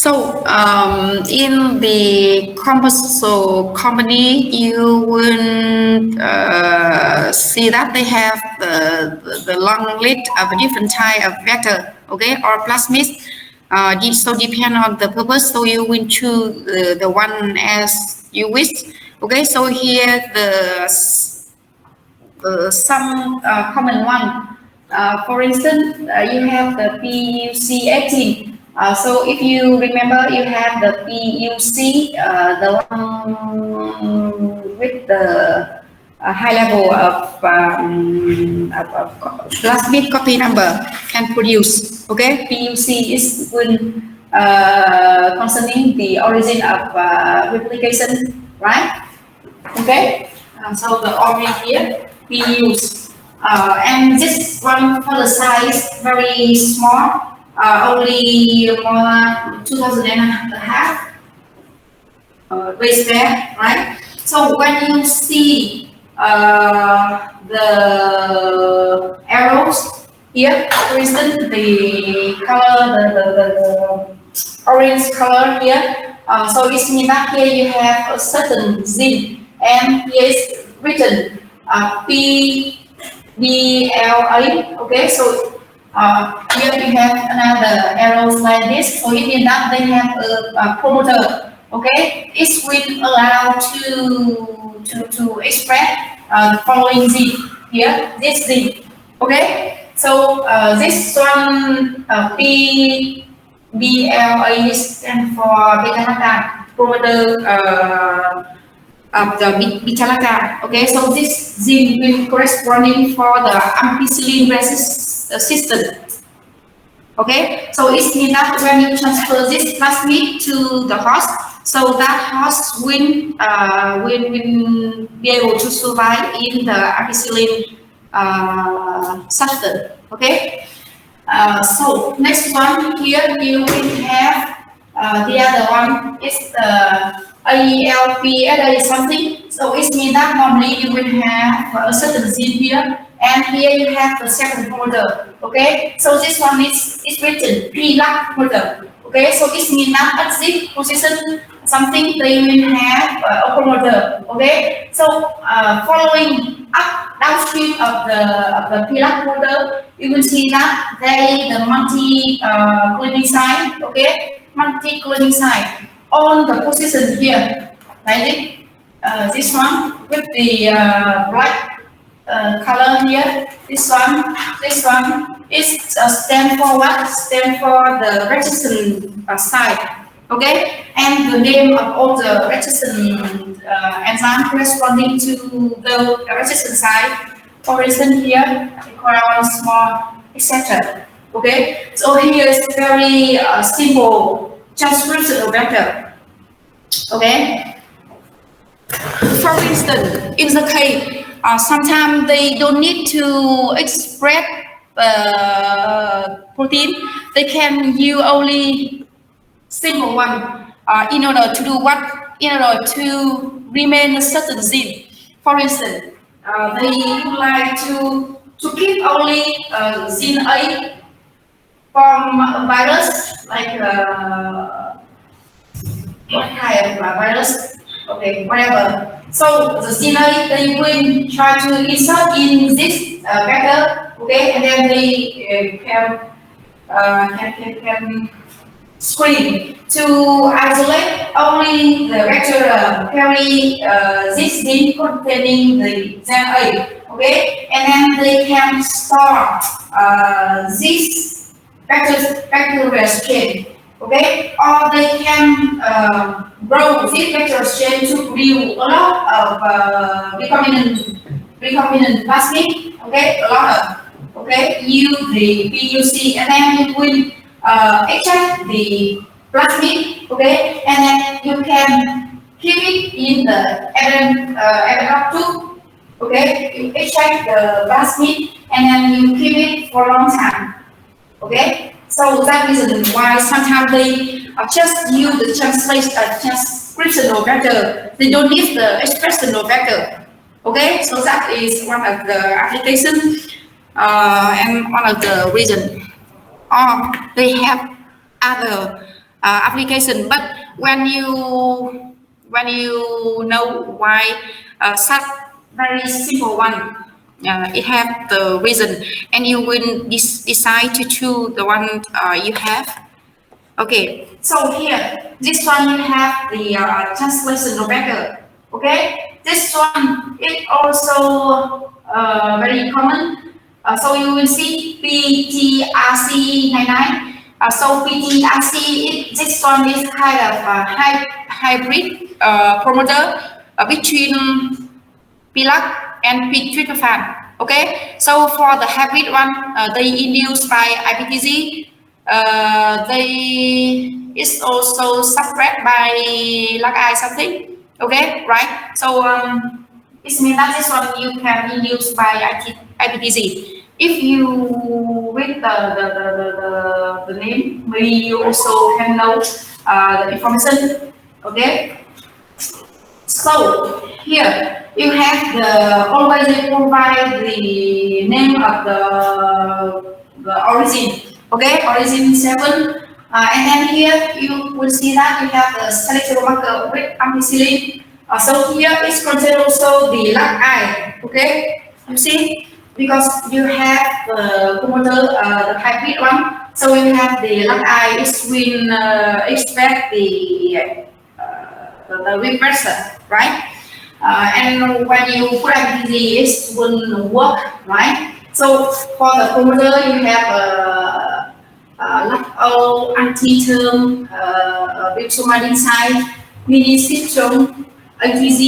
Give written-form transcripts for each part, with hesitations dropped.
So in the composite company, you will see that they have the long list of a different type of vector, okay, or plasmids. So depend on the purpose. So you will choose the one as you wish. Okay. So here some common one. For instance, you have the PUC18. So if you remember, you have the PUC, the one with the high level of plasmid copy number can produce. Okay, PUC is when concerning the origin of replication, right? Okay, so the origin here we use. And this one for the size very small, only more 2,000 and a half base pair, right? So when you see the arrows here, for instance, the color, the orange color here, so it means that here you have a certain zine, and here is written PBLA. Okay, so here we have another arrows like this. So it means that they have a promoter. Okay, it will allow to express the following Z here. This Z. Okay, so this one PBLA stands for beta lactam promoter. Of the beta lactam. Okay, so this gene will corresponding for the ampicillin resistance. Okay, so it means that when you transfer this plasmid to the host, so that host will be able to survive in the ampicillin substance. Okay, so next one here you will have the other one is the ALPLA something. So it means that normally you will have a certain gene here, and here you have the second promoter. Okay, so this one is written PLAC promoter. Okay, so it means that at this position something they will have a promoter. Okay, so following up downstream of the PLAC promoter, you will see that the multi-cloning site. Okay, multi-cloning site on the position here, like this one with the black color here. This one is stand for what? Stand for the resistance site. Okay, and the name of all the resistance enzyme corresponding to the resistance site. For instance, here crown, small, etc. Okay, so here is very simple transcription of vector. Okay. For instance, in the case, sometimes they don't need to express protein. They can use only simple one in order to do what? In order to remain a certain gene. For instance, they would like to keep only gene A from a virus, like what kind of virus? Okay, whatever. So the gene A, they will try to insert in this vector, okay, and then they can screen to isolate only the vector carry this gene containing the gene A, okay, and then they can store this vector chain, okay, or they can grow this vector chain to produce a lot of recombinant plasmid, okay, a lot of, okay, use the PUC, and then it will extract the plasmid, okay, and then you can keep it in the Evan tube, okay, you extract the plasmid and then you keep it for a long time, okay. So that is why sometimes they just use the transcriptional vector. They don't need the expressional vector. Okay, so that is one of the applications and one of the reasons. Or they have other application. But when you know why such very simple one, it have the reason, and you will decide to choose the one you have. Okay, so here, this one you have the translation operator. Okay, this one is also very common. So you will see PTRC99. So PTRC, this one is kind of a hybrid promoter between PLUG and tryptophan. Okay, so for the hybrid one, they induced by IPTG. They is also suppressed by LAG-I something. Okay, right? So it means that this one you can induce by IPTG. If you read the name, maybe you also can know the information. Okay. So here you have the always provide the name of the origin. Okay, origin 7. And then here you will see that you have the selectable marker with ampicillin. So here is contained also the LAG-I. Okay, you see, because you have the promoter, the hybrid one. So you have the LAG-I is will extract the repressor, right? And when you put IPTG, it will work, right? So for the promoter, you have LAG-O, anti-term, bipsomadine side, mini-citron, IPTG,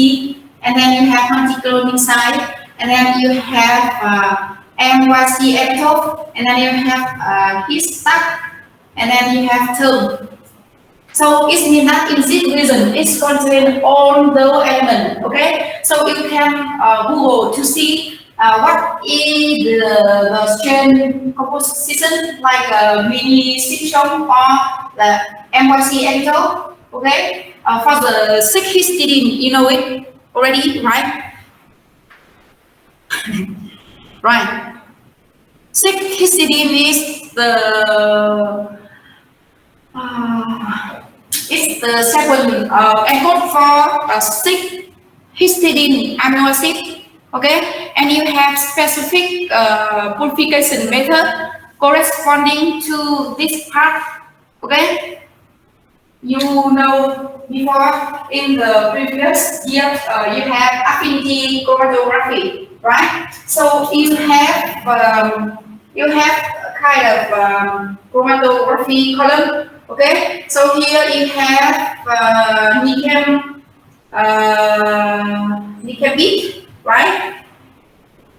and then you have anti-clone inside, and then you have MYC epitope, and then you have histag, and then you have term. So it means that in this region it's contained all the elements. Okay, so you can Google to see what is the strain composition, like mini citron or the MYC epitope. Okay, for the 6-histidine, you know it already, right? Right. 6-histidine is the it's the second encode for 6-histidine amino acid. Okay, and you have specific purification method corresponding to this part. Okay, you know before in the previous year you have affinity chromatography, right? So you have kind of chromatography column. Okay, so here you have nicambit, right?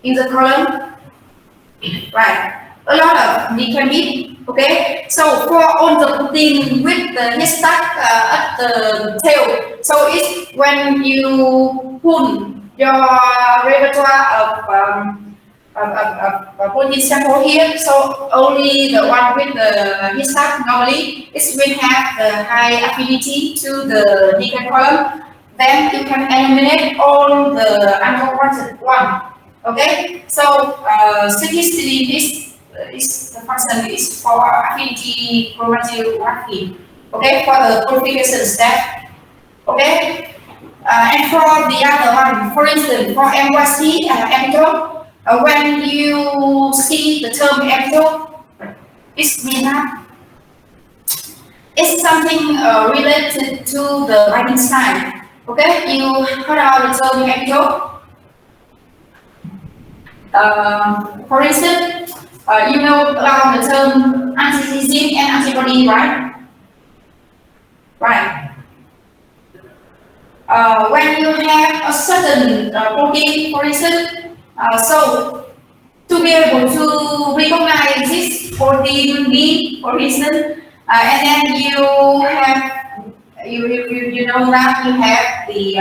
In the column, right? A lot of nicambit. Okay, so for all the protein with the histag at the tail, so it's when you pull your repertoire of protein sample here, so only the one with the histag normally it will have the high affinity to the nickel column. Then you can eliminate all the unwanted one. Okay, so 6-histidine is the function is for affinity chromatography. Okay, for the purification step. Okay, and for the other one, for instance, for MYC epitope. When you see the term epitope, it means that it's something related to the binding site. Okay, you heard about the term epitope. For instance, you know about the term antigen and antibody, right? Right. When you have a certain protein, for instance, so to be able to recognize this protein B, for instance, and then you have you know that you have the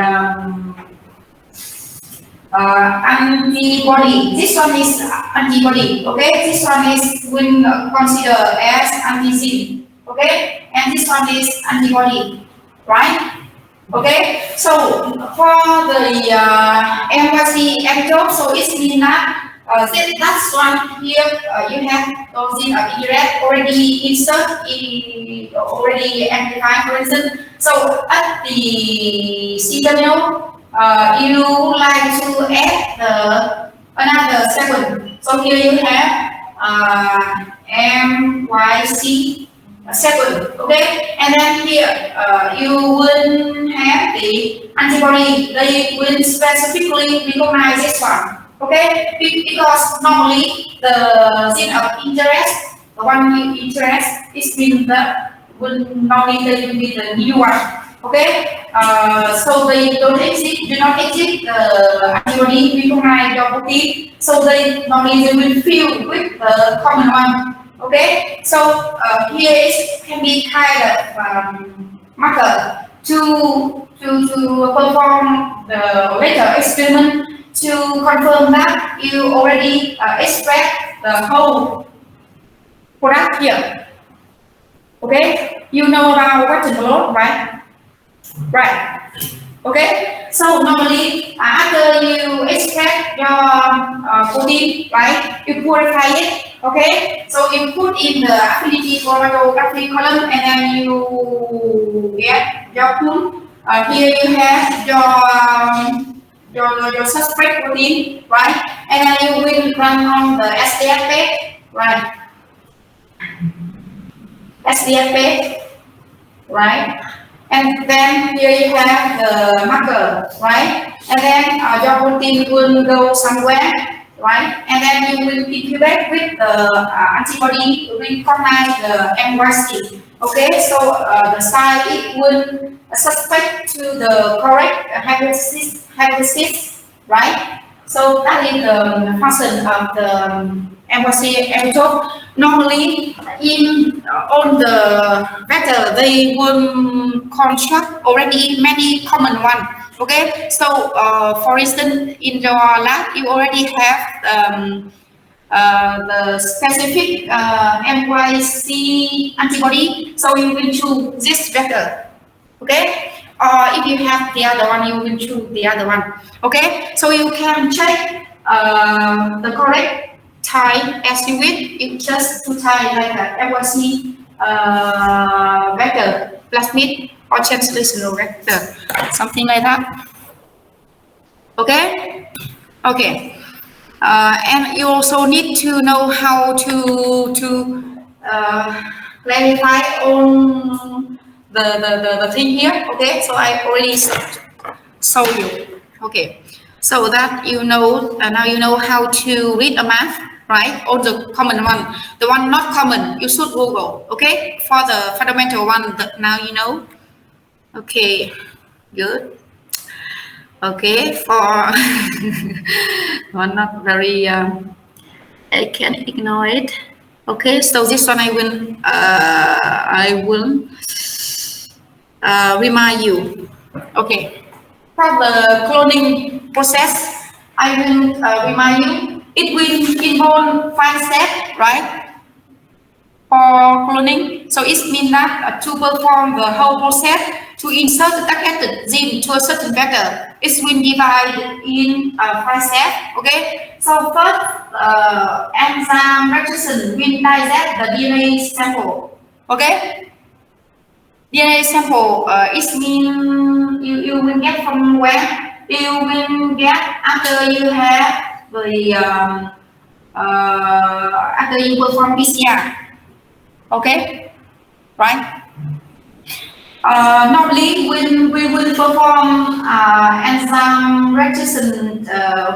antibody. This one is antibody. Okay, this one is will consider as antigen. Okay, and this one is antibody, right? Okay, so for the MYC epitope, so it means that That's one here. You have those in indirect already insert in already amplified, for instance. So at the C terminal, you would like to add another segment. So here you have MYC segment, okay? And then here you will have the antibody. They will specifically recognize this one. Okay, because normally the gene of interest, the one you interest is been the will normally they will be the new one. Okay, so they don't exist, do not exist antibody recognize your protein, so they normally they will fill with the common one. Okay, so here is can be kind of marker to perform the later experiment to confirm that you already extract the whole product here. Okay, you know about Western blot, right? Right. Okay, so normally after you extract your protein, right, you purify it. Okay, so you put in the affinity chromatography column and then you get your pool. Here you have your substrate protein, right? And then you will run on the SDF page, right? SDF page, right? And then here you have the marker, right? And then your protein will go somewhere, right? And then you will incubate with the antibody recognize the MYC. Okay, so the site it will suspect to the correct hypothesis, right? So that is the function of the MYC epitope. Normally, in on the vector, they will construct already many common one. Okay, so for instance, in your lab, you already have the specific MYC antibody, so you will choose this vector. Okay, or if you have the other one, you will choose the other one. Okay, so you can check the correct type as you wish. You just to type like a MYC vector, plasmid or translational vector, something like that. Okay, okay. And you also need to know how to clarify on the thing here. Okay, so I already show you. Okay, so that you know now you know how to read a math, right? On the common one, the one not common, you should Google. Okay, for the fundamental one, now you know. Okay, good. Okay, for one not very, I can ignore it. Okay, so this one I will remind you. Okay, for the cloning process, I will remind you. It will involve 5 steps, right? For cloning, so it means that to perform the whole process to insert the targeted gene to a certain vector, it will divide in 5 steps. Okay, so first, enzyme reduction will digest the DNA sample. Okay, DNA sample it means you will get from where you will get after you have the after you perform PCR. Okay, right? Normally, when we will perform enzyme reduction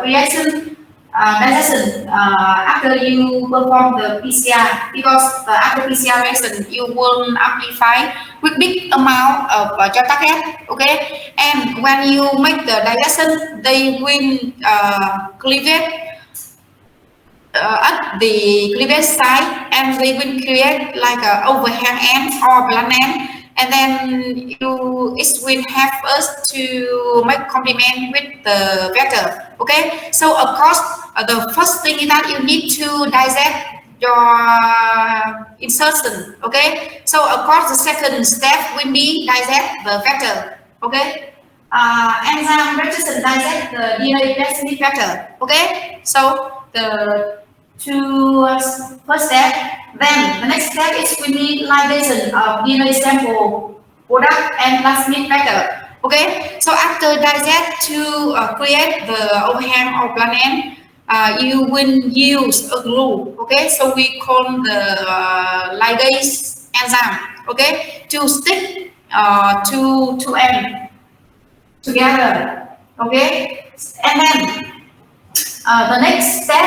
reaction digestion after you perform the PCR, because after PCR reaction you will amplify with big amount of your target. Okay, and when you make the digestion, they will cleavage at the cleavage side, and they will create like a overhang end or blunt end, and then it will help us to make complement with the vector. Okay, so of course the first thing is that you need to dissect your insertion. Okay, so of course the second step will be dissect the vector. Okay, enzyme reduction digest the DNA plasmid vector. Okay, so the two first step. Then the next step is we need ligation of DNA sample product and plasmid vector. Okay, so after digest to create the overhang or plant you will use a glue. Okay, so we call the ligase enzyme. Okay, to stick two end together. Okay, and then the next step,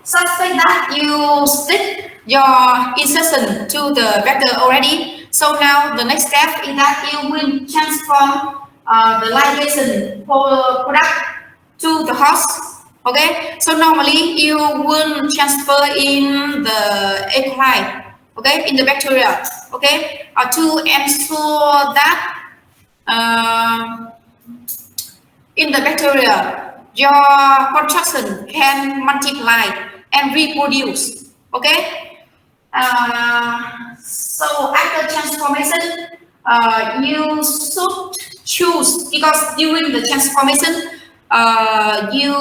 suspect that you stick your insertion to the vector already. So now the next step is that you will transform the ligation product to the host. Okay, so normally you will transfer in the E. coli, okay, in the bacteria, okay, to ensure that in the bacteria your construction can multiply and reproduce. Okay, so after transformation you should choose, because during the transformation you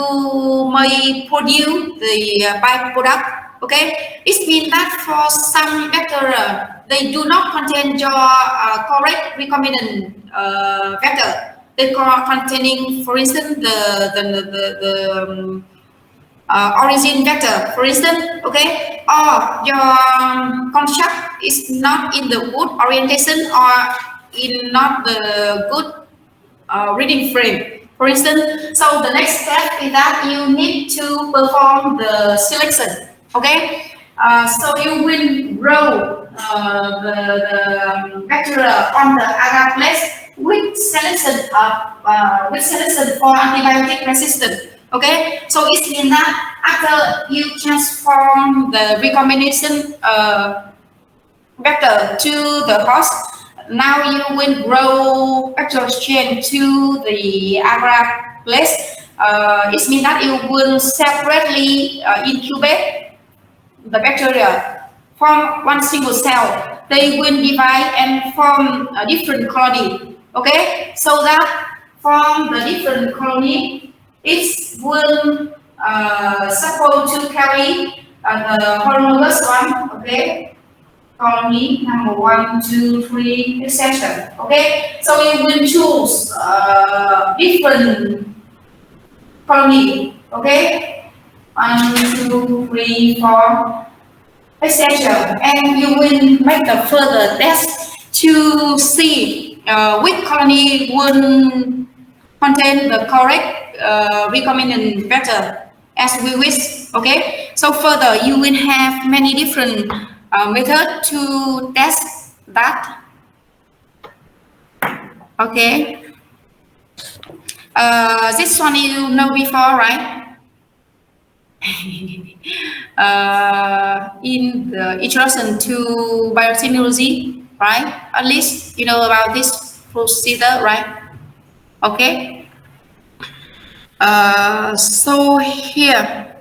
may produce the byproduct. Okay, it means that for some bacteria they do not contain your correct recombinant vector. They are containing, for instance, the origin vector, for instance, okay, or your construct is not in the good orientation or in not the good reading frame, for instance. So the next step is that you need to perform the selection. Okay, so you will grow the bacteria on the agar place with selection for antibiotic resistance. Okay, so it means that after you transform the recombination vector to the host, now you will grow bacterial strain to the agar place. It means that you will separately incubate the bacteria from one single cell. They will divide and form a different colony. Okay, so that from the different colony, it will supposed to carry the homologous one. Okay, colony number 1, 2, 3, etc. Okay, so you will choose different colony. Okay, 1, 2, 3, 4, etc. And you will make a further test to see which colony will contain the correct recombinant vector as we wish. Okay, so further you will have many different methods to test that. Okay, this one you know before, right? In the introduction to biotechnology, right? At least you know about this procedure, right? Okay. So here,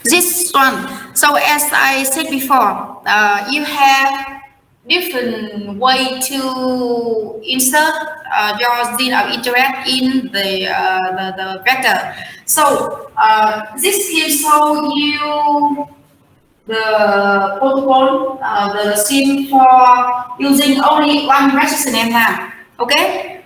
this one. So as I said before, you have different way to insert your gene of interest in the vector. So this will show you the protocol, the scheme for using only one resistant enzyme. Okay,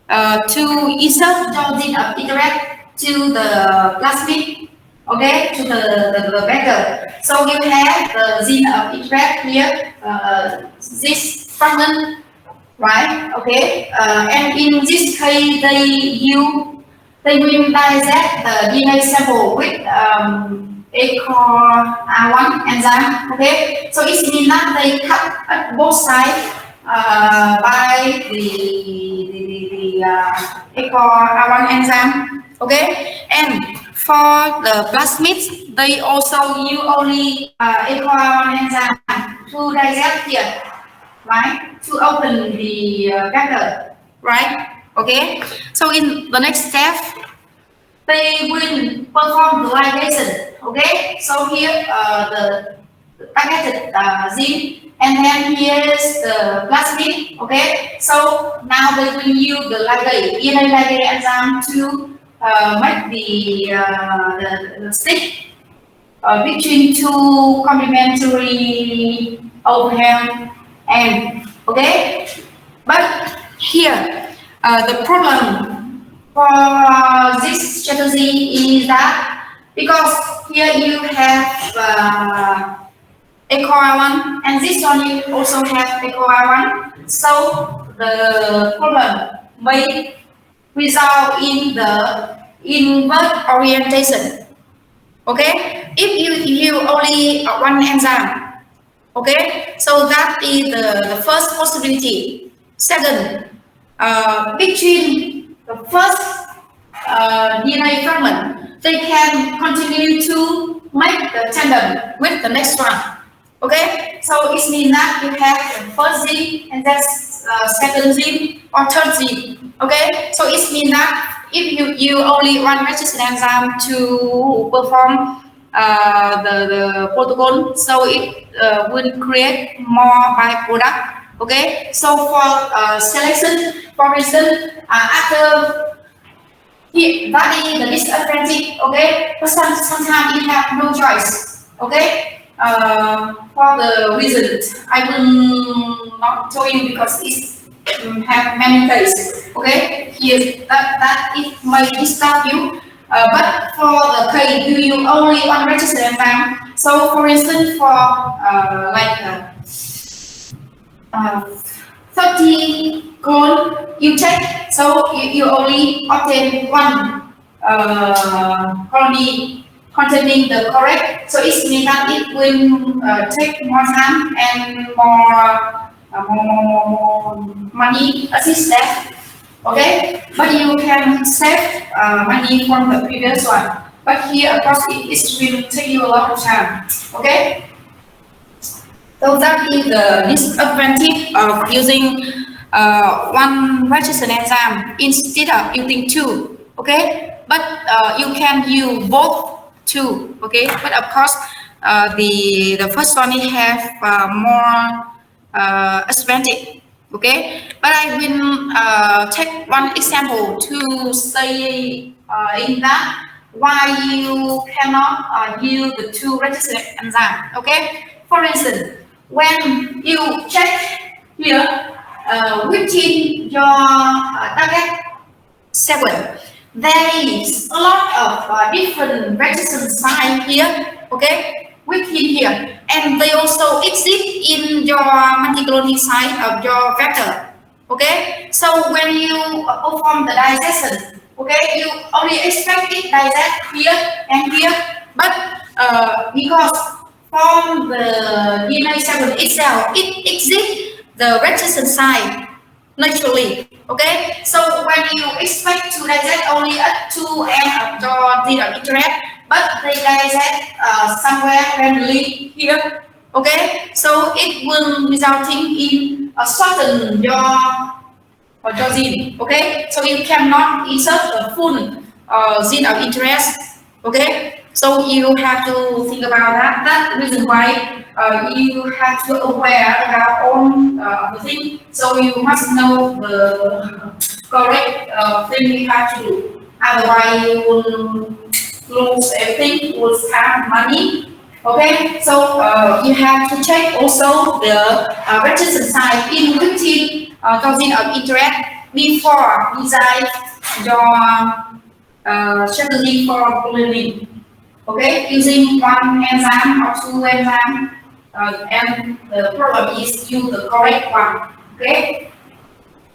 to insert your gene of interest to the plasmid. Okay, to the vector. So you have the gene of interest here, this fragment, right? Okay, and in this case they will digest the DNA sample with ACOR1 enzyme. Okay, so it means that they cut at both sides by the ACOR1 enzyme. Okay, and for the plasmids, they also use only ACOR1 enzyme to digest here, right? To open the vector, right? Okay. So in the next step, they will perform the ligation. Okay. So here the targeted gene and then here's the plasmid. Okay, so now they will use the ligase, DNA ligase enzyme to make the stick between two complementary overhang and okay. But here the problem for this strategy is that because here you have EcoR1 and this one you also have EcoR1, so the problem may result in the invert orientation. Okay, if you only one enzyme, okay, so that is the first possibility. Second, between the first DNA fragment, they can continue to make the tandem with the next one. Okay, so it means that you have the first gene and then second gene or third gene. Okay, so it means that if you only one registered enzyme to perform the protocol, so it will create more byproduct. Okay, so for selection, for instance, after that is the disadvantage. Okay, but sometimes you have no choice. Okay, for the reason I will not tell you because it have many cases. Okay, here that it may disturb you. But for the case do you only unregistered enzyme, so for instance for like 30 clone you take, so you only obtain one colony containing the correct, so it means that it will take more time and more money assisted. Okay, but you can save money from the previous one. But here, of course, it will take you a lot of time. Okay, so that is the disadvantage of using one registered enzyme instead of using two. Okay, but you can use both two. Okay, but of course, the first one it have more advantage. Okay, but I will take one example to say in that why you cannot use the two registered enzyme. Okay, for instance, when you check here within your target sequence, there is a lot of different registered site here. Okay, within here, and they also exist in your multi-cloning site of your vector. Okay, so when you perform the digestion, okay, you only expect it digest here and here, but because from the DNA sequence itself, it exists the registered site naturally. Okay, so when you expect to digest only at two ends of your gene of interest, but they digest somewhere randomly here. Okay, so it will resulting in a shorten your gene. Okay, so you cannot insert a full gene of interest. Okay, so you have to think about that. That's the reason why you have to aware about all the thing. So you must know the correct thing you have to do. Otherwise, you will lose everything, will have money. Okay, so you have to check also the registered site in within gene of interest before design your strategy for cloning. Okay, using one enzyme or two enzymes, and the problem is use the correct one. Okay,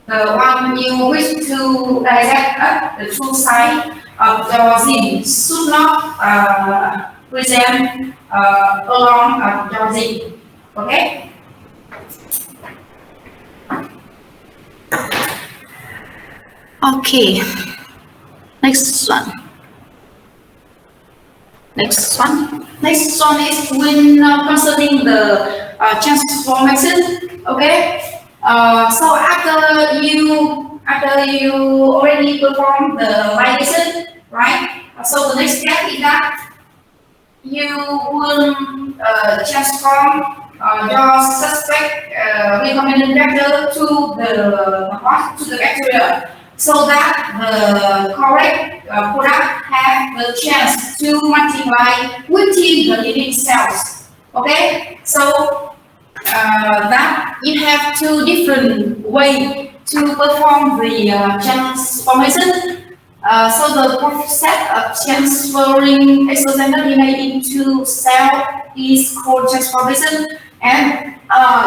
the one you wish to dissect the true site of your gene should not present along of your gene. Okay. Okay. Next one. Next one is when concerning the transformation. Okay. So after you already perform the ligation, right? So the next step is that you will transform your suspect recombinant vector to the bacteria, so that the correct product have the chance to multiply within the living cells. Okay, so that you have two different ways to perform the transformation. So the process of transferring exogenous DNA into cell is called transformation, and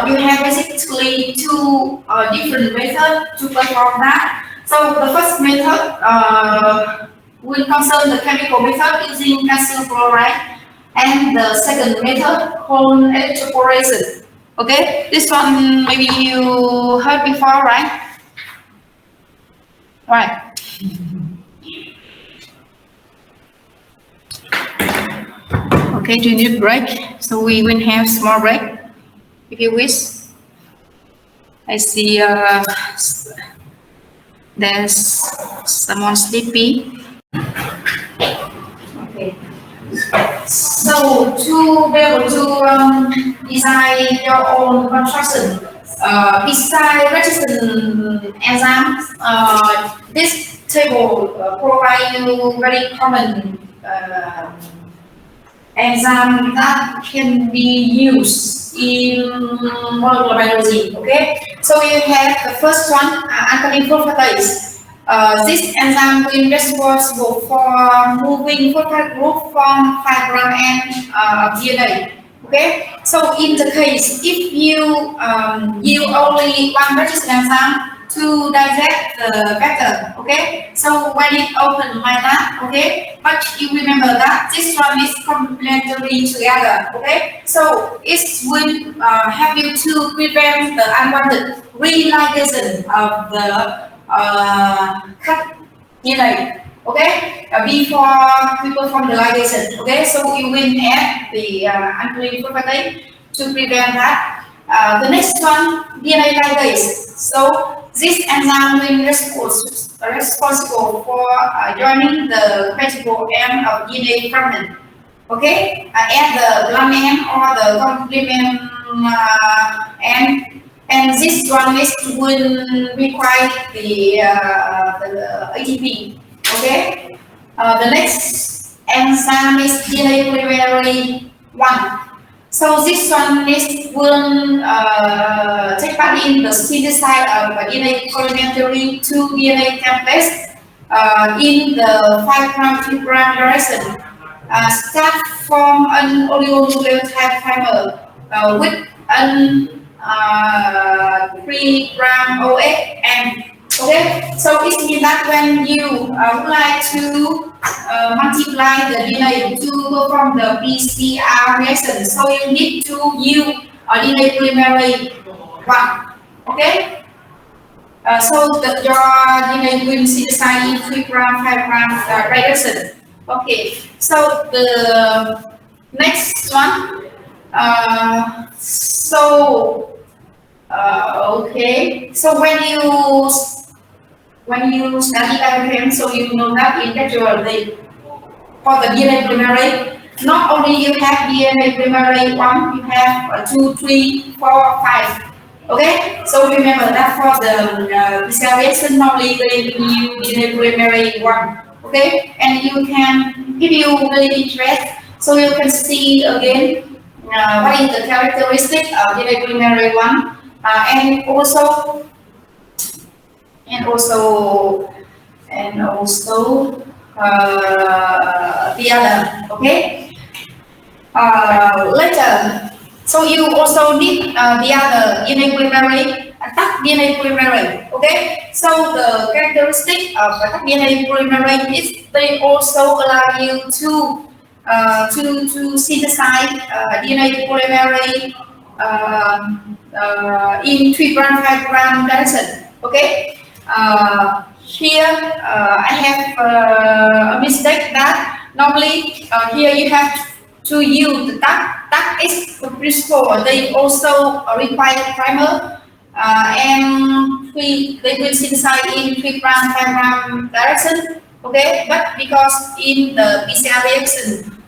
you have basically two different methods to perform that. So the first method will concern the chemical method using calcium chloride, and the second method called electroporation. Okay, this one maybe you heard before, right? Right. Okay, do you need a break? So we will have small break, if you wish. I see there's someone sleepy. Okay. So to be able to design your own construction, beside resistant enzymes, this table provides you very common enzyme that can be used in molecular biology. Okay, so you have the first one, alkaline phosphatase. This enzyme will be responsible for moving phosphate group from fibrin and DNA. Okay, so in the case if you use only one resistant enzyme to digest the vector, okay, so when it open like that, okay, but you remember that this one is complementary together, okay, so it will help you to prevent the unwanted religation of the cut DNA, okay, before we perform the ligation, okay, so you will add the alkaline phosphatase to prevent that. The next one, DNA ligase. So this enzyme will be responsible for joining the compatible end of DNA fragment. Okay, at the long end or the complement end, and this one is will require the ATP. Okay, the next enzyme is DNA polymerase 1. So this one is will take part in the synthesis of DNA complementary to DNA templates in the 5' direction. Start from an oligonucleotide primer with an 3' OH and okay. So it means that when you would like to multiply the DNA to perform the PCR reaction, so you need to use DNA polymerase 1. Okay. So your DNA will synthesize in 3', 5' direction. Okay. So the next one. Okay. So when you study diagram, so you know that in actual for the DNA polymerase, not only you have DNA polymerase 1, you have 2, 3, 4, 5. Okay, so remember that for the PCR reaction, normally they use DNA polymerase 1. Okay, and you can, if you really interested, so you can see again what is the characteristic of DNA polymerase 1, and also the other, okay. Later, so you also need the other DNA polymerase, attack DNA polymerase, okay. So the characteristic of attack DNA polymerase is they also allow you to synthesize DNA polymerase in 3', 5' direction, okay. Here I have a mistake that normally here you have to use the duct. Duct is principle. They also require primer and they will synthesize in 3', 5' direction. Okay, but because in the PCR reaction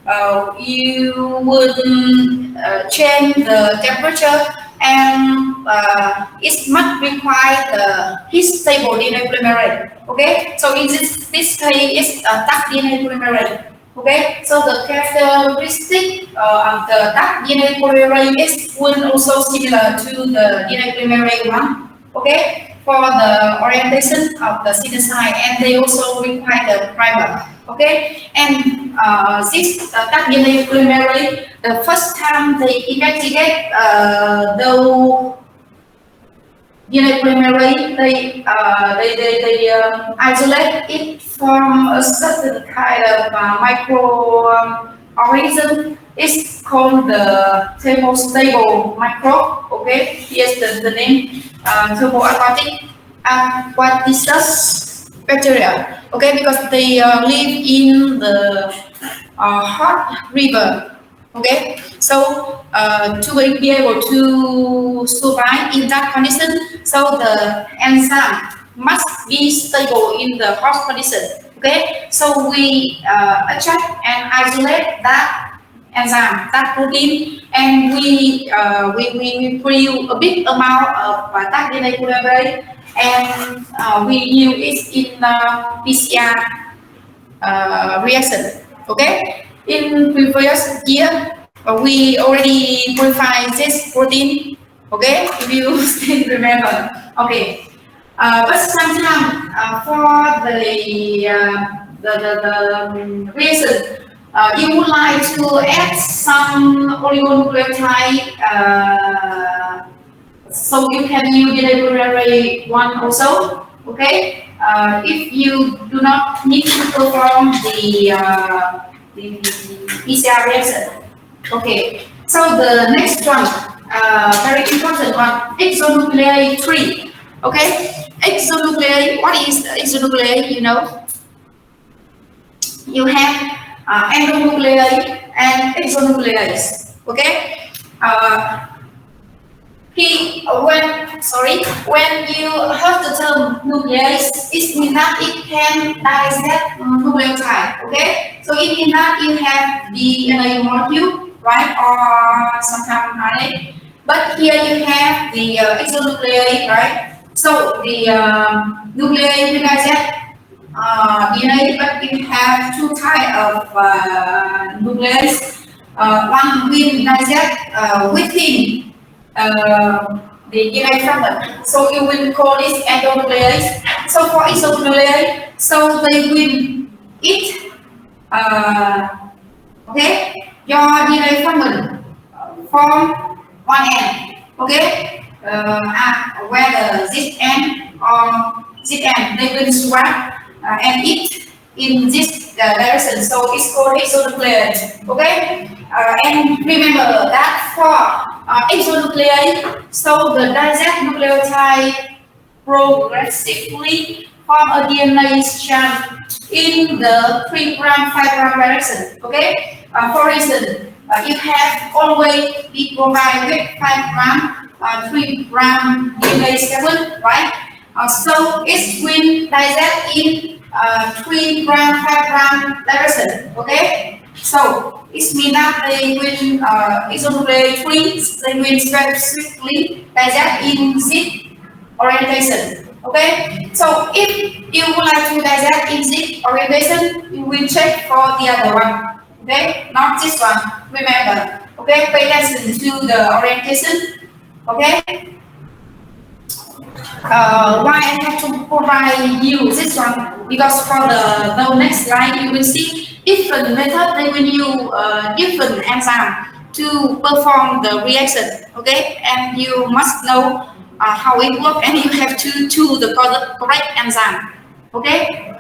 you would change the temperature, and it must require the heat stable DNA polymerase. Okay, so in this case, it's a dark DNA polymerase. Okay, so the characteristic of the dark DNA polymerase is will also similar to the DNA polymerase one. Okay, for the orientation of the synthesized, and they also require the primer. Okay, and this dark DNA polymerase, the first time they investigate the DNA polymerase, they isolate it from a certain kind of microorganism. It's called the thermostable microbe. Okay, here's the name, thermoaquatic aquatisus bacteria. Okay, because they live in the hot river. Okay, so to be able to survive in that condition, so the enzyme must be stable in the hot condition. Okay, so we extract and isolate that enzyme, that protein, and we produce a big amount of that DNA polymerase, and we use it in PCR reaction. Okay, in previous year we already purified this protein. Okay, if you still remember. Okay, but sometimes for the reason you would like to add some oligonucleotide, so you can use DNA one also. Okay, if you do not need to perform the PCR reaction. Okay, so the next one, very important one, exonuclease 3. Okay, exonuclease, what is exonuclease? You know, you have endonuclease and exonuclease. Okay, when you have the term nuclease, it means that it can dissect nucleotide. Okay, so it means that you have the molecule, right, or sometimes RNA. But here you have the exonuclease, right? So the nuclease will dissect DNA, but it have two types of nuclease. One will dissect within the DNA fragment, so you will call this endonuclease. So for exonuclease, so they will eat okay, your DNA fragment from one end. Okay, whether this end or this end, they will swap and eat in this direction. So it's called exonuclease. Okay, and remember that for exonuclease, so the dissect nucleotide progressively form a DNA strand in the 3' 5' direction. Okay, for instance, you have always be provided with 5' 3' DNA sequence, right? So it will dissect in 3' 5' direction. Okay, so it means that they will exonuclease 3, they will specifically dissect in Z orientation. Okay, so if you would like to dissect in Z orientation, you will check for the other one. Okay, not this one. Remember. Okay, pay attention to the orientation. Okay. Why I have to provide you this one? Because for the next slide you will see different method. They will use different enzyme to perform the reaction. Okay, and you must know how it works, and you have to choose the correct enzyme. Okay.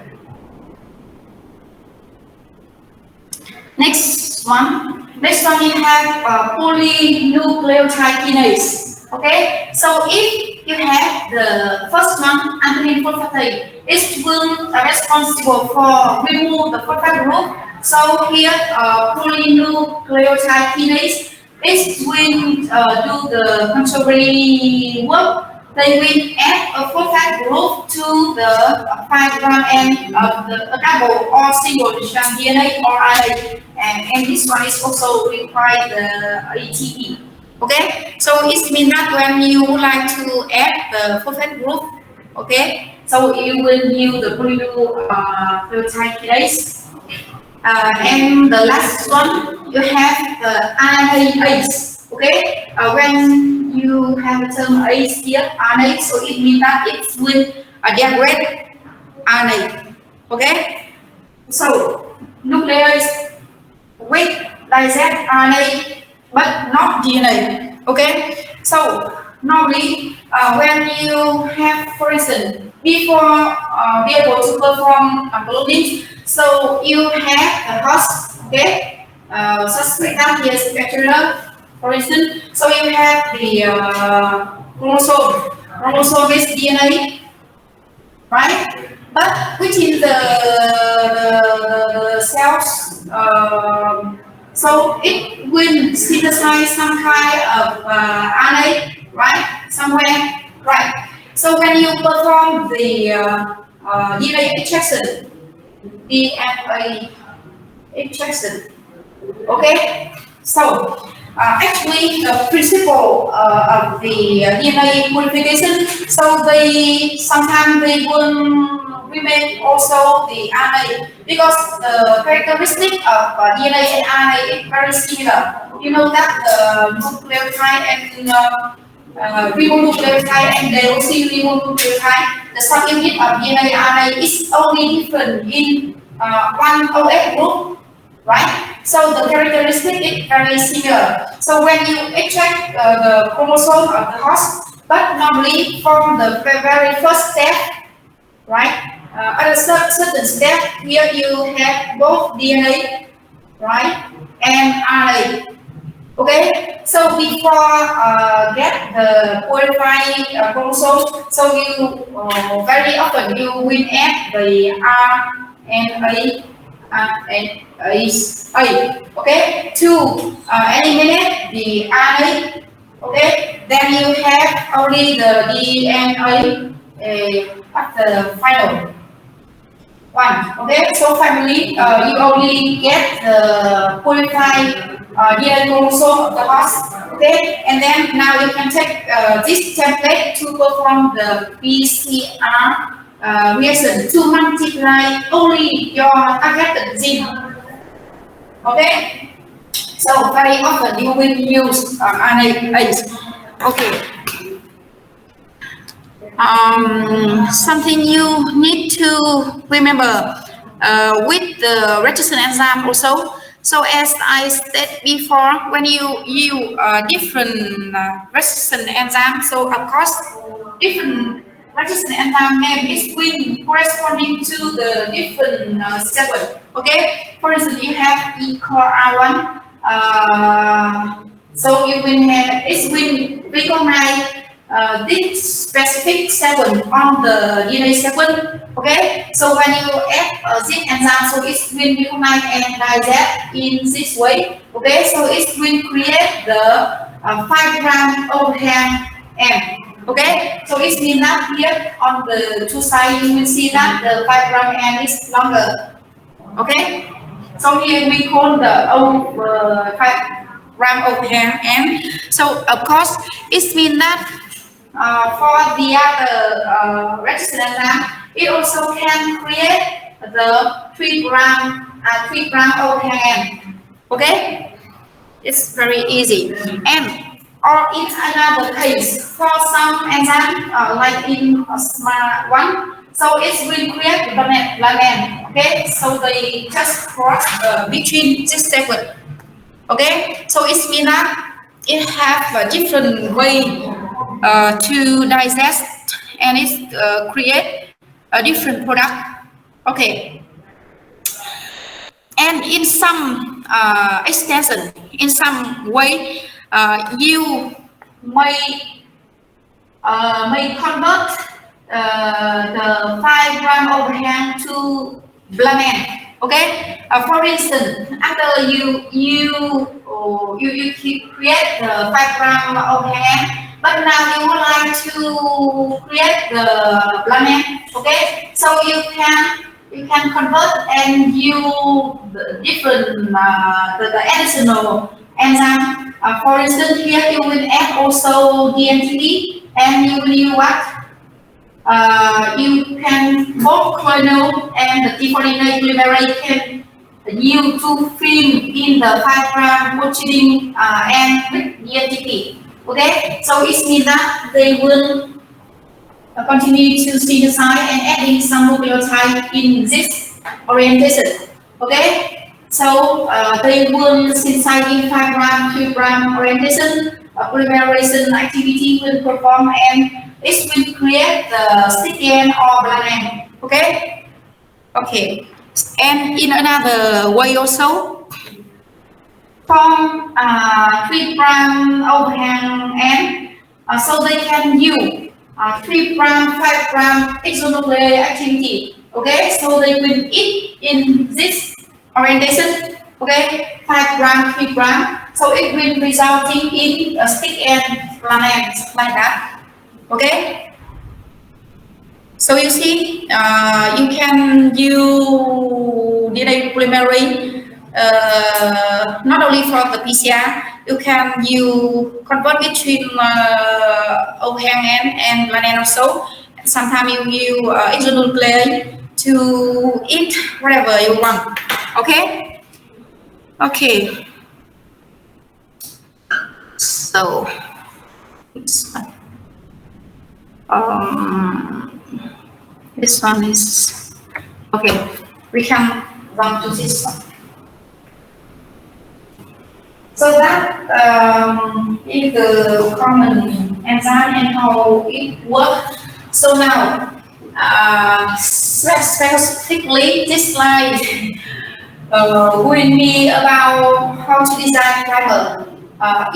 Next one we have polynucleotide kinase. Okay, so if you have the first one, adenine phosphate, it will responsible for remove the phosphate group. So here, polynucleotide kinase, it will do the contrary work. They will add a phosphate group to the 5' end of the double or single strand DNA or RNA. and this one is also require the ATP. Okay, so it means that when you would like to add the phosphate group, okay, so you will use the polypeptide kinase. And the last one, you have the RNase. Okay, when you have the term ACE here, RNase, so it means that it will degrade RNA. Okay, so nuclease with digest RNA but not DNA. Okay, so normally when you have, for instance, before be able to perform cloning, so you have a host, okay, suspect that he is bacteria, for instance, so you have the chromosome is DNA, right? But within the cells, so it will synthesize some kind of RNA, right? Somewhere, right? So when you perform the DNA extraction, DNA extraction, okay? So actually, the principle of the DNA purification, so they sometimes they will remain also the RNA because the characteristic of DNA and RNA is very similar. You know that the nucleotide and ribonucleotide and deoxyribonucleotide, the subunit of DNA and RNA is only different in one OS group, right? So the characteristic is very similar. So when you extract the chromosome of the host, but normally from the very first step, right? At a certain step, here you have both DNA, right, and RNA. Okay, so before get the purifying chromosomes, so you very often you will add the RNA and A, okay, to eliminate the RNA, okay, then you have only the DNA at the final one, okay, so finally you only get the purified DNA chromosome of the host, okay, and then now you can take this template to perform the PCR reaction to multiply only your targeted gene. Okay, so very often you will use RNase. Okay. Something you need to remember with the resistance enzyme also. So as I said before, when you use different resistant enzyme, so of course different resistant enzyme name is will corresponding to the different sequence. Okay, for instance, you have E core R1. So you will have it will recognize this specific sequence on the DNA sequence. Okay, so when you add this enzyme, so it will recognize and digest in this way. Okay, so it will create the 5' overhang M. Okay, so it means that here on the two sides you will see that the 5' end is longer. Okay, so here we call the 5' overhang M. So of course it means that for the other resistant enzyme, it also can create the 3' overhang M. Okay, it's very easy. And or in another case, for some enzyme like in SMART one, so it will create lamin. Okay, so they just cross between this sequence. Okay, so it means that it have a different way to digest and it create a different product. Okay, and in some extension, in some way, you may convert the 5' overhang to lamin. Okay, for instance, after you create the 5' overhang, but now you would like to create the lamin. Okay, so you you can convert and use the different the additional enzyme. For instance, here you will add also DMTP, and you will use what? You can both clonal and the deforeigner polymerase can use to film in the 5' protein and with DMTP. Okay, so it means that they will continue to synthesize and adding some nucleotide in this orientation. Okay, so they will synthesize in 5' 3' orientation, polymerization activity will perform, and it will create the stick end or blend. Okay, okay, and in another way also, from 3' overhang end, so they can use 3', 5' exonuclear activity. Okay, so they will eat in this orientation. Okay, 5' 3', so it will resulting in a stick end planet like that. Okay, so you see, you can use DNA polymerase not only for the PCR, you can convert between overhang end and lamina also. Sometimes you use exonuclease to eat whatever you want. Okay. Okay. So this one is okay. We can run to this one. So that is the common enzyme and how it works. So now, specifically, this slide will be about how to design primer,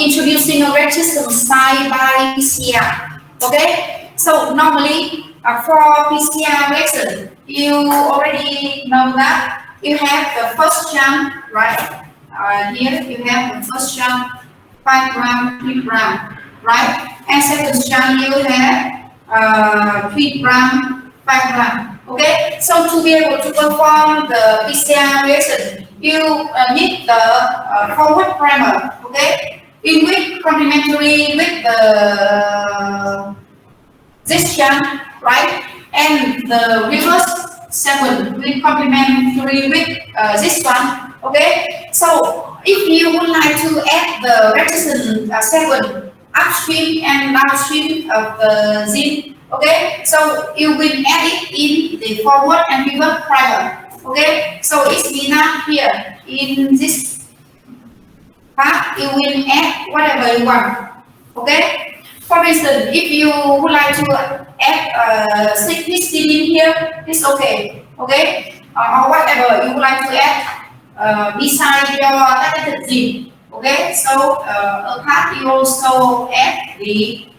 introducing a resistance side by PCR. Okay, so normally for PCR reaction, you already know that you have the first jump, right? Here you have the first jump 5' 3', right? And second jump you have 3' 5'. Okay, so to be able to perform the PCR reaction, you need the forward primer. Okay, in which complementary with the this jump, right? And the reverse sequence will complementary with this one. Okay, so if you would like to add the resistance sequence upstream and downstream of the gene, okay, so you will add it in the forward and reverse primer. Okay, so it's enough here in this part. You will add whatever you want. Okay, for instance, if you would like to add cyclistidine here, it's okay. Okay, or whatever you would like to add. Beside your targeted gene, okay. So a part you also add the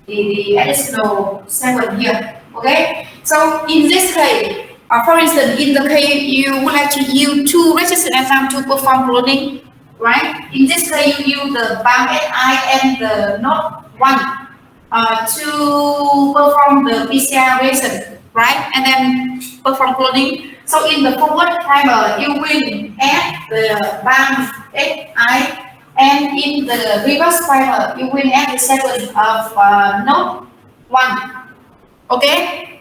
additional sequence here, okay. So in this case, for instance, in the case you would like to use two resistant enzymes to perform cloning, right? In this case, you use the BAM-SI and the NOT1 to perform the PCR reaction, right? And then perform cloning. So in the forward primer, you will add the BAM-SI, and in the reverse primer, you will add the sequence of NOT1. Okay?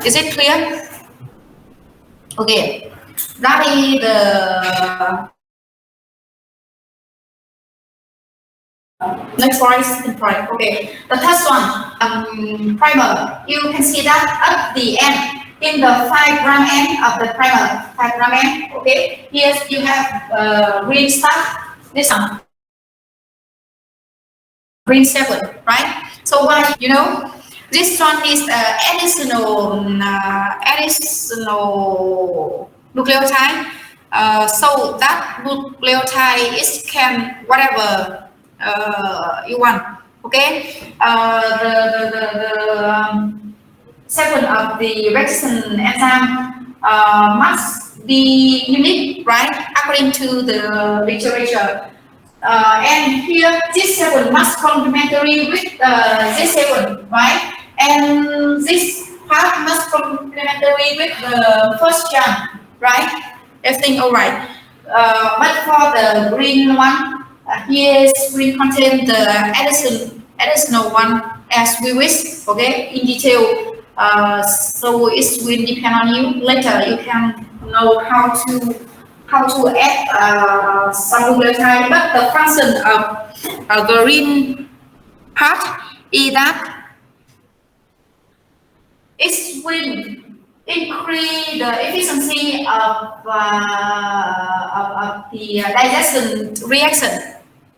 Is it clear? Okay. That is the next point. Okay. The first one, primer. You can see that at the end. In the 5' end of the primer, 5' end, okay, here you have green stuff, this one, green sequence, right? So what you know, this one is additional nucleotide. So that nucleotide is can whatever you want, okay. Sequence of the resistant enzyme must be unique, right, according to the literature. And here, this sequence must complementary with this sequence, right? And this part must complementary with the first jump, right? Everything all right. But for the green one, here will contain the additional one as we wish. Okay, in detail. So it will depend on you. Later, you can know how to add some nucleotide. But the function of a green part is that it will increase the efficiency of the digestion reaction.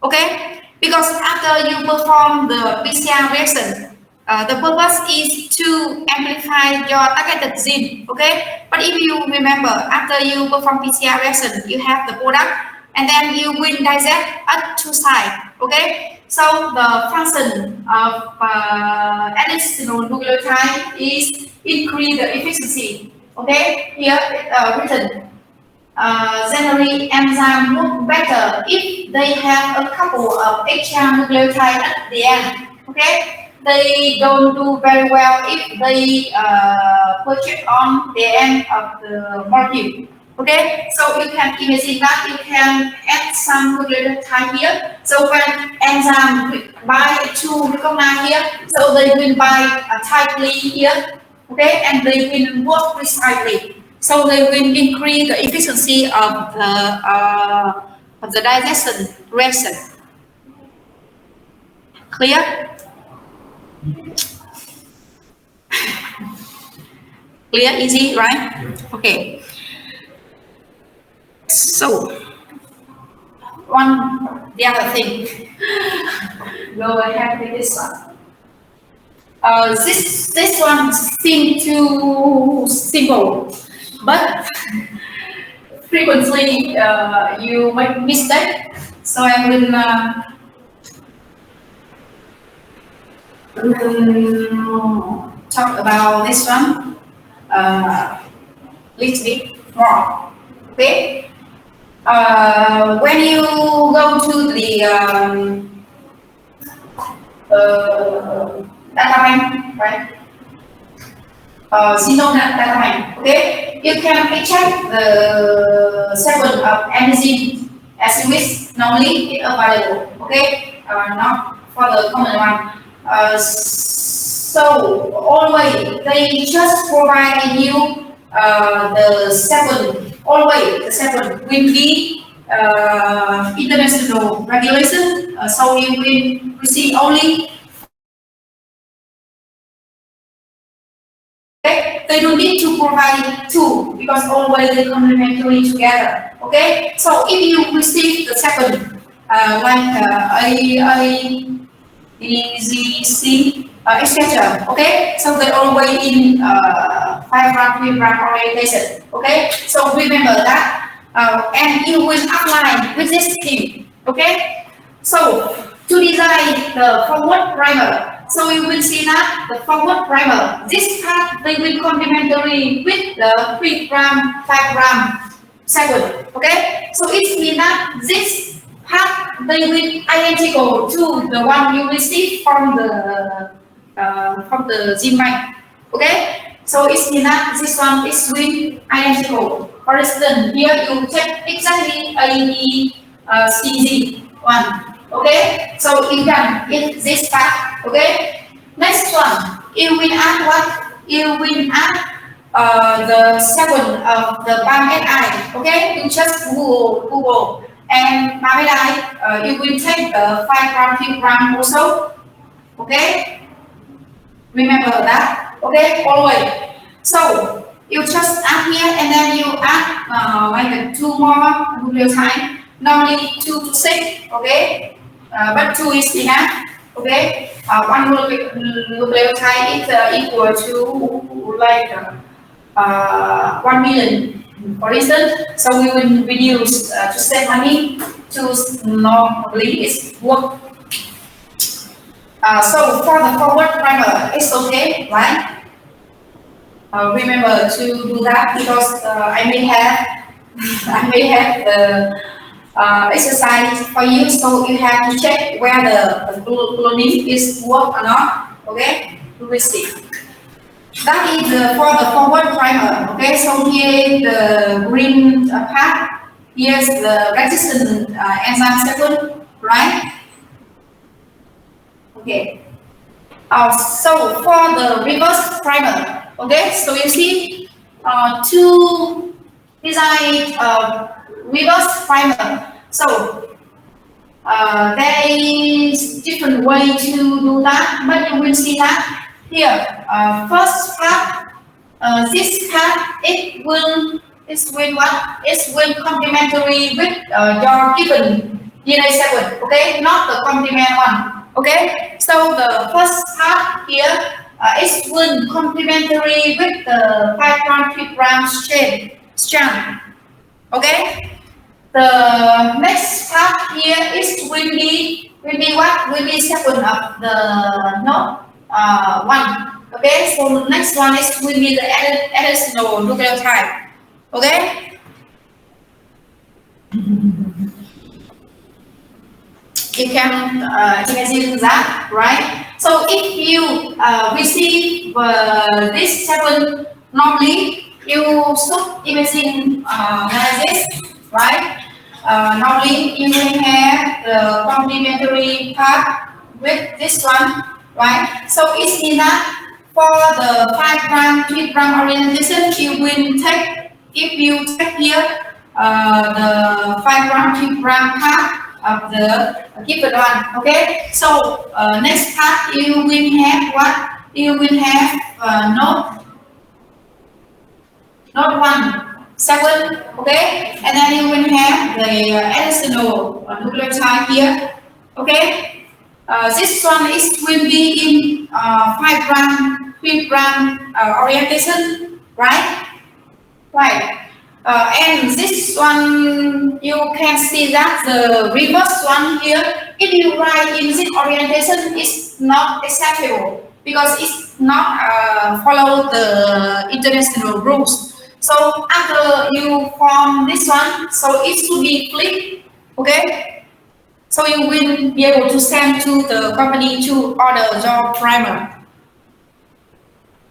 Okay, because after you perform the PCR reaction, the purpose is to amplify your targeted gene. Okay, but if you remember, after you perform PCR reaction, you have the product, and then you will digest at two sides. Okay, so the function of additional nucleotide is increase the efficiency. Okay, here written. Generally, enzyme look better if they have a couple of extra nucleotides at the end. Okay, they don't do very well if they purchase on the end of the molecule. Okay, so you can imagine that you can add some nucleotide here. So when enzyme bind to recognize here, so they will bind tightly here. Okay, and they will work precisely. So they will increase the efficiency of the digestion reaction. Clear? Clear, easy, right? Okay. So the other thing. Go ahead with this one. This one seems too simple, but frequently you make mistake. So I will talk about this one little bit more. Okay. When you go to the data bank, right? Genome data bank. Okay, you can check the sequence of enzyme as you wish. Normally, it's available. Okay, not for the common one. So always they just provide you the sequence. Always the sequence will be international regulation. So you will receive only. They don't need to provide two because always they complementary together. Okay, so if you receive the second AZC, etc. Okay, so they always in 5' orientation. Okay, so remember that, and you will apply with this scheme. Okay, so to design the forward primer. So you will see that the forward primer, this part they will complementary with the 3' 5' sequence. Okay, so it means that this part they will identical to the one you receive from the gene bank. Okay, so it means that this one is will identical. For instance, here you check exactly ABCG one. Okay, so you can in this part. Okay, next one, you will add what? You will add the sequence of the PAM-SI. Okay, you just Google and PAM-SI. You will take the 5' 3' also. Okay, remember that. Okay, always. So you just add here and then you add like 2 more nucleotides. Normally 2 to 6. Okay. But 2 is enough. Okay, one nucleotide is equal to like 1 million, for instance. So we will reduce to save money to normally it's work. So for the forward primer, it's okay, right? Remember to do that because I may have the exercise for you, so you have to check where the cloning is work or not. Okay, we will see. That is for the forward primer. Okay, so here the green part. Here's the resistant enzyme sequence, right? Okay. So for the reverse primer, okay, so you see two design reverse primer. So there is different way to do that, but you will see that here. First part, this part it will what? It will complementary with your given DNA sequence, okay, not the complement one, okay. So the first part here it will complementary with the 5' 3' strand, okay. The next part here is will be what? Will be sequence of the no one. Okay, so the next one is will be the additional nucleotide. Okay, you can imagine that, right? So if you receive this sequence normally, you should imagine like this, right? Normally you will have the complementary part with this one, right? So it's enough for the 5' 3' orientation. You will take, if you take here the 5' 3' part of the given one. Okay. So next part you will have what? You will have node 1, 7, okay, and then you will have the additional nucleotide here, okay. This one is will be in 5' 3' orientation, right? Right. And this one you can see that the reverse one here, if you write in this orientation, is not acceptable because it's not follow the international rules. So after you form this one, so it should be flipped, okay? So you will be able to send to the company to order your primer,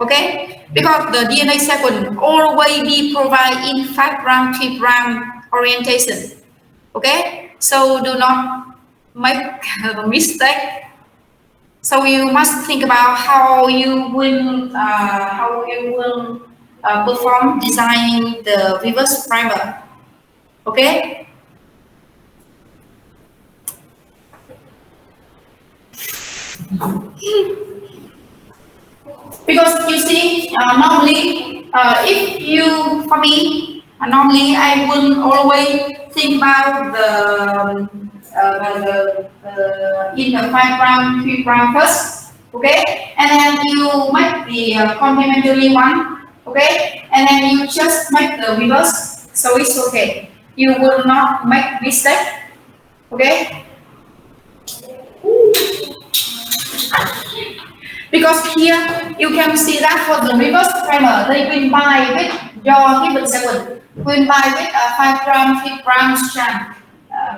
okay? Because the DNA sequence always be provided in 5' 3' orientation, okay? So do not make a mistake. So you must think about how you will perform designing the reverse primer, okay? Because you see, normally, if you, for me, normally I will always think about in the 5' 3' first, okay, and then you make the complementary one, okay, and then you just make the reverse, so it's okay. You will not make mistake, okay. Because here you can see that for the reverse primer, they will buy with your given sequence, will buy with a 5' 3' strand,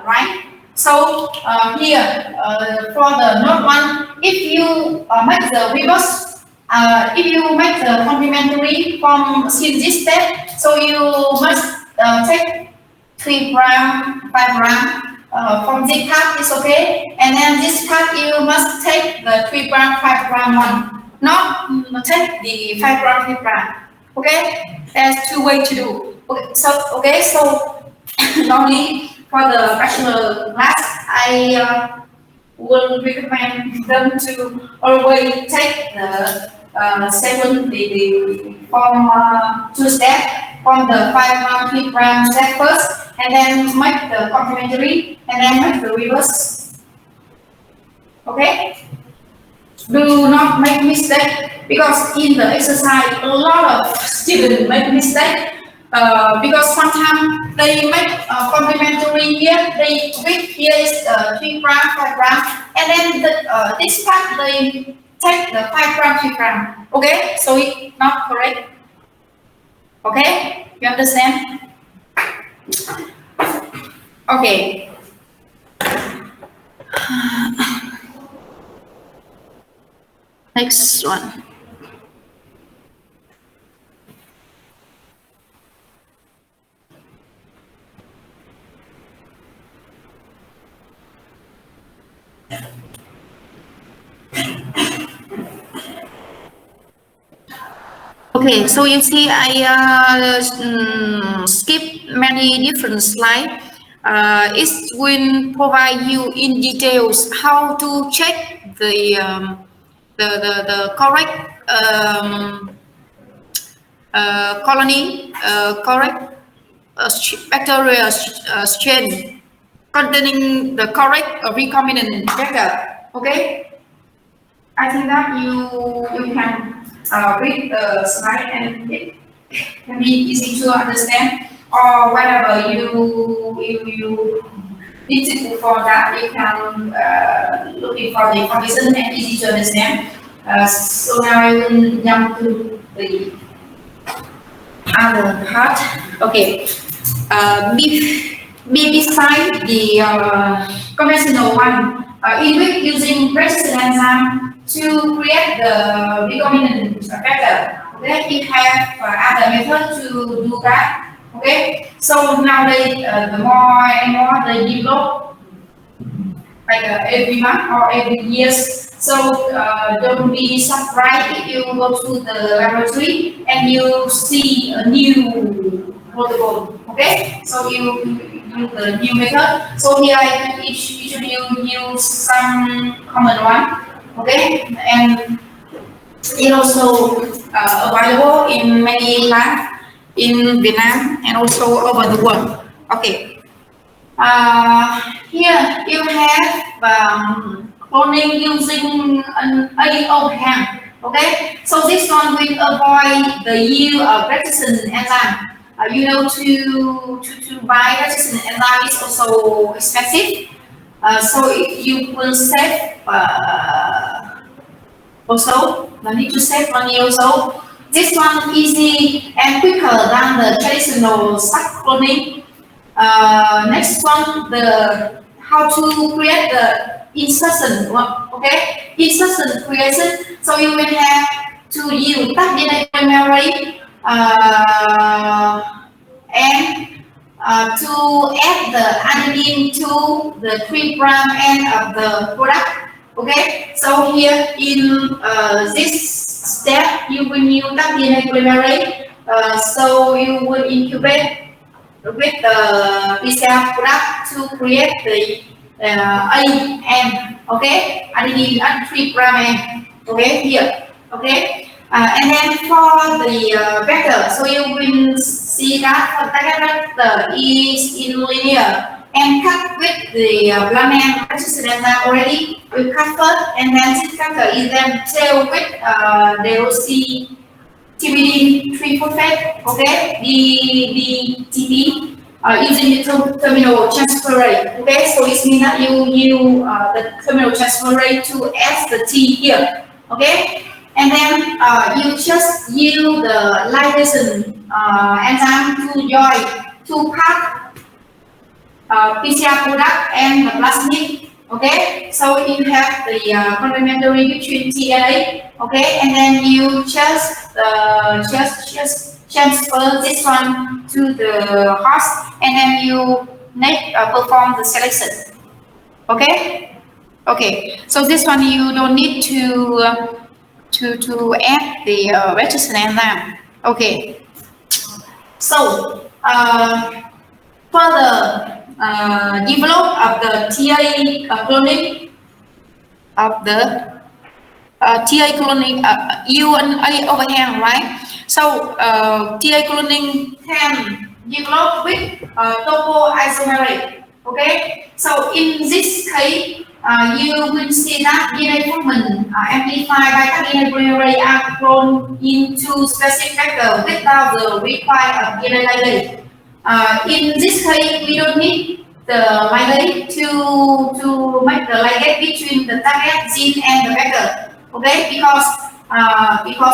right? So here for the node 1, if you make the reverse, if you make the complementary from this step, so you must take 3', 5'. From this part is okay, and then this part you must take the 3', 5' one, not take the 5' 3'. Okay, there's two ways to do. Okay, so normally for the bachelor class, I will recommend them to always take the from two steps, from the 5' 3' step first, and then make the complementary, and then make the reverse. Okay? Do not make mistake, because in the exercise a lot of students make mistake, because sometimes they make complementary here, they with here is 3', 5', and then this part they take the 5', 3'. Okay, so it's not correct. Okay, you understand? Okay. Next one. Okay, so you see, I skip many different slides. It will provide you in details how to check the correct colony, correct bacterial strain containing the correct recombinant vector. Okay, I think that you can read the slide and it can be easy to understand. Or whenever you need to perform that, you can looking for the information and easy to understand. So now I will jump to the other part. Okay. Beside the conventional one, in which using resistant enzyme to create the recombinant vector. Okay, it have other method to do that. Okay, so nowadays the more and more they develop like every month or every years. So don't be surprised if you go to the laboratory and you see a new protocol. Okay, so you use the new method. So here I can each of you use some common one. Okay, and it also available in many labs in Vietnam and also over the world. Okay. Here you have cloning using an AO ham. Okay, so this one will avoid the use of resistant enzyme. You know, to buy resistant enzyme is also expensive. So you will save also, no need to save money also. This one easy and quicker than the traditional stock cloning. Next one, the how to create the insertion. Okay, insertion creation. So you will have to use tag DNA polymerase and to add the adenine to the 3' end of the product. Okay, so here in this step, you will use tag DNA polymerase. So you will incubate with the PCR product to create the AN, okay, adenine at 3' end, okay, here, okay, and then for the vector, so you will see that the vector is in linear and cut with the Blamen resistant enzyme already. We cut first, and then this vector is then tailed with DOC TBD 3-phosphate, okay, DTP. Using the terminal transfer rate. Okay, so it means that you use the terminal transfer rate to add the T here. Okay, and then you just use the ligation enzyme to join two part PCR product and the plasmid. Okay, so you have the complementary between DNA. Okay, and then you just transfer this one to the host, and then you perform the selection. Okay, okay. So this one you don't need to add the resistant enzyme. Okay. So further develop of the TA cloning of the TA cloning UNA overhang, right? So TA cloning can develop with topoisomerase. Okay, so in this case, you will see that DNA fragment amplified by DNA polymerase are cloned into specific vector without the required DNA ligase. In this case, we don't need the ligase to make the ligase between the target gene and the vector. Okay, because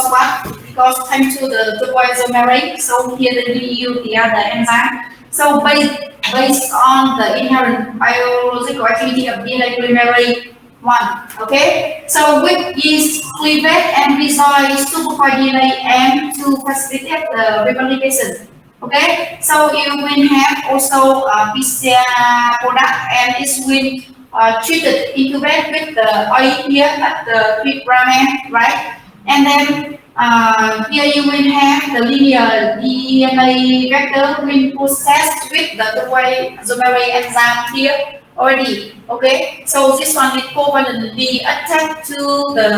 what? Because thanks to the topoisomerase, so here they will use the other enzyme. So based on the inherent biological activity of DNA polymerase 1. Okay, so with this cleavage and resolve supercoiled DNA and to facilitate the replication. Okay, so you will have also PCR product and it will treated incubate with the oil here at the 3' end, right? And then Here you will have the linear DNA vector will processed with the two-way isomerase enzyme here already. Okay, so this one will covalently attach to the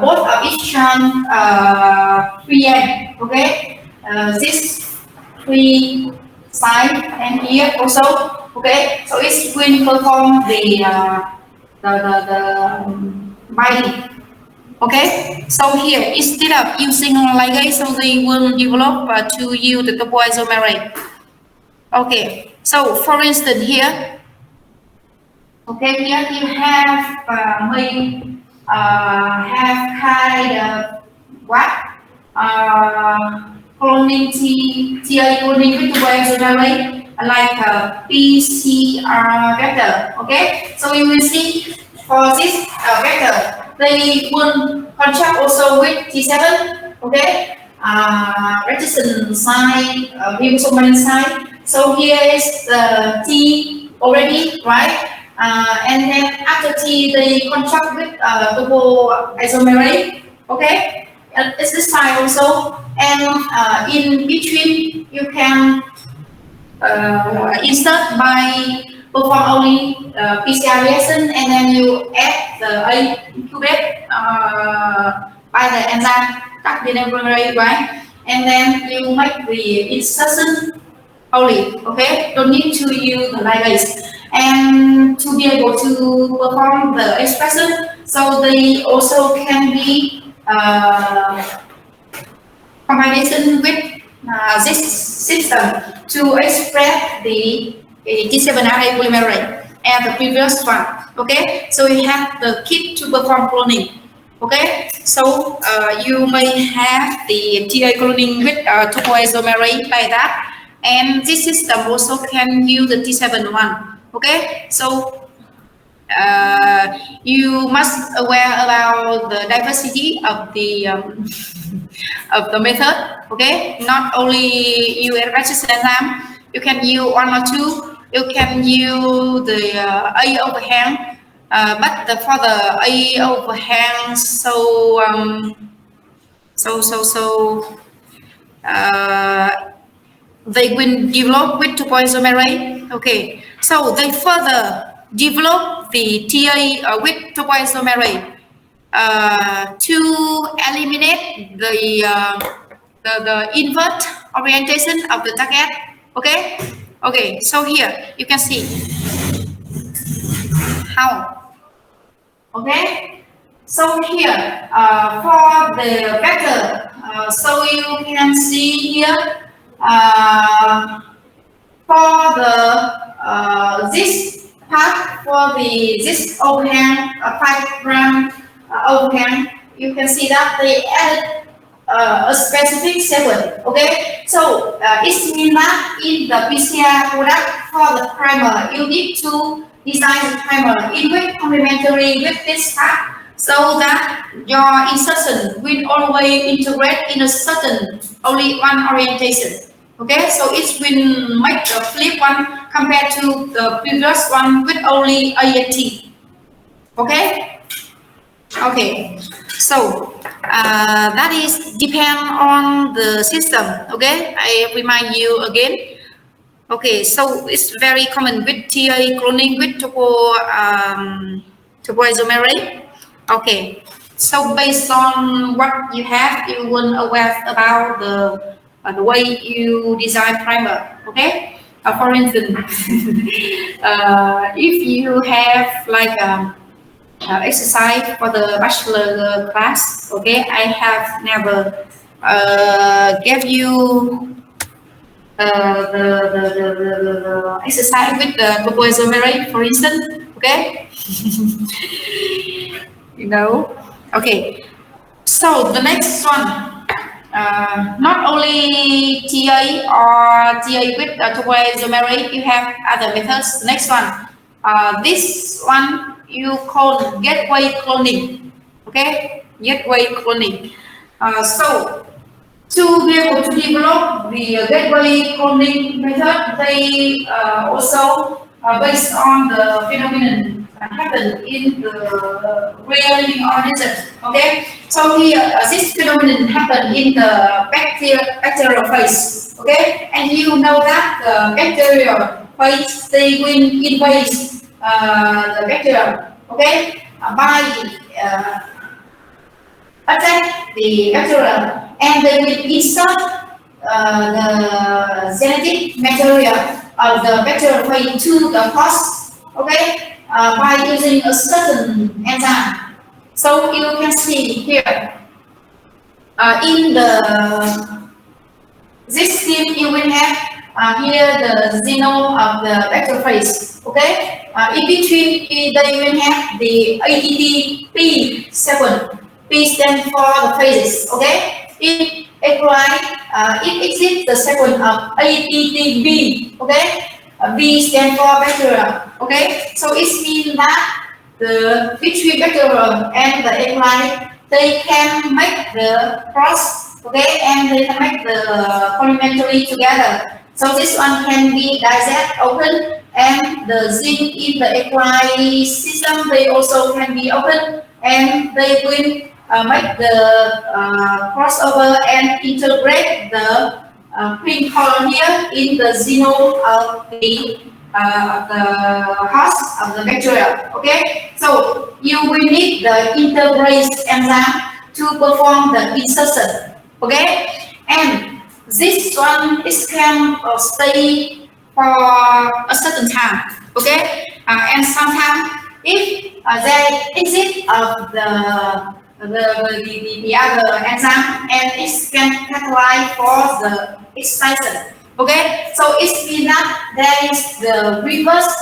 both of each free end. Okay, this three side and here also. Okay, so it will perform the binding. Okay, so here instead of using ligase, so they will develop to use the topoisomerase. Okay, so for instance here, okay, here you have have kind of what cloning TI cloning with topoisomerase like PCR vector. Okay, so you will see for this vector. They will contract also with T7, okay, resistance side, ribosomal side. So here is the T already, right? And then after T, they contract with topoisomerase, okay? It's this side also. And in between, you can insert by perform only PCR reaction, and then you add the incubate by the enzyme DNA, right? And then you make the insertion only. Okay, don't need to use the ligase. And to be able to perform the expression, so they also can be combination with this system to express the T7RA polymerase and the previous one. Okay, so we have the kit to perform cloning. Okay, so you may have the TI cloning with topoisomerase like that, and this system also can use the T7 one. Okay, so you must aware about the diversity of the of the method. Okay, not only use registration enzyme, you can use one or two. You can use the A overhang, but for the A overhang, they will develop with topoisomerase. Okay, so they further develop the TA with topoisomerase to eliminate the invert orientation of the target. Okay, okay. So here you can see how. Okay, so here for the vector, so you can see here for the this part for the this overhang 5 gram overhang, you can see that they added a specific sequence. Okay, so it means that in the PCR product for the primer, you need to design the primer in which complementary with this part, so that your insertion will always integrate in a certain only one orientation. Okay, so it will make the flip one compared to the previous one with only ANT. Okay. Okay, so that is depend on the system. Okay, I remind you again. Okay, so it's very common with TA cloning with topoisomerase. Okay, so based on what you have, you will aware about the way you design primer. Okay, for instance, if you have like exercise for the bachelor class, okay, I have never gave you the exercise with the topoisomerase, for instance. Okay. You know. Okay, so the next one, not only TA or TA with topoisomerase, you have other methods. The next one, this one you call gateway cloning. Okay, gateway cloning. So to be able to develop the gateway cloning method, they also based on the phenomenon happen in the real living organisms. Okay, so here this phenomenon happen in the bacterial phase. Okay, and you know that the bacterial phase they will invade the bacteria. Okay, by attack the bacteria and they will insert the genetic material of the bacteria into the host, okay, by using a certain enzyme. So you can see here in the this scheme you will have here the genome of the bacteriophage, okay. In between they will have the ATP sequence. P stands for the phases, okay. In E. coli, it exists the sequence of ATTB, okay. B stands for bacteria, okay. So it means that the between bacteria and the E. coli, they can make the cross, okay, and they can make the complementary together. So this one can be digest open, and the gene in the E. coli system they also can be open, and they will make the crossover and integrate the pink color here in the genome of the host of the bacteria. Okay, so you will need the integrase enzyme to perform the insertion. Okay, and this one is can stay for a certain time. Okay, and sometimes if there exist of the other enzyme and it can catalyze for the excitation. Okay, so it means that there is the reverse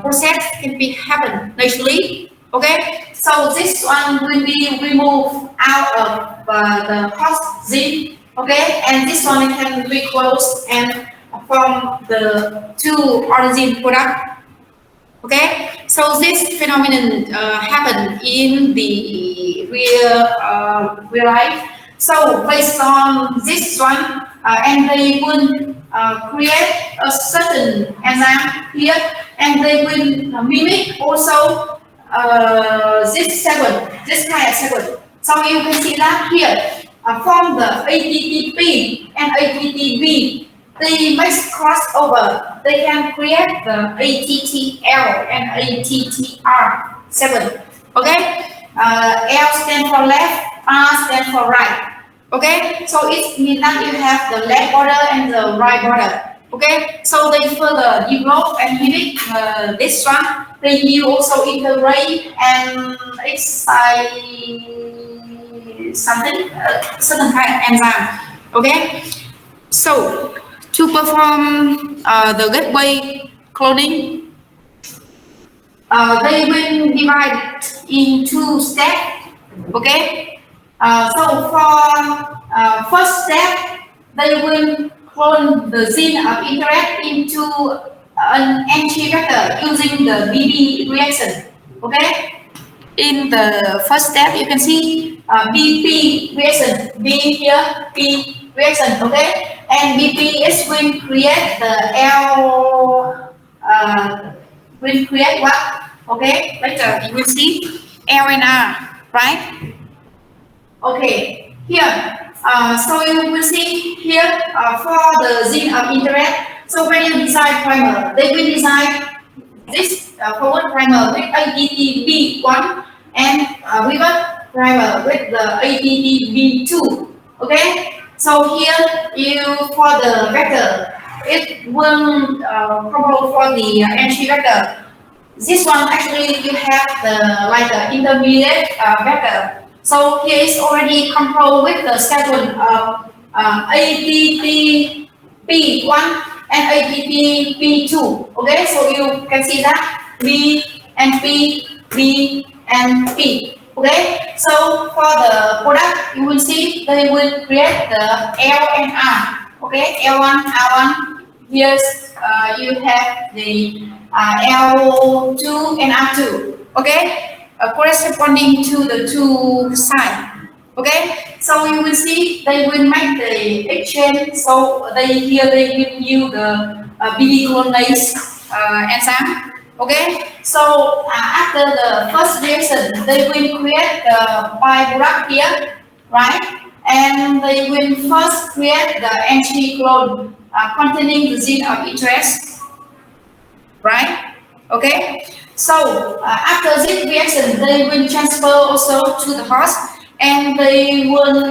process can be happen naturally. Okay, so this one will be removed out of the host gene. Okay, and this one can be closed and from the two origin product. Okay, so this phenomenon happen in the real life. So based on this one, and they will create a certain enzyme here, and they will mimic also this sequence, this kind of sequence. So you can see that here from the ATTP and ATTB. They must cross over. They can create the ATTL and ATTR7. Okay, L stands for left, R stands for right. Okay, so it means that you have the left border and the right border. Okay, so they further develop and mimic this one. They will also integrate and excite something, certain kind of enzyme. Okay, so to perform the gateway cloning, they will divide in two steps. Okay, so for first step, they will clone the gene of interest into an entry vector using the BB reaction. Okay, in the first step, you can see BP reaction, B here, P reaction. Okay. And BPS will create the L, will create what? Okay, later you will see L and R, right? Okay, here, so you will see here for the gene of interest. So when you design primer, they will design this forward primer with ATTB1 and revert primer with the ATTB2. Okay. So here you for the vector, it will compose for the entry vector. This one actually you have the like the intermediate vector. So here is already composed with the sequence of ATTB1 and ATTB2. Okay, so you can see that B and P, B and P. Okay, so for the product, you will see they will create the L and R. Okay, L1, R1. Here you have the L2 and R2. Okay, corresponding to the two sides. Okay, so you will see they will make the exchange. So here they will use the BB clonase enzyme. Okay, So after the first reaction, they will create the byproduct here, right? And they will first create the anticlone containing the gene of interest, right? Okay. So after this reaction, they will transfer also to the host, and they will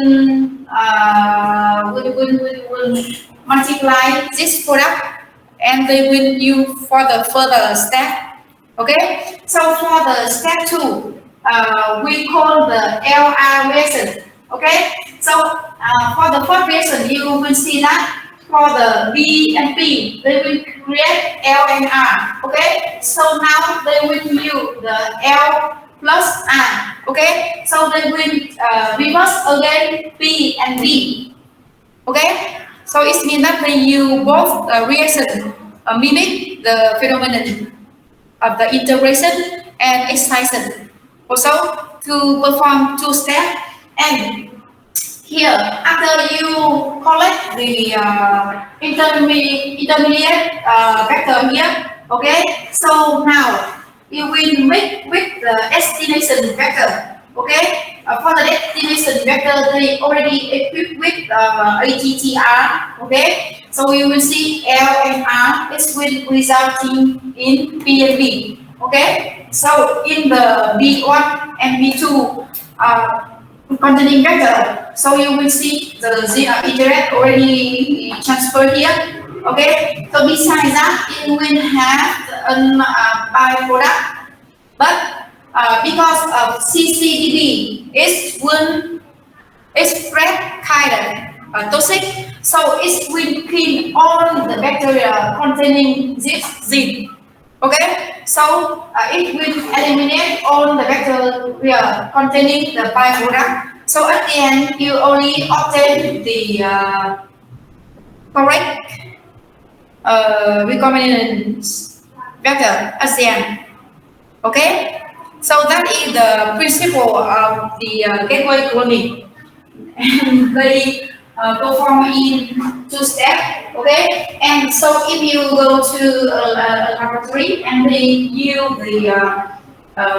multiply this product, and they will use for the further step. Okay. So for the step 2, we call the LR reaction. Okay. So for the first reaction, you will see that for the B and P, they will create L and R. Okay. So now they will use the L plus R. Okay. So they will reverse again P and B. Okay. So it means that they use both reaction mimic the phenomenon of the integration and excitation. Also to perform 2 steps, and here after you collect the intermediate vector here, okay, so now you will make with the destination vector. Okay, for the destination vector, they already equipped with ATTR. Okay, so you will see L and R is will resulting in P and B. Okay, so in the B1 and B2 containing vector, so you will see the gene of interest already transferred here. Okay, so besides that, it will have a byproduct, but because of CCDB, it will express kind of toxic, so it will kill all the bacteria containing this gene. Okay, so it will eliminate all the bacteria containing the byproduct. So at the end, you only obtain the correct recombinant vector at the end. Okay, so that is the principle of the gateway cloning, and they perform in 2 steps. Okay, and so if you go to a laboratory and they use the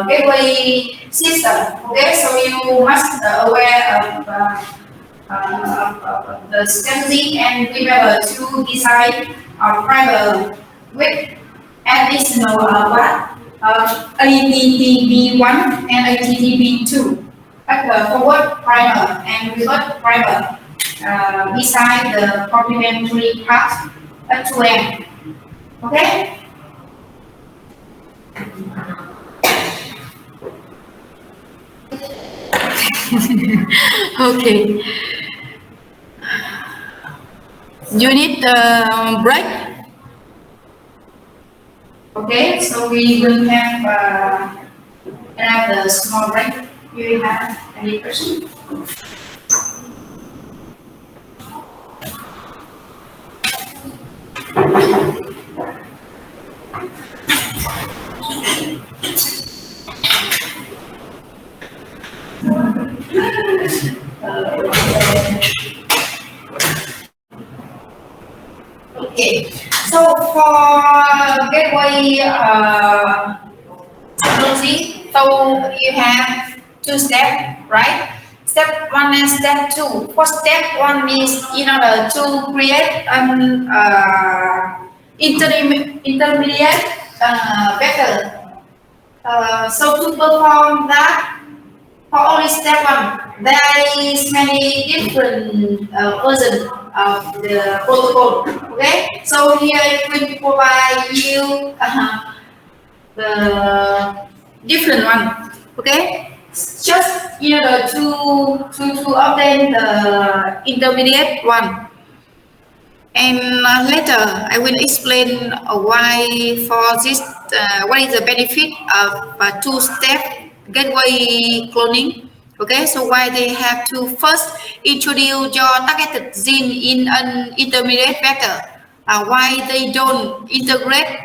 gateway system, okay, so you must aware of the strategy and remember to design primer with additional ATTB1 and ATTB2, forward primer and reverse primer beside the complementary part at 2 end. Okay? Okay. You need a break? Okay, so we will have another small break. Do you have any questions? Okay, so for gateway technology, so you have 2 steps, right? Step 1 and step 2. For step 1 means in order to create an intermediate vector. So to perform that, for only step 1, there is many different versions of the protocol. Okay, so here it will provide you the different one. Okay, just in order to obtain the intermediate one. And later I will explain why for this, what is the benefit of 2-step gateway cloning. Okay, so why they have to first introduce your targeted gene in an intermediate vector, why they don't integrate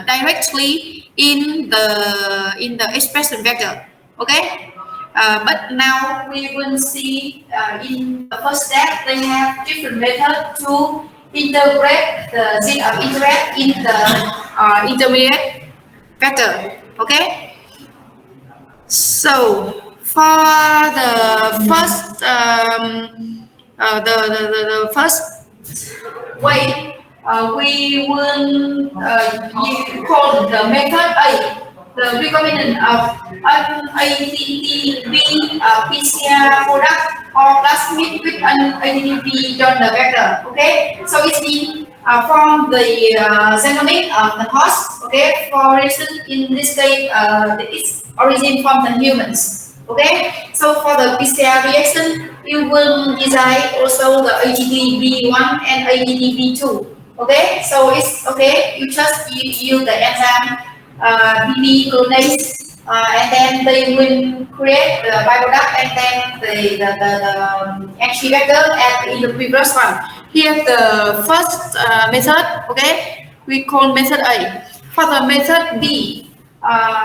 directly in the expression vector. Okay, but now we will see in the first step they have different method to integrate the gene of interest in the intermediate vector. Okay. So for the first the first way, we will call the method A, the recombinant of an ATTB PCR product or plasmid with an ATTB donor vector. Okay, so it's been from the genomic of the host. Okay, for instance, in this case, its origin from the humans. Okay, so for the PCR reaction, you will design also the AGTB1 and AGTB2. Okay, so it's okay. You just use the enzyme BB glucanase, and then they will create the byproduct, and then the entry vector as in the previous one. Here the first method, okay, we call method A. For the method B,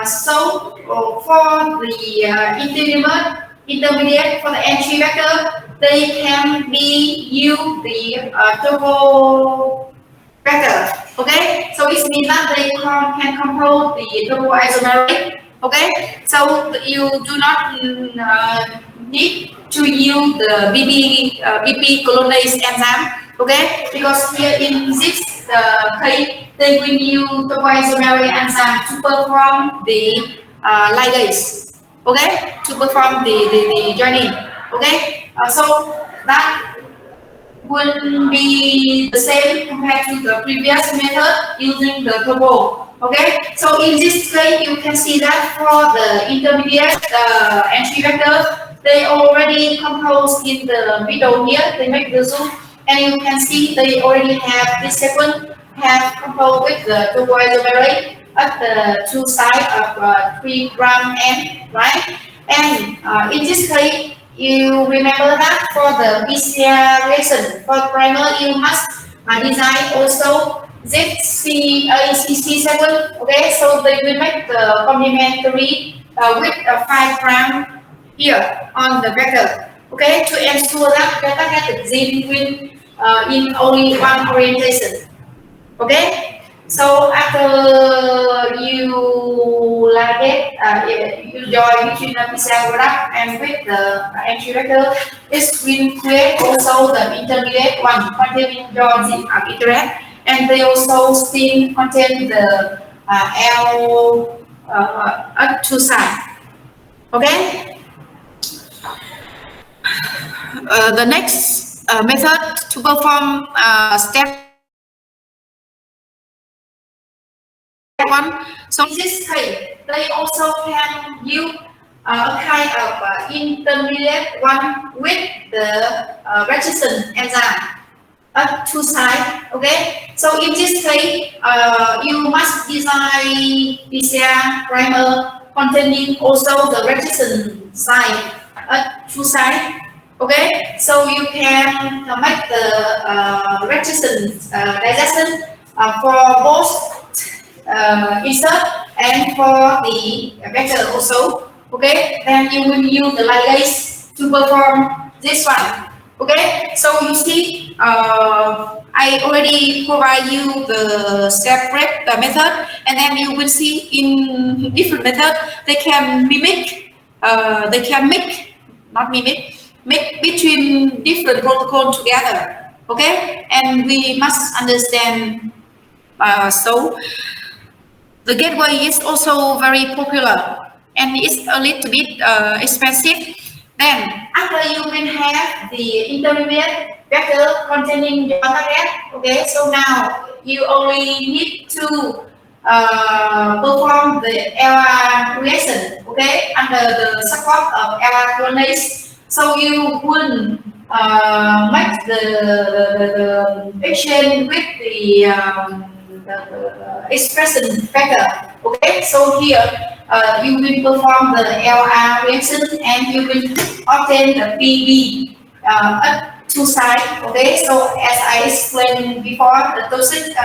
so for the intermediate for the entry vector, they can be use the turbo vector. Okay, so it means that they can compose the topoisomerase. Okay, so you do not need to use the BP glucanase enzyme. Okay, because here in this case, they will use topoisomerase enzyme to perform the ligase. Okay, to perform the joining. Okay, so that will be the same compared to the previous method using the turbo. Okay, so in this case, you can see that for the intermediate entry vector, they already composed in the middle here. They make the zoom, and you can see they already have this sequence have composed with the topoisomerase at the two sides of 3' N, right? And in this case, you remember that for the PCR reaction, for primer, you must design also ZCACC7. Okay, so they will make the complementary with a 5' here on the vector. Okay, to ensure that beta get the gene in only one orientation. Okay. So after you ligate, you join between the PCR product and with the entry vector, it will create also the intermediate one containing your gene of interest, and they also still contain the L at two sides. Okay. The next method to perform step one. So in this case, they also can use a kind of intermediate one with the resistance enzyme at two sides. Okay, so in this case, you must design PCR primer containing also the resistance side at two sides. Okay, so you can make the resistance digestion for both insert and for the vector also. Okay, then you will use the ligase to perform this one. Okay, so you see, I already provide you the step break the method, and then you will see in different method they can mimic, they can make, not mimic, make between different protocols together. Okay, and we must understand. So the gateway is also very popular and it's a little bit expensive. Then after you will have the intermediate vector containing your target. Okay, so now you only need to perform the LR reaction. Okay, under the support of LR glucanase. So you will make the exchange with the expression vector. Okay, so here you will perform the LR reaction and you will obtain the PB at two sides. Okay, so as I explained before, the toxic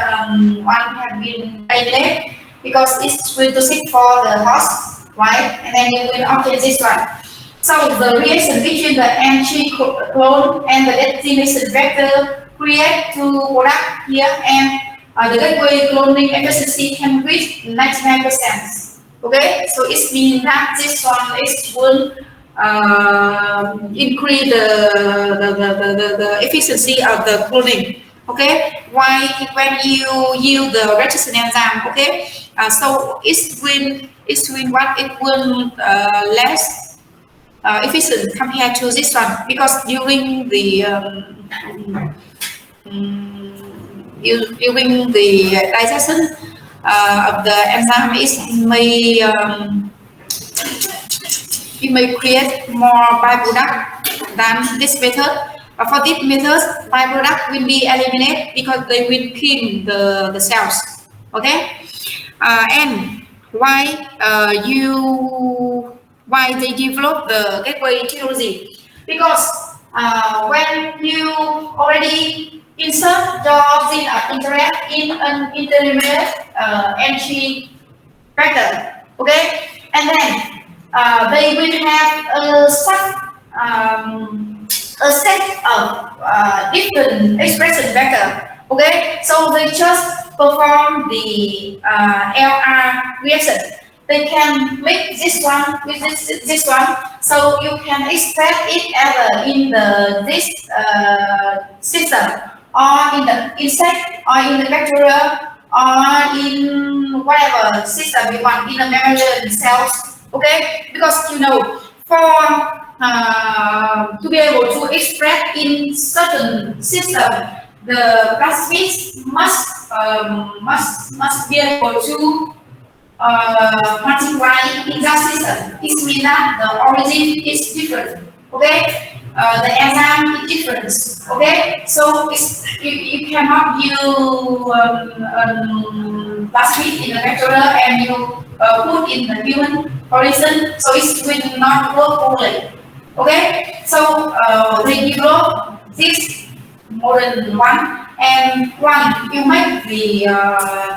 one have been eliminated because it's going to sit for the host, right? And then you will obtain this one. So the reaction between the entry clone and the destination vector create two products here, and the gateway cloning efficiency can reach 99%. Okay, so it means that this one is will increase the efficiency of the cloning. Okay, why when you use the register enzyme? Okay, so it will what it will less efficient compared to this one, because during the during the digestion of the enzyme, it may create more byproduct than this method. For this method, byproduct will be eliminated because they will kill the cells. Okay, and why why they develop the gateway technology? Because when you already insert your gene of interest in an intermediate entry vector, okay, and then they will have a set of different expression vector. Okay, so they just perform the LR reaction. They can make this one with this one, so you can express it either in this system, or in the insect, or in the bacteria, or in whatever system you want, in the mammalian cells. Okay, because you know, for to be able to express in certain system, the plasmids must be able to multiply in that system. It means that the origin is different. Okay, the enzyme is different. Okay, so you cannot use plasmid in the bacteria and you put in the human origin, so it will not work fully. Okay, so they develop this modern one, and one you make the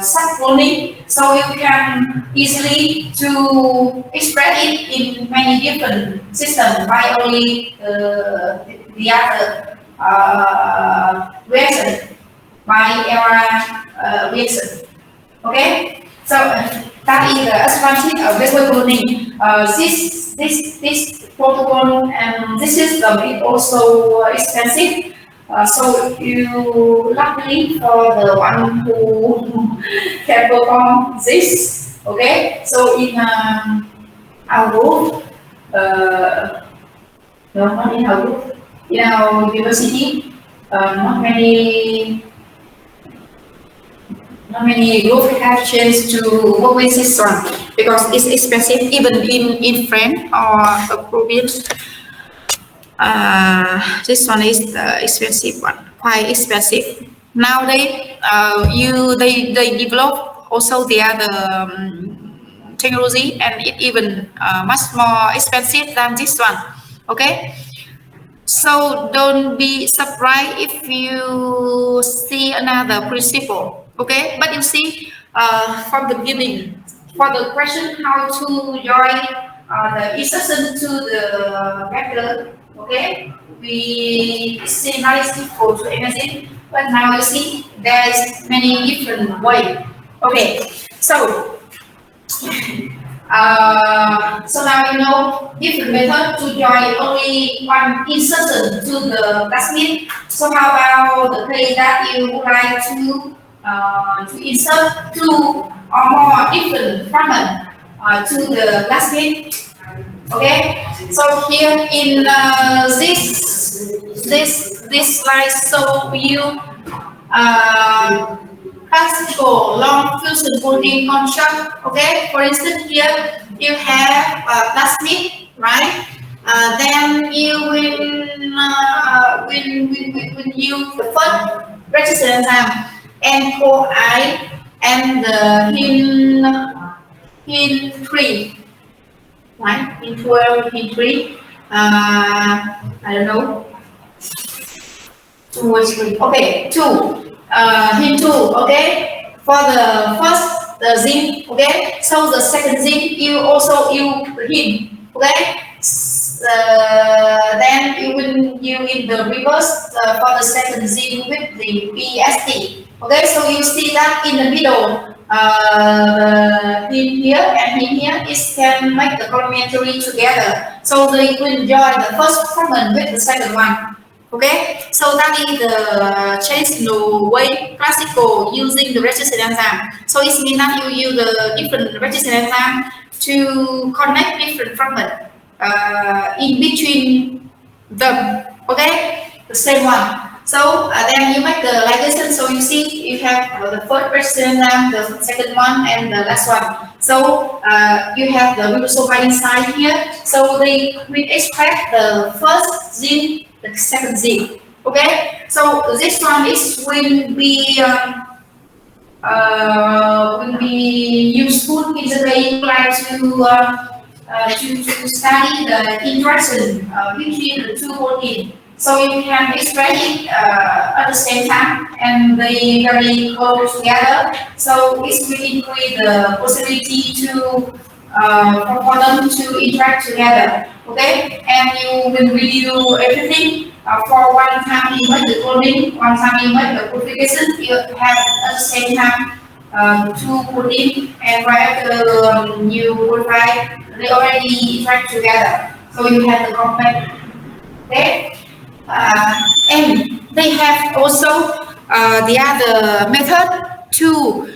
sub-cloning, so you can easily to express it in many different systems by only the other reaction, by error reaction. Okay, so that is the advantage of gateway cloning. This protocol and this system is also expensive. So you luckily for the one who can perform this. Okay, so in our group, no, not in our group, in our university, not many groups have chance to work with this one because it's expensive, even in France or a province. This one is the expensive one, quite expensive. Nowadays, they develop also the other technology, and it even much more expensive than this one. Okay, so don't be surprised if you see another principle. Okay, but you see from the beginning, for the question how to join the insertion to the vector. Okay, we see how it's difficult to imagine, but now you see there is many different ways. Okay, so so now you know different method to join only one insertion to the plasmid. So how about the case that you would like to insert two or more different fragments to the plasmid? Okay, so here in this slide, so you classical long fusion protein construct. Okay, for instance, here you have plasmid, right? Then you will use the first register enzyme N4I and the hin 3. Right, in 12, in 3, I don't know, 2 or 3, okay, 2, in 2, okay, for the first, the zinc, okay, so the second zinc, you also use him, okay, then you will use in the reverse for the second zinc with the PST, Okay, so you see that in the middle, the him here and him here is can make the complementary together. So they will join the first fragment with the second one. Okay, so that is the traditional way, classical using the registration enzyme. So it means that you use the different registration enzyme to connect different fragments in between them. Okay, the same one. So then you make the ligation. So you see you have the first registration enzyme, the second one, and the last one. So you have the ribosome inside here. So they will extract the first gene, the second gene. Okay, so this one is will be useful in the way you like to study the interaction between the two proteins. So you can extract it at the same time and they very close together. So it will increase the possibility to for them to interact together. Okay, and you will review everything. For one time you make the coding, one time you make the purification, you have at the same time two protein, and right after you purify, they already interact together. So you have the complex. Okay, and they have also the other method to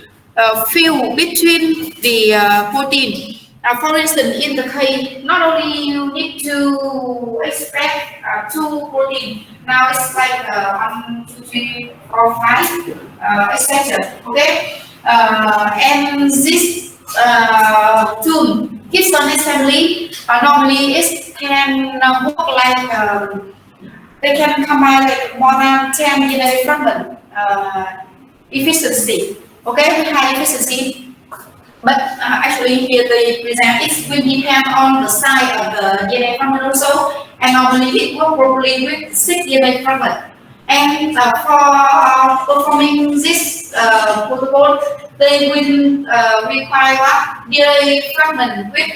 fill between the protein. For instance, in the case, not only you need to extract two protein. Now it's like 1, 2, 3, 4, 5 extraction. Okay, and this tool, Gibson assembly, normally it can work like they can combine like more than 10 DNA fragment efficiency. Okay, with high efficiency. But actually here they present it will depend on the size of the DNA fragment also, and normally it works properly with 6 DNA fragment. And for performing this protocol, they will require what? DNA fragment with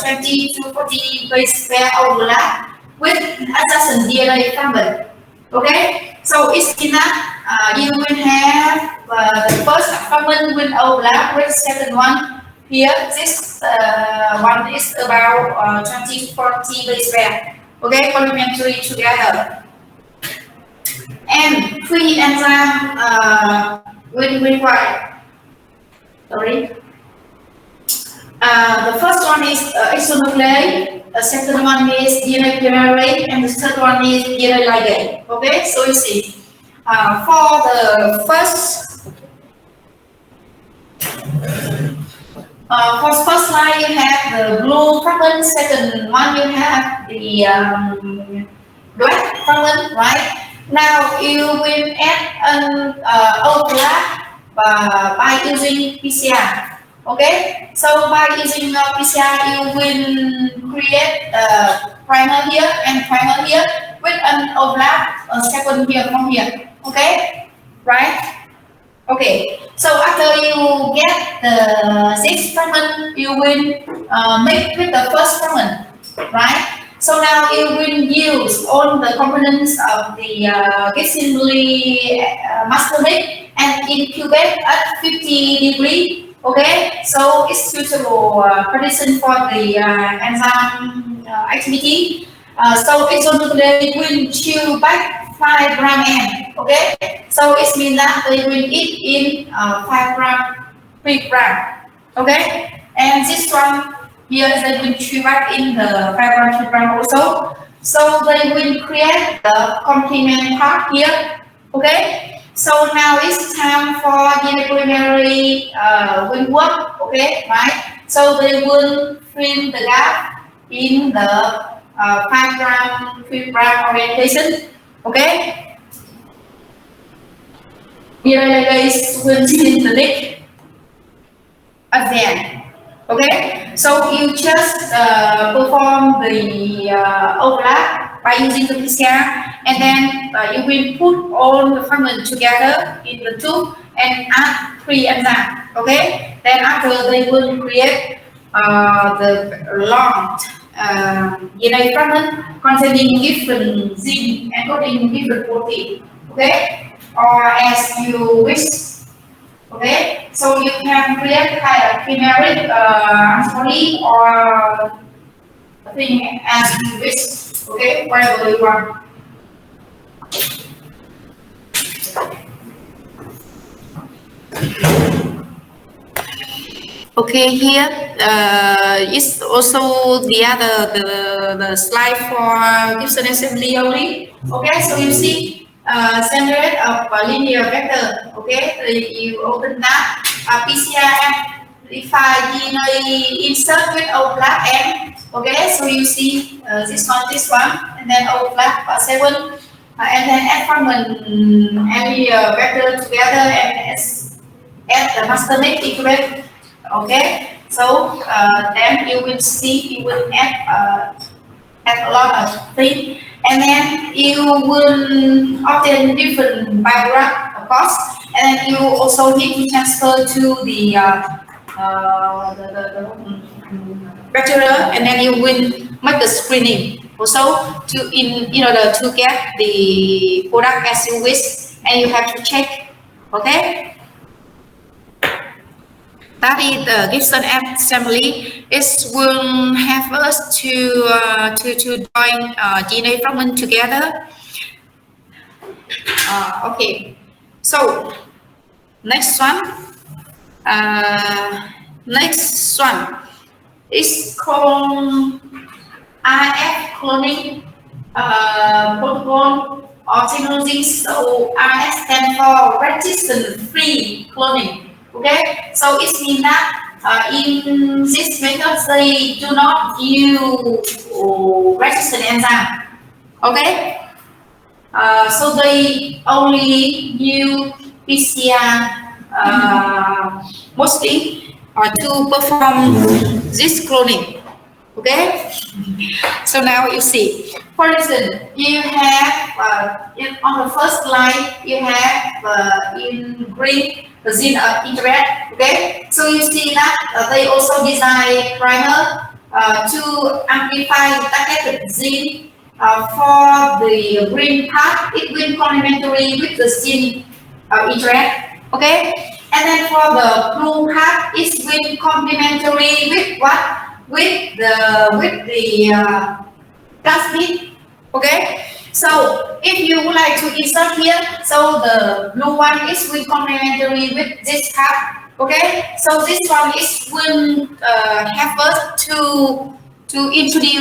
20 to 40 base pair overlap with adjacent DNA fragment. Okay, so it's enough. You will have the first fragment will overlap with second one. Here, this one is about 20 to 40 base pair. Okay, complementary together. And 3 enzymes will require. Sorry. The first one is isonuclease, the second one is DNA polymerase, and the third one is DNA ligase. Okay, so you see, for the first line you have the blue fragment, second one you have the black fragment, right? Now you will add an overlap by using PCR. Okay, so by using PCR, you will create primer here and primer here with an overlap second here from here. Okay, right? Okay, so after you get the 6 fragment, you will make with the first fragment, right? So now you will use all the components of the Gibson-Lee master mix and incubate at 50 degrees. Okay, so it's suitable condition for the enzyme activity. So isonuclease will chew back 5 gram N. Okay, so it means that they will eat in 5 gram, 3 gram. Okay, and this one here they will chew back in the 5 gram, 3 gram also. So they will create the complement part here. Okay. So now it's time for DNA polymerase will work, okay, right? So they will fill the gap in the 5 gram, 3 gram orientation, okay? DNA ligase will change the nick at the end, okay? So you just perform the overlap by using the PCR, and then you will put all the fragments together in the tube and add 3 enzymes. Okay. Then after they will create the long DNA fragment containing different zinc and containing different protein. Okay. or as you wish. Okay, so you can create kind of generic antibody or thing as you wish. Okay, whatever you want. Okay, here is also the slide for Gibson assembly only. Okay, so you see generate of a linear vector. Okay, so you open that PCR define insert with O flat M. Okay, so you see this one, and then O flat 7, and then add fragment any vector together and add the master matrix. Okay, so then you will see you will add a lot of things, and then you will obtain different diagram, of course, and then you also need to transfer to the bacteria, and then you will make the screening also in order to get the product as you wish, and you have to check. Okay. That is the Gibson assembly. It will have us to join DNA fragment together. Okay, so next one is called RF cloning protocol or technology. So RF stands for resistance-free cloning. Okay, so it means that in this method they do not use resistant enzyme. Okay, so they only use PCR mostly to perform this cloning. Okay, so now you see, for instance, you have on the first slide you have in green the gene of interest. Okay, so you see that they also design primer to amplify the targeted gene for the green part. It will complementary with the gene of interest. Okay, and then for the blue part, it will complementary with what? With the plasmid. Okay, so if you would like to insert here, so the blue one is will complementary with this part. Okay, so this one is will help us to introduce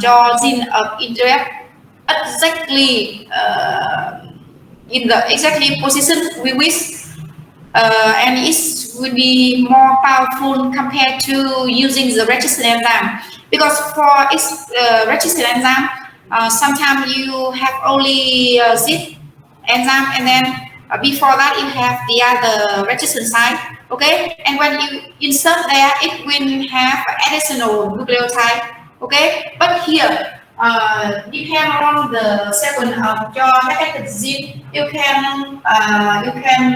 your gene of interest exactly in the exactly position we wish. And it will be more powerful compared to using the resistant enzyme, because for its resistant enzyme, sometimes you have only this enzyme, and then before that you have the other resistant side. Okay, and when you insert there, it will have additional nucleotide. Okay, but here depend on the sequence of your targeted gene, you can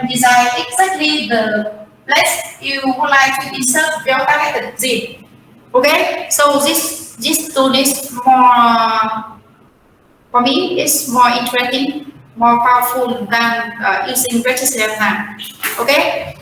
design exactly the place you would like to insert your targeted gene. Okay, so this tool is more, for me, it's more interesting, more powerful than using resistant enzyme. Okay,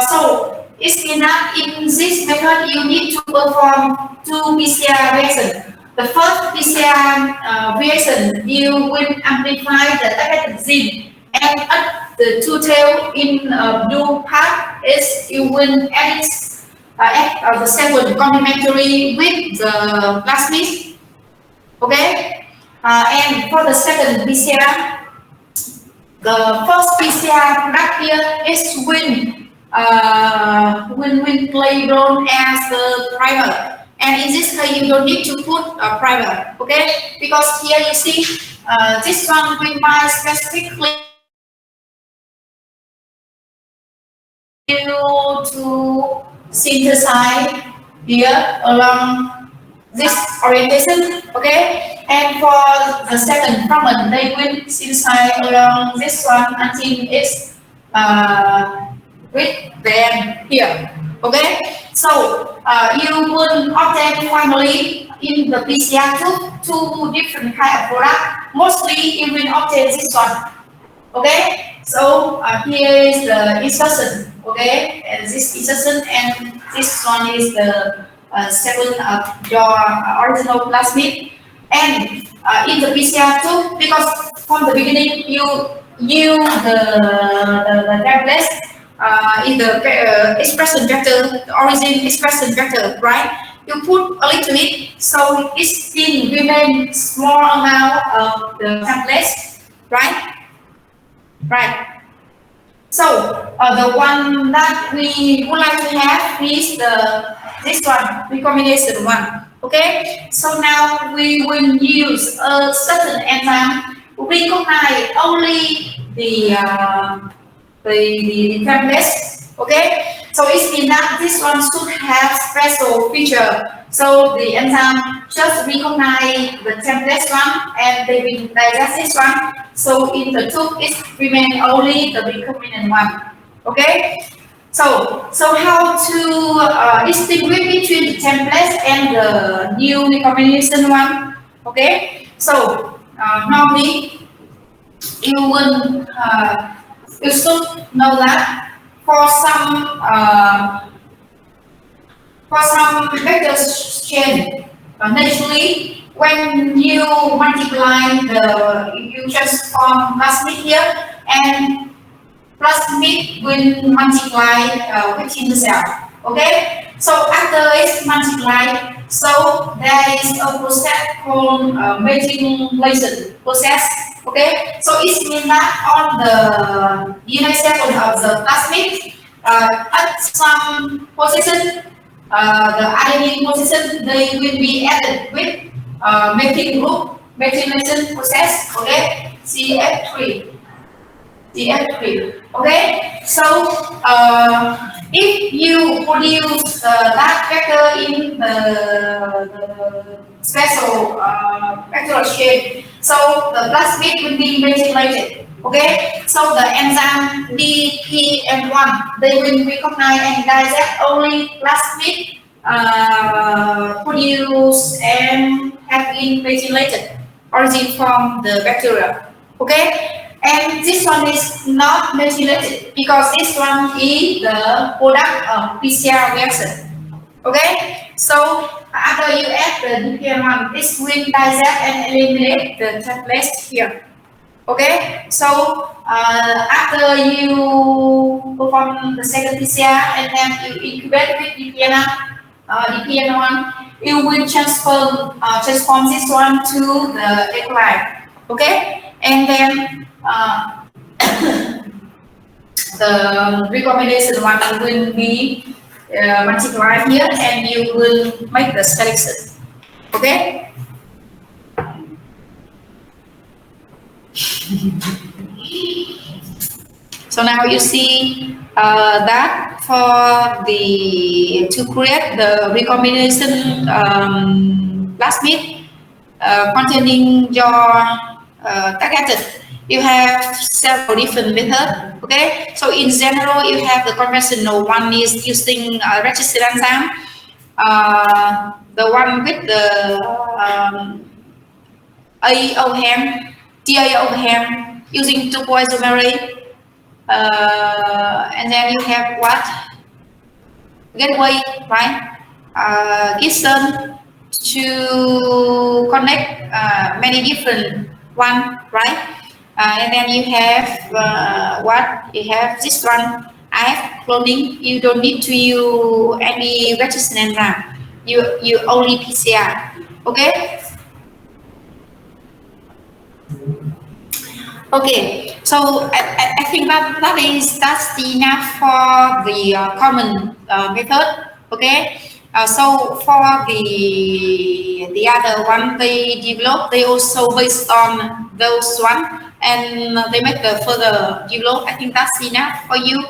so it means that in this method you need to perform 2 PCR reactions. The first PCR reaction, you will amplify the targeted gene, and at the two tail in blue part is you will add the sequence complementary with the plasmid. Okay, and for the second PCR, the first PCR product here is will play role as the primer. And in this case, you don't need to put a primer, okay? Because here you see this one will bind specifically to synthesize here along this orientation, okay? And for the second fragment, they will synthesize along this one until it's with them here. Okay, so you will obtain finally in the PCR two different kind of product. Mostly you will obtain this one. Okay, so here is the instruction. Okay, and this instruction and this one is the second of your original plasmid. And in the PCR2, because from the beginning you the template in the expression vector, the origin expression vector, right? You put a little bit, so it still remains small amount of the template, right? Right. So the one that we would like to have is this one, recombination one. Okay. So now we will use a certain enzyme recognize only the templates. Okay. So it means that this one should have special feature. So the enzyme just recognize the template one and they will digest this one. So in the tube it remain only the recombinant one. Okay. So how to distinguish between the template and the new recombination one? Okay. So normally you will you should know that for some vector chain, naturally when you multiply you transform plasmid here and plasmid will multiply within the cell. Okay, so after it's multiplied, so there is a process called methylation process. Okay, so it means that on the DNA sequence of the plasmid, at some position, the adenine position, they will be added with methyl group methylation process. Okay, CF3. Okay, so if you produce that vector in the special vector chain, so the plasmid will be methylated. Okay, so the enzyme DPM1 they will recognize and digest only plasmid produced and have been methylated origin from the bacteria. Okay. And this one is not methylated because this one is the product of PCR reaction. Okay, so after you add the DPM1, this will digest and eliminate the template here. Okay, so after you perform the second PCR and then you incubate with DPM1, you will transform this one to the E. coli. Okay, and then the recombination one will be multiplied here and you will make the selection. Okay. So now you see that for to create the recombination plasmid containing your targeted, you have several different methods. Okay, so in general, you have the conventional one is using registered enzyme, the one with the AOM, TAOM using topoisomerase, and then you have what gateway, right? Gibson to connect many different one, right? And then you have what you have this one. I have cloning. You don't need to use any registered enzyme. You only PCR. Okay. Okay. So I think that's enough for the common method. Okay. So for the other one they develop, they also based on those one and they make the further develop. I think that's enough for you.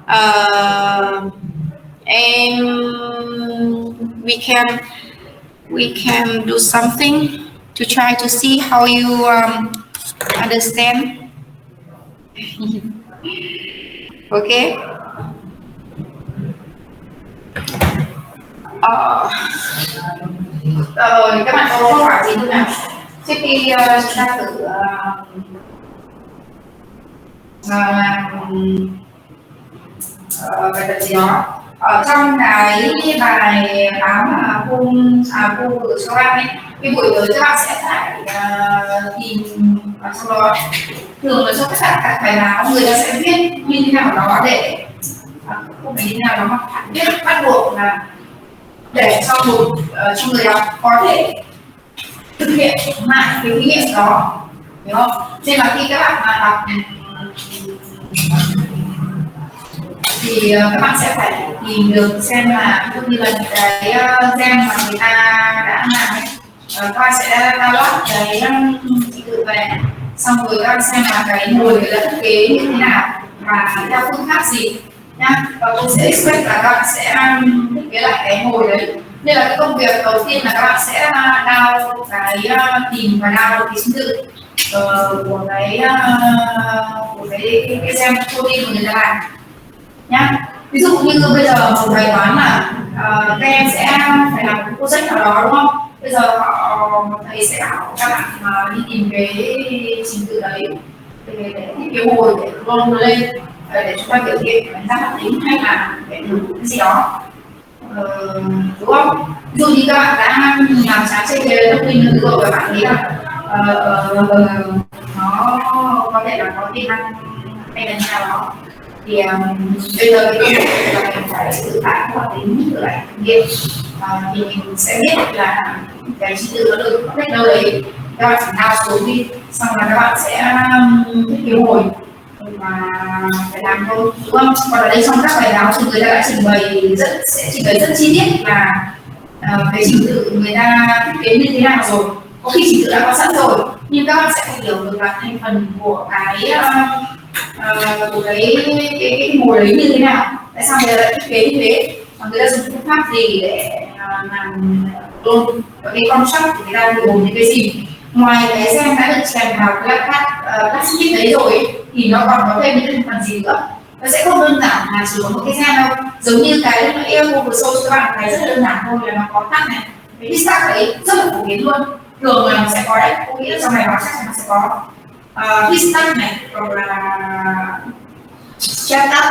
And we can do something to try to see how you understand. Okay. Các bạn có câu hỏi gì không nào? Trước khi chúng ta thử bài tập gì đó ở trong cái bài báo mà cô gửi cho các bạn ấy, cái buổi tới các bạn sẽ phải tìm trong đó thường là cho tất cả các bài báo người ta sẽ viết như thế nào đó để không phải như thế nào đó mà phải viết bắt buộc là để cho cho người đọc có thể thực hiện lại cái kinh nghiệm đó, hiểu không? Nên là khi các bạn mà đọc thì các bạn sẽ phải tìm được xem là ví dụ như là cái gen mà người ta đã làm ấy, các bạn sẽ download cái trình tự về, xong rồi các bạn xem là cái mồi là thiết kế như thế nào và theo phương pháp gì nhá, và tôi sẽ expect là các bạn sẽ thiết kế lại cái mồi đấy. Nên là cái công việc đầu tiên là các bạn sẽ download cái tìm và download cái trình tự của cái gen coding của người ta làm nhá. Ví dụ như bây giờ một bài toán là các em sẽ phải làm một project nào đó, đúng không? Bây giờ thầy sẽ bảo các bạn đi tìm cái trình tự đấy để thiết kế mồi để load lên để chúng ta biểu hiện đánh giá bản tính hay là để thử cái gì đó, đúng không? Ví dụ như các bạn đã làm sáng trên cái thông tin rồi các bạn thấy là nó có thể là có tiềm năng hay là như nào đó, thì bây giờ cái việc là mình phải tự lại hoạt tính tự lại nghiệm, thì mình sẽ biết là cái trình tự nó được cách đâu đấy, các bạn chỉ nào xuống đi, xong là các bạn sẽ thiết kế mồi và phải làm thôi, đúng không? Còn ở đây trong các bài báo thì người ta đã trình bày rất chi tiết là cái trình tự người ta thiết kế như thế nào rồi, có khi trình tự đã có sẵn rồi nhưng các bạn sẽ phải hiểu được là thành phần của cái mồi đấy như thế nào, tại sao người ta lại thiết kế như thế, và người ta dùng phương pháp gì để làm luôn cái construct của người ta gồm những cái gì. Ngoài cái gen đã được chèn vào cái plastic đấy rồi thì nó còn có thêm những thành phần gì nữa, nó sẽ không đơn giản là chỉ có một cái gen đâu, giống như cái mà yêu vừa show cho các bạn thấy rất là đơn giản thôi, là nó có tắc này, cái distack đấy rất là phổ biến luôn, thường là nó sẽ có đấy, tôi nghĩ là trong này nó chắc chắn nó sẽ có distack này, hoặc là chat tắc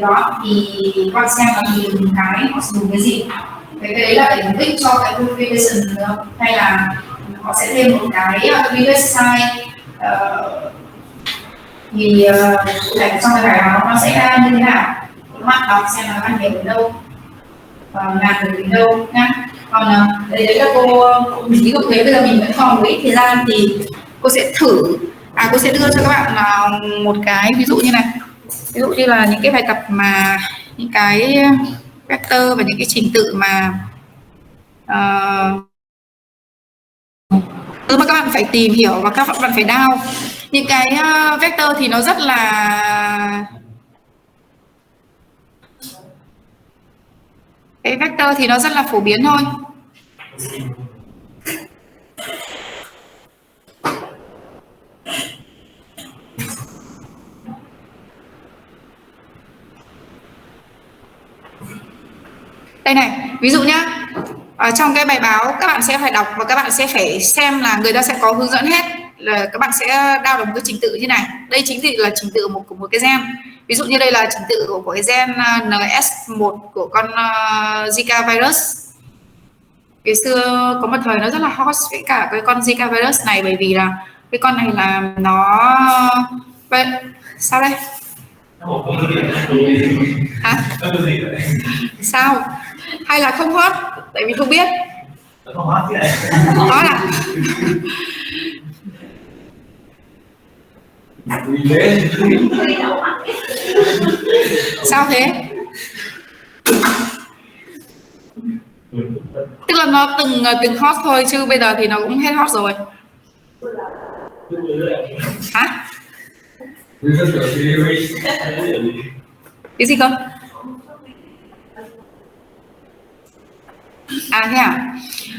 đó, thì con xem là dùng cái họ dùng cái gì, cái đấy là để mục đích cho cái configuration nữa, hay là họ sẽ thêm một cái previous site, thì cụ thể trong cái bài báo nó sẽ ra như thế nào, mắt đọc xem là bạn hiểu đến đâu và làm được đến đâu nhá. Còn đấy là cô ví dụ thế, bây giờ mình vẫn còn một ít thời gian thì cô sẽ thử cô sẽ đưa cho các bạn là một cái ví dụ như này, ví dụ như là những cái bài tập mà những cái vector và những cái trình tự mà mà các bạn phải tìm hiểu và các bạn phải down những cái vector thì nó rất là phổ biến thôi. Đây này, ví dụ nhá, ở trong cái bài báo các bạn sẽ phải đọc và các bạn sẽ phải xem là người ta sẽ có hướng dẫn hết, là các bạn sẽ download được một cái trình tự như này. Đây chính là trình tự của một cái gen. Ví dụ như đây là trình tự của cái gen NS1 của con Zika virus. Cái xưa có một thời nó rất là hot với cả cái con Zika virus này, bởi vì là cái con này là nó sao đây? Hả? Sao? Hay là không hot? Tại vì không biết. Không hot chứ này. Hot à? Sao thế? Tức là nó từng hot thôi chứ bây giờ thì nó cũng hết hot rồi. Hả? Cái gì cơ? À thế à?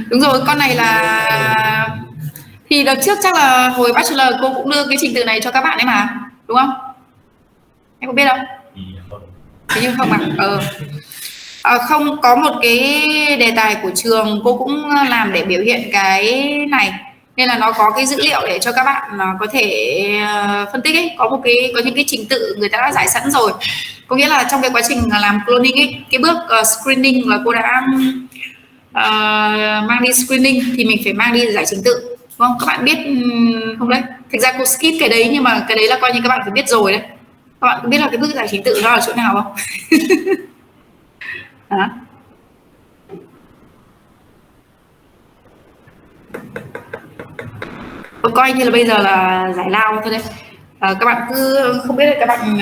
Đúng rồi, con này là thì đợt trước chắc là hồi bachelor cô cũng đưa cái trình tự này cho các bạn ấy mà, đúng không? Em có biết không? Thế nhưng không à? Không, có một cái đề tài của trường cô cũng làm để biểu hiện cái này, nên là nó có cái dữ liệu để cho các bạn có thể phân tích ấy, có những cái trình tự người ta đã giải sẵn rồi. Có nghĩa là trong cái quá trình làm cloning ấy, cái bước screening là cô đã mang đi screening thì mình phải mang đi giải trình tự, đúng không? Các bạn biết không đấy? Thực ra cô skip cái đấy, nhưng mà cái đấy là coi như các bạn phải biết rồi đấy. Các bạn có biết là cái bước giải trình tự nó ở chỗ nào không? Đó. Tôi coi như là bây giờ là giải lao thôi đấy. Các bạn cứ không biết là các bạn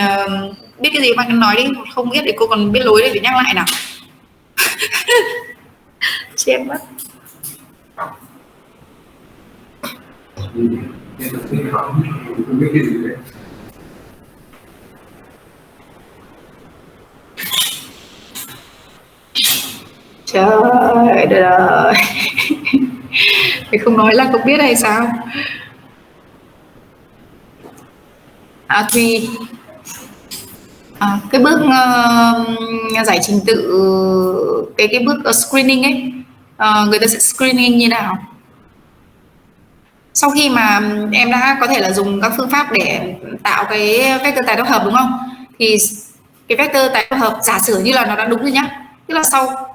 biết cái gì các bạn nói đi, không biết thì cô còn biết lối để phải nhắc lại nào. Chết mất. Trời đất ơi. Thì không nói là không biết hay sao? Thùy, cái bước giải trình tự, cái bước screening ấy, người ta sẽ screening như nào? Sau khi mà em đã có thể là dùng các phương pháp để tạo cái vector tái tổ hợp, đúng không? Thì cái vector tái tổ hợp giả sử như là nó đã đúng rồi nhá, tức là sau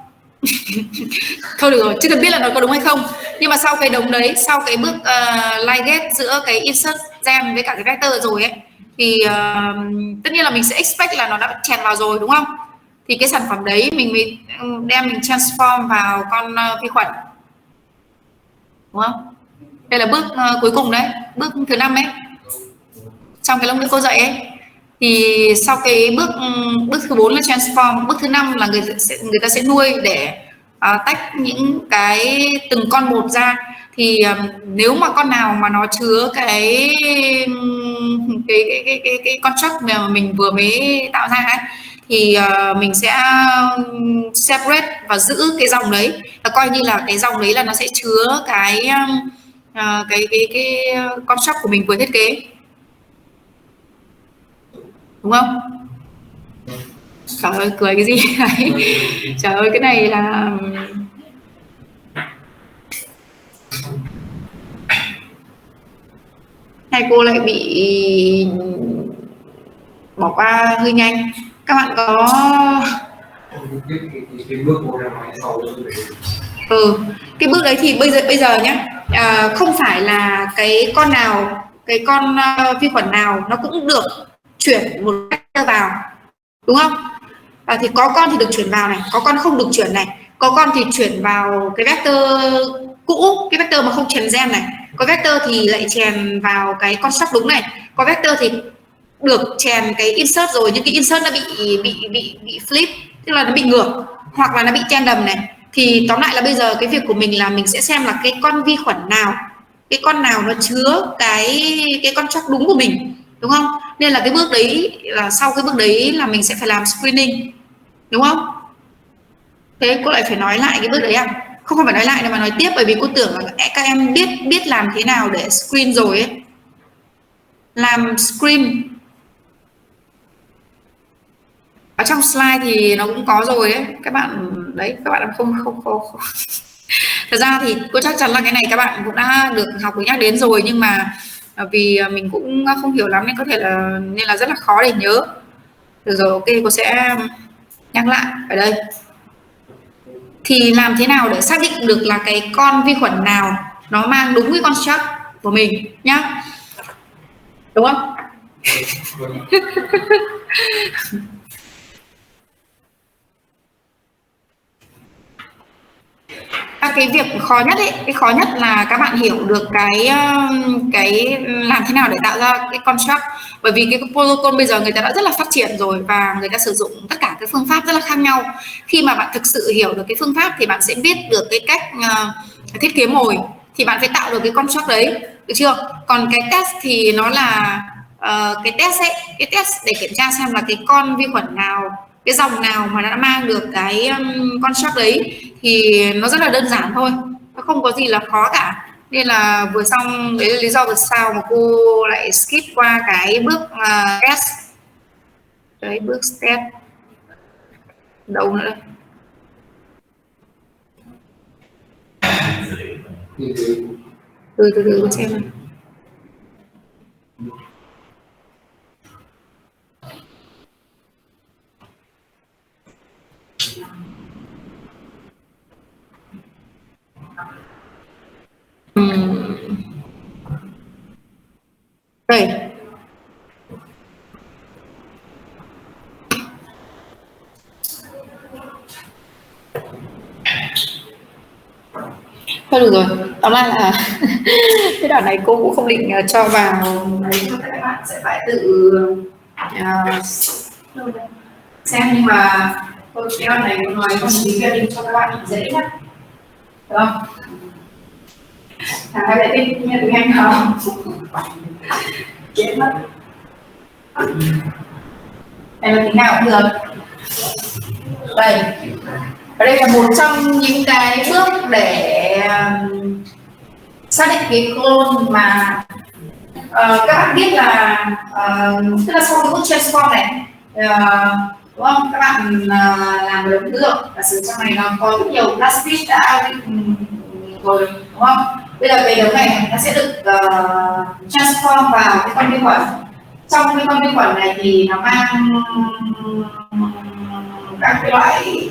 thôi được rồi, chưa cần biết là nó có đúng hay không, nhưng mà sau cái đống đấy, sau cái bước ligate giữa cái insert gen với cả cái vector rồi ấy, thì tất nhiên là mình sẽ expect là nó đã chèn vào rồi, đúng không? Thì cái sản phẩm đấy mình mới đem mình transform vào con vi khuẩn, đúng không? Đây là bước cuối cùng đấy, bước thứ 5 ấy, trong cái lông cô dạy ấy. Thì sau cái bước thứ 4 là transform, bước thứ 5 là người ta sẽ nuôi để tách những cái từng con một ra. Thì nếu mà con nào mà nó chứa cái construct mà mình vừa mới tạo ra ấy, thì mình sẽ separate và giữ cái dòng đấy, là coi như là cái dòng đấy là nó sẽ chứa cái construct của mình vừa thiết kế, đúng không? Trời ơi, cười cái gì này? Trời ơi, cái này là hai cô lại bị bỏ qua hơi nhanh. Các bạn có cái bước đấy thì bây giờ nhé, không phải là cái con nào, cái con vi khuẩn nào nó cũng được chuyển một vector vào, đúng không? Thì có con thì được chuyển vào này, có con không được chuyển này, có con thì chuyển vào cái vector cũ, cái vector mà không chèn gen này, có vector thì lại chèn vào cái construct đúng này, có vector thì được chèn cái insert rồi nhưng cái insert nó bị flip, tức là nó bị ngược hoặc là nó bị random này. Thì tóm lại là bây giờ cái việc của mình là mình sẽ xem là cái con vi khuẩn nào, cái con nào nó chứa cái construct đúng của mình, đúng không? Nên là cái bước đấy là sau cái bước đấy là mình sẽ phải làm screening, đúng không? Thế cô lại phải nói lại cái bước đấy à? Không phải nói lại đâu mà nói tiếp, bởi vì cô tưởng là các em biết làm thế nào để screen rồi ấy. Làm screen ở trong slide thì nó cũng có rồi ấy các bạn, đấy các bạn không. Thật ra thì cô chắc chắn là cái này các bạn cũng đã được học và nhắc đến rồi, nhưng mà vì mình cũng không hiểu lắm nên có thể là nên là rất là khó để nhớ. Được rồi, ok, cô sẽ nhắc lại ở đây. Thì làm thế nào để xác định được là cái con vi khuẩn nào nó mang đúng cái construct của mình nhá, đúng không? Cái việc khó nhất ấy, cái khó nhất là các bạn hiểu được cái làm thế nào để tạo ra cái construct, bởi vì cái protocol bây giờ người ta đã rất là phát triển rồi và người ta sử dụng tất cả cái phương pháp rất là khác nhau. Khi mà bạn thực sự hiểu được cái phương pháp thì bạn sẽ biết được cái cách thiết kế mồi, thì bạn phải tạo được cái construct đấy, được chưa? Còn cái test thì nó là cái test ấy, cái test để kiểm tra xem là cái con vi khuẩn nào, cái dòng nào mà nó đã mang được cái construct đấy, thì nó rất là đơn giản thôi, nó không có gì là khó cả. Nên là vừa xong đấy là lý do vì sao mà cô lại skip qua cái bước test đấy, bước test đâu nữa đây. từ xem này. Đây. Thôi được rồi, tóm lại là cái đoạn này cô cũng không định cho vào đấy, các bạn sẽ phải tự xem, nhưng mà tôi cái đoạn này nói có một tí định cho các bạn dễ nhất, được không? Hay là tin như tụi em không? Chết mất. Đây là tính nào cũng được. Đây. Ở đây là một trong những cái bước để xác định cái clone mà các bạn biết là tức là sau cái bước transform này, đúng không? Các bạn làm được lượng và sự trong này nó có rất nhiều plastic đã rồi, đúng không? Bây giờ cái đống này nó sẽ được transform vào cái con vi khuẩn. Trong cái con vi khuẩn này thì nó mang các cái loại,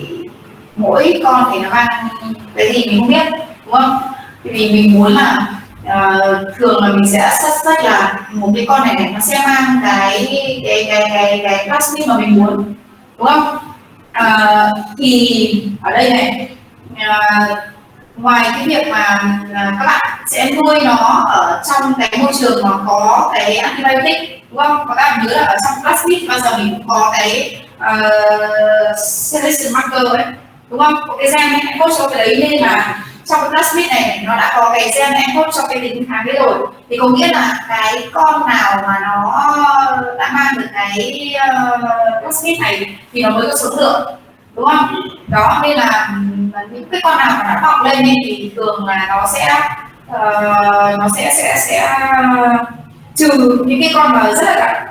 mỗi con thì nó mang cái gì mình không biết, đúng không? Vì mình muốn là thường là mình sẽ suspect là một cái con này nó sẽ mang cái plasmid mà mình muốn, đúng không? Thì ở đây này, ngoài cái việc mà các bạn sẽ nuôi nó ở trong cái môi trường mà có cái antibiotic, đúng không? Và các bạn nhớ là ở trong plasmid bao giờ mình cũng có cái selection marker ấy, đúng không? Có cái gen encode cho cái đấy, nên là trong cái plasmid này nó đã có cái gen encode cho cái tính kháng đấy rồi, thì có nghĩa là cái con nào mà nó đã mang được cái plasmid này thì nó mới có số lượng, đúng không? Đó, nên là những cái con nào mà nó mọc lên thì thường là nó sẽ trừ những cái con mà rất là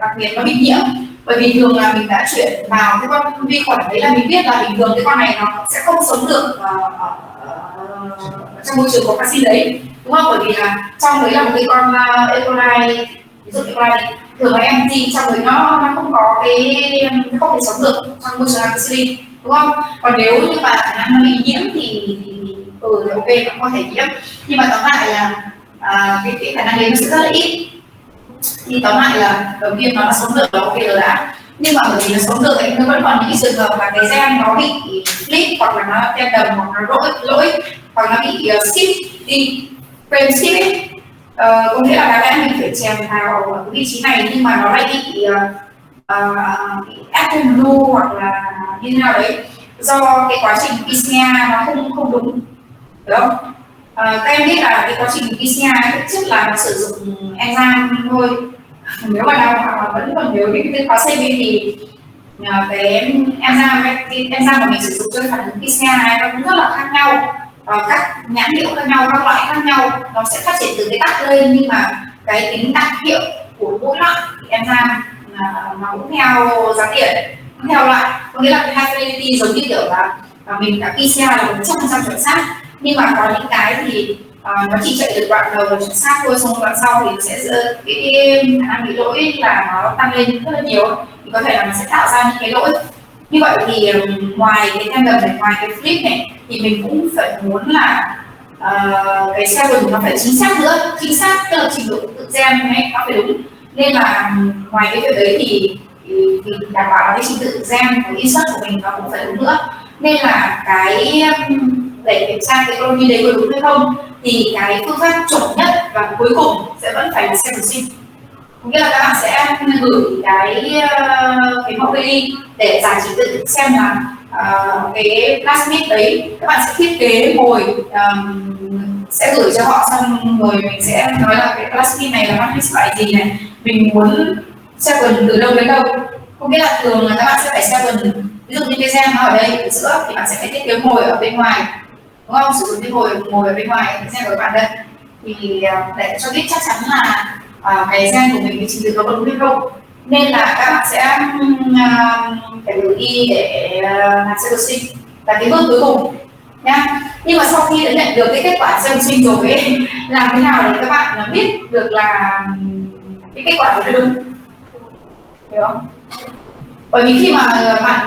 đặc biệt nó bị nhiễm, bởi vì thường là mình đã chuyển vào cái con vi khuẩn đấy là mình biết là bình thường cái con này nó sẽ không sống được trong môi trường có vaccine đấy, đúng không? Bởi vì là trong đấy là một cái con E. coli, ví dụ E. coli thường là empty, trong đấy nó không có không thể sống được trong môi trường vaccine, đúng không? Còn nếu như mà khả năng nó bị nhiễm thì ok, nó có thể nhiễm, nhưng mà tóm lại là cái khả năng đấy nó sẽ rất là ít. Thì tóm lại là đầu tiên nó sống được là ok rồi đã, nhưng mà bởi vì nó sống được thì nó vẫn còn những trường hợp mà cái gen nó bị flip, hoặc là nó tem đầm, hoặc nó lỗi, hoặc nó bị skip đi, frame skip ấy. Có nghĩa là đáng lẽ mình phải chèn vào ở cái vị trí này nhưng mà nó lại bị atom blue hoặc là như thế nào đấy, do cái quá trình PCR nó không đúng, được không? Các em biết là cái quá trình PCR thực chất là nó sử dụng enzyme thôi. Nếu mà nào mà vẫn còn nhớ cái khóa CV thì cái enzyme mà mình sử dụng cho phản ứng PCR nó cũng rất là khác nhau, các nhãn hiệu khác nhau, các loại khác nhau, nó sẽ phát triển từ cái tắc lên, nhưng mà cái tính đặc hiệu của mỗi loại enzyme nó cũng theo giá tiền, cũng theo loại. Có nghĩa là cái high fidelity giống như kiểu là mình đã PCR là 100% chuẩn xác, nhưng mà có những cái thì nó chỉ chạy được đoạn đầu là chuẩn xác thôi, xong đoạn sau thì nó sẽ cái khả năng bị lỗi là nó tăng lên rất là nhiều, thì có thể là nó sẽ tạo ra những cái lỗi như vậy. Thì ngoài cái tandem này, ngoài cái flip này, thì mình cũng phải muốn là cái sequence nó phải chính xác nữa, chính xác tức là trình độ tự gen này nó phải đúng, nên là ngoài cái việc đấy thì đảm bảo là cái trình tự gen của insert của mình nó cũng phải đúng nữa. Nên là cái để kiểm tra cái colony đấy có đúng hay không thì cái phương pháp chuẩn nhất và cuối cùng sẽ vẫn phải là sequencing. Có nghĩa là các bạn sẽ gửi cái mẫu đi để giải trình tự xem là cái plasmid đấy các bạn sẽ thiết kế mồi, sẽ gửi cho họ, xong rồi mình sẽ nói là cái plasmid này là matrix loại gì này, mình muốn sequence từ đâu đến đâu. Không biết là thường là các bạn sẽ phải sequence, ví dụ như cái gen nó ở đây ở giữa thì bạn sẽ phải thiết kế mồi ở bên ngoài, đúng không? Sử dụng cái mồi ở bên ngoài cái gen của bạn đây, thì để cho biết chắc chắn là cái gen của mình cái trình tự có đúng hay không. Nên là các bạn sẽ phải gửi đi để làm sequencing. Và cái bước cuối cùng nha. Nhưng mà sau khi đã nhận được cái kết quả xem sinh rồi ấy, làm thế nào để các bạn biết được là cái kết quả đó đúng, hiểu không? Bởi vì khi mà bạn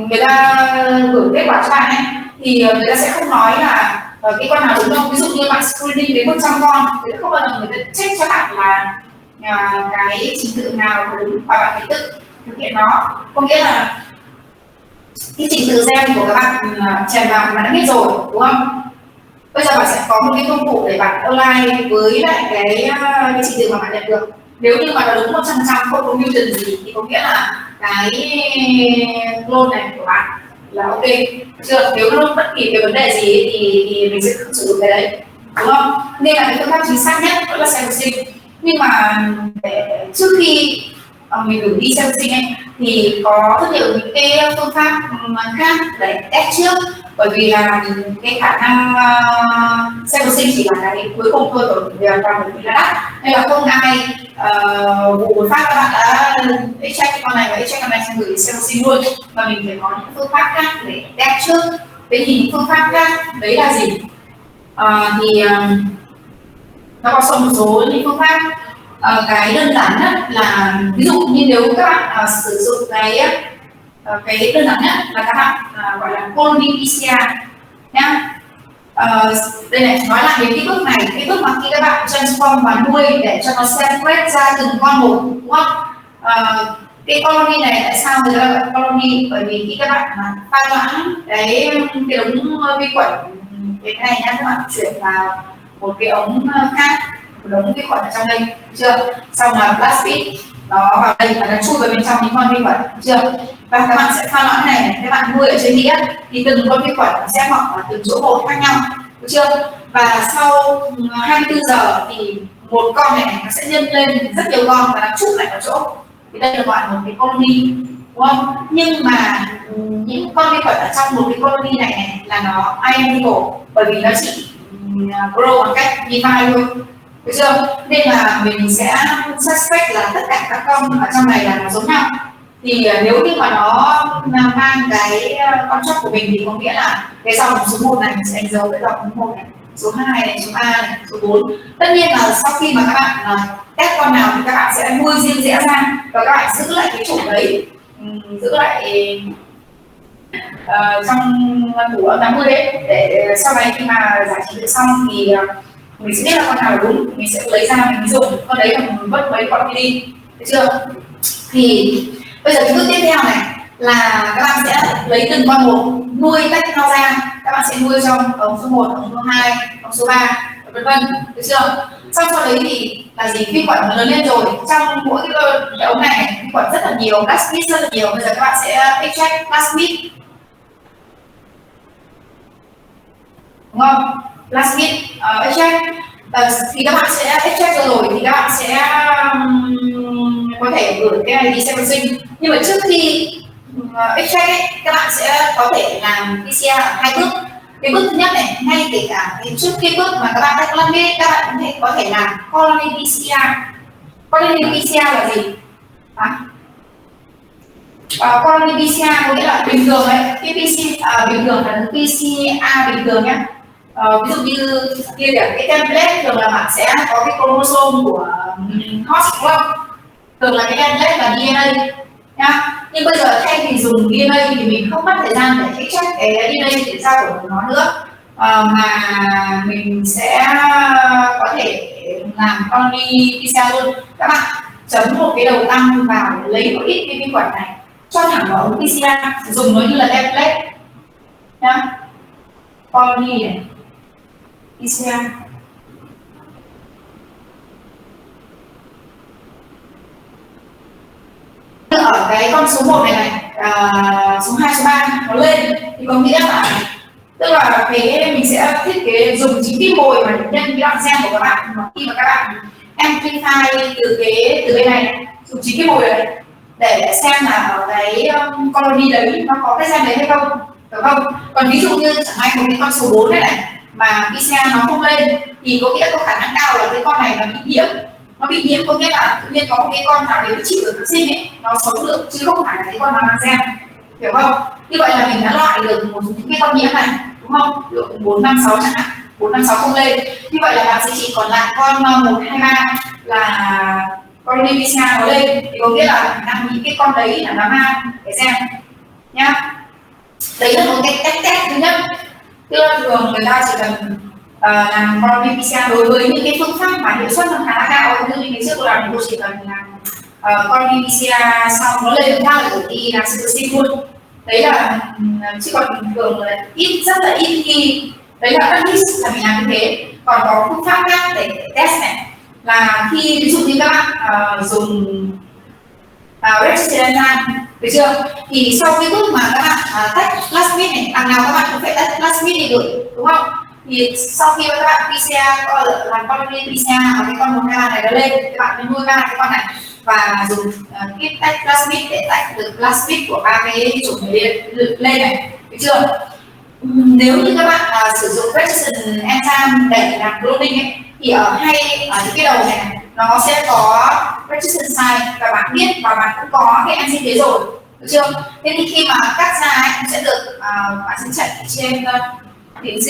người ta gửi kết quả cho bạn ấy thì người ta sẽ không nói là cái con nào đúng đâu. Ví dụ như bạn screening đến 100 con thì không bao giờ người ta check cho bạn là cái trình tự nào đúng, và bạn phải tự thực hiện nó. Có nghĩa là cái trình tự gen của các bạn chèn vào bạn đã biết rồi, đúng không? Bây giờ bạn sẽ có một cái công cụ để bạn align với lại cái trình tự mà bạn nhận được. Nếu như mà nó đúng 100% không có mutation gì thì có nghĩa là cái clone này của bạn là ok chưa. Nếu nó bất kỳ cái vấn đề gì thì mình sẽ không sử dụng cái đấy, đúng không? Nên là cái phương pháp chính xác nhất vẫn là sequencing. Nhưng mà trước khi mình gửi đi sequencing ấy thì có rất nhiều những cái phương pháp khác để test trước, bởi vì là cái khả năng sequencing chỉ là cái cuối cùng thôi, bởi vì là đắt nên là không ai vụ một phát các bạn đã extract con này và extract con này xong gửi sequencing luôn, mà mình phải có những phương pháp khác để test trước. Vậy thì những phương pháp khác đấy là gì? Thì nó có một số những phương pháp. Cái đơn giản nhất là ví dụ như nếu các bạn sử dụng cái đơn giản nhất là các bạn gọi là colony PCR nhá. Đây này, nói lại đến cái bước này, cái bước mà khi các bạn transform và nuôi để cho nó separate ra từng con một, đúng không? Cái colony này tại sao người ta gọi là colony? Bởi vì khi các bạn pha loãng cái ống vi khuẩn cái này nhá, các bạn chuyển vào một cái ống khác, một ống vi khuẩn ở trong đây, chưa? Xong là plasmid nó vào đây và nó chui vào bên trong những con vi khuẩn, chưa? Và các bạn sẽ pha loãng này, các bạn nuôi ở trên đĩa thì từng con vi khuẩn sẽ mọc ở từng chỗ một khác nhau, được chưa? Và sau 24 giờ thì một con này nó sẽ nhân lên rất nhiều con và nó chụp lại vào chỗ, thì đây là gọi là một cái colony, đúng không? Nhưng mà những con vi khuẩn ở trong một cái colony này là nó identical, bởi vì nó chỉ grow bằng cách divide thôi, được chưa? Nên là mình sẽ suspect là tất cả các con ở trong này là nó giống nhau. Thì nếu như mà nó mang cái contract của mình thì có nghĩa là cái dòng số 1 này mình sẽ đánh dấu cái dòng số 1 này, số 2 này, số 3 này, số 4. Tất nhiên là sau khi mà các bạn test con nào thì các bạn sẽ nuôi riêng rẽ ra và các bạn giữ lại cái chủng đấy, giữ lại trong tủ âm 80 đấy, để sau này khi mà giải trình tự xong thì mình sẽ biết là con nào đúng, mình sẽ lấy ra mình dùng con đấy, và mình vứt mấy con đi, được chưa? Thì bây giờ cái bước tiếp theo này là các bạn sẽ lấy từng con một, nuôi tách nó ra, các bạn sẽ nuôi trong ống số 1, ống số 2, ống số 3, vân vân, được chưa? Sau đấy thì là gì? Vi khuẩn nó lớn lên rồi, trong mỗi cái ống này vi khuẩn rất là nhiều, plasmid rất là nhiều. Bây giờ các bạn sẽ extract plasmid, đúng không? Plasmid extract thì các bạn sẽ extract rồi thì các bạn sẽ có thể gửi cái này đi sequencing. Nhưng mà trước khi extract ấy, các bạn sẽ có thể làm PCR ở 2 bước. Cái bước thứ nhất này, ngay kể cả trước cái bước mà các bạn tách colony, các bạn có thể làm colony PCR. Colony PCR là gì? Colony PCR có nghĩa là bình thường đấy, cái PCR bình thường là PCR bình thường nhé. Ví dụ như kia cái template thường là bạn sẽ có cái chromosome của host, đúng không? Thường là cái template là DNA nha. Nhưng bây giờ thay vì dùng DNA thì mình không mất thời gian để check cái DNA để ra của nó nữa, mà mình sẽ có thể làm colony PCR luôn. Các bạn chấm một cái đầu tăng vào lấy một ít cái vi khuẩn này cho thẳng vào ống PCR, dùng nó như là template nhá. Colony này PCR ở cái con số 1 này số 2, số 3 nó lên thì có nghĩa là tức là cái mình sẽ thiết kế dùng chính cái mồi mà nhân cái đoạn gen của các bạn, mà khi mà các bạn amplify từ bên này, dùng chính cái mồi đấy để xem là ở cái colony đấy nó có cái gen đấy hay không, được không? Còn ví dụ như chẳng hạn một cái con số 4 này mà PCR nó không lên thì có nghĩa có khả năng cao là cái con này nó bị nhiễm, có nghĩa là tự nhiên có một cái con nào đấy chịu được vaccine ấy, nó sống được chứ không phải là cái con nào mang gen, hiểu không? Như vậy là mình đã loại được một cái con nhiễm này, đúng không? Ví dụ 4, 5, 6 chẳng hạn, 4, 5, 6 không lên. Như vậy là bạn sẽ chỉ còn lại con 1, 2, 3 là con PCA nó lên, thì có nghĩa là khả năng những cái con đấy là nó mang để xem nhá. Đấy là một cái cách test thứ nhất. Tức là thường người ta chỉ cần làm con PCA đối với những cái phương pháp mà hiệu suất nó khá là cao, như ngày trước là tôi chỉ cần làm con PCA xong nó lên thang là thì làm CTC luôn. Đấy là chứ còn thường là ít, rất là ít khi, đấy là rất ít là mình làm như thế. Còn có phương pháp khác để test này là khi ví dụ như các bạn dùng register enzyme, được chưa? Thì sau cái bước mà các bạn tách plasmid này, đằng nào các bạn cũng phải tách plasmid đi được, đúng không? Thì sau khi các bạn PCR làm con PCR và cái con 1, 2, 3 này nó lên, các bạn mới nuôi 3 cái con này và dùng kit tách plasmid để tách được plasmid của 3 cái chủng này lên này, được chưa? Nếu như các bạn sử dụng register enzyme để làm cloning ấy, thì ở những cái đầu này nó sẽ có register site và bạn biết và bạn cũng có cái enzyme đấy rồi, được chưa? Thế thì khi mà cắt ra ấy, sẽ được bạn sẽ chạy trên điểm G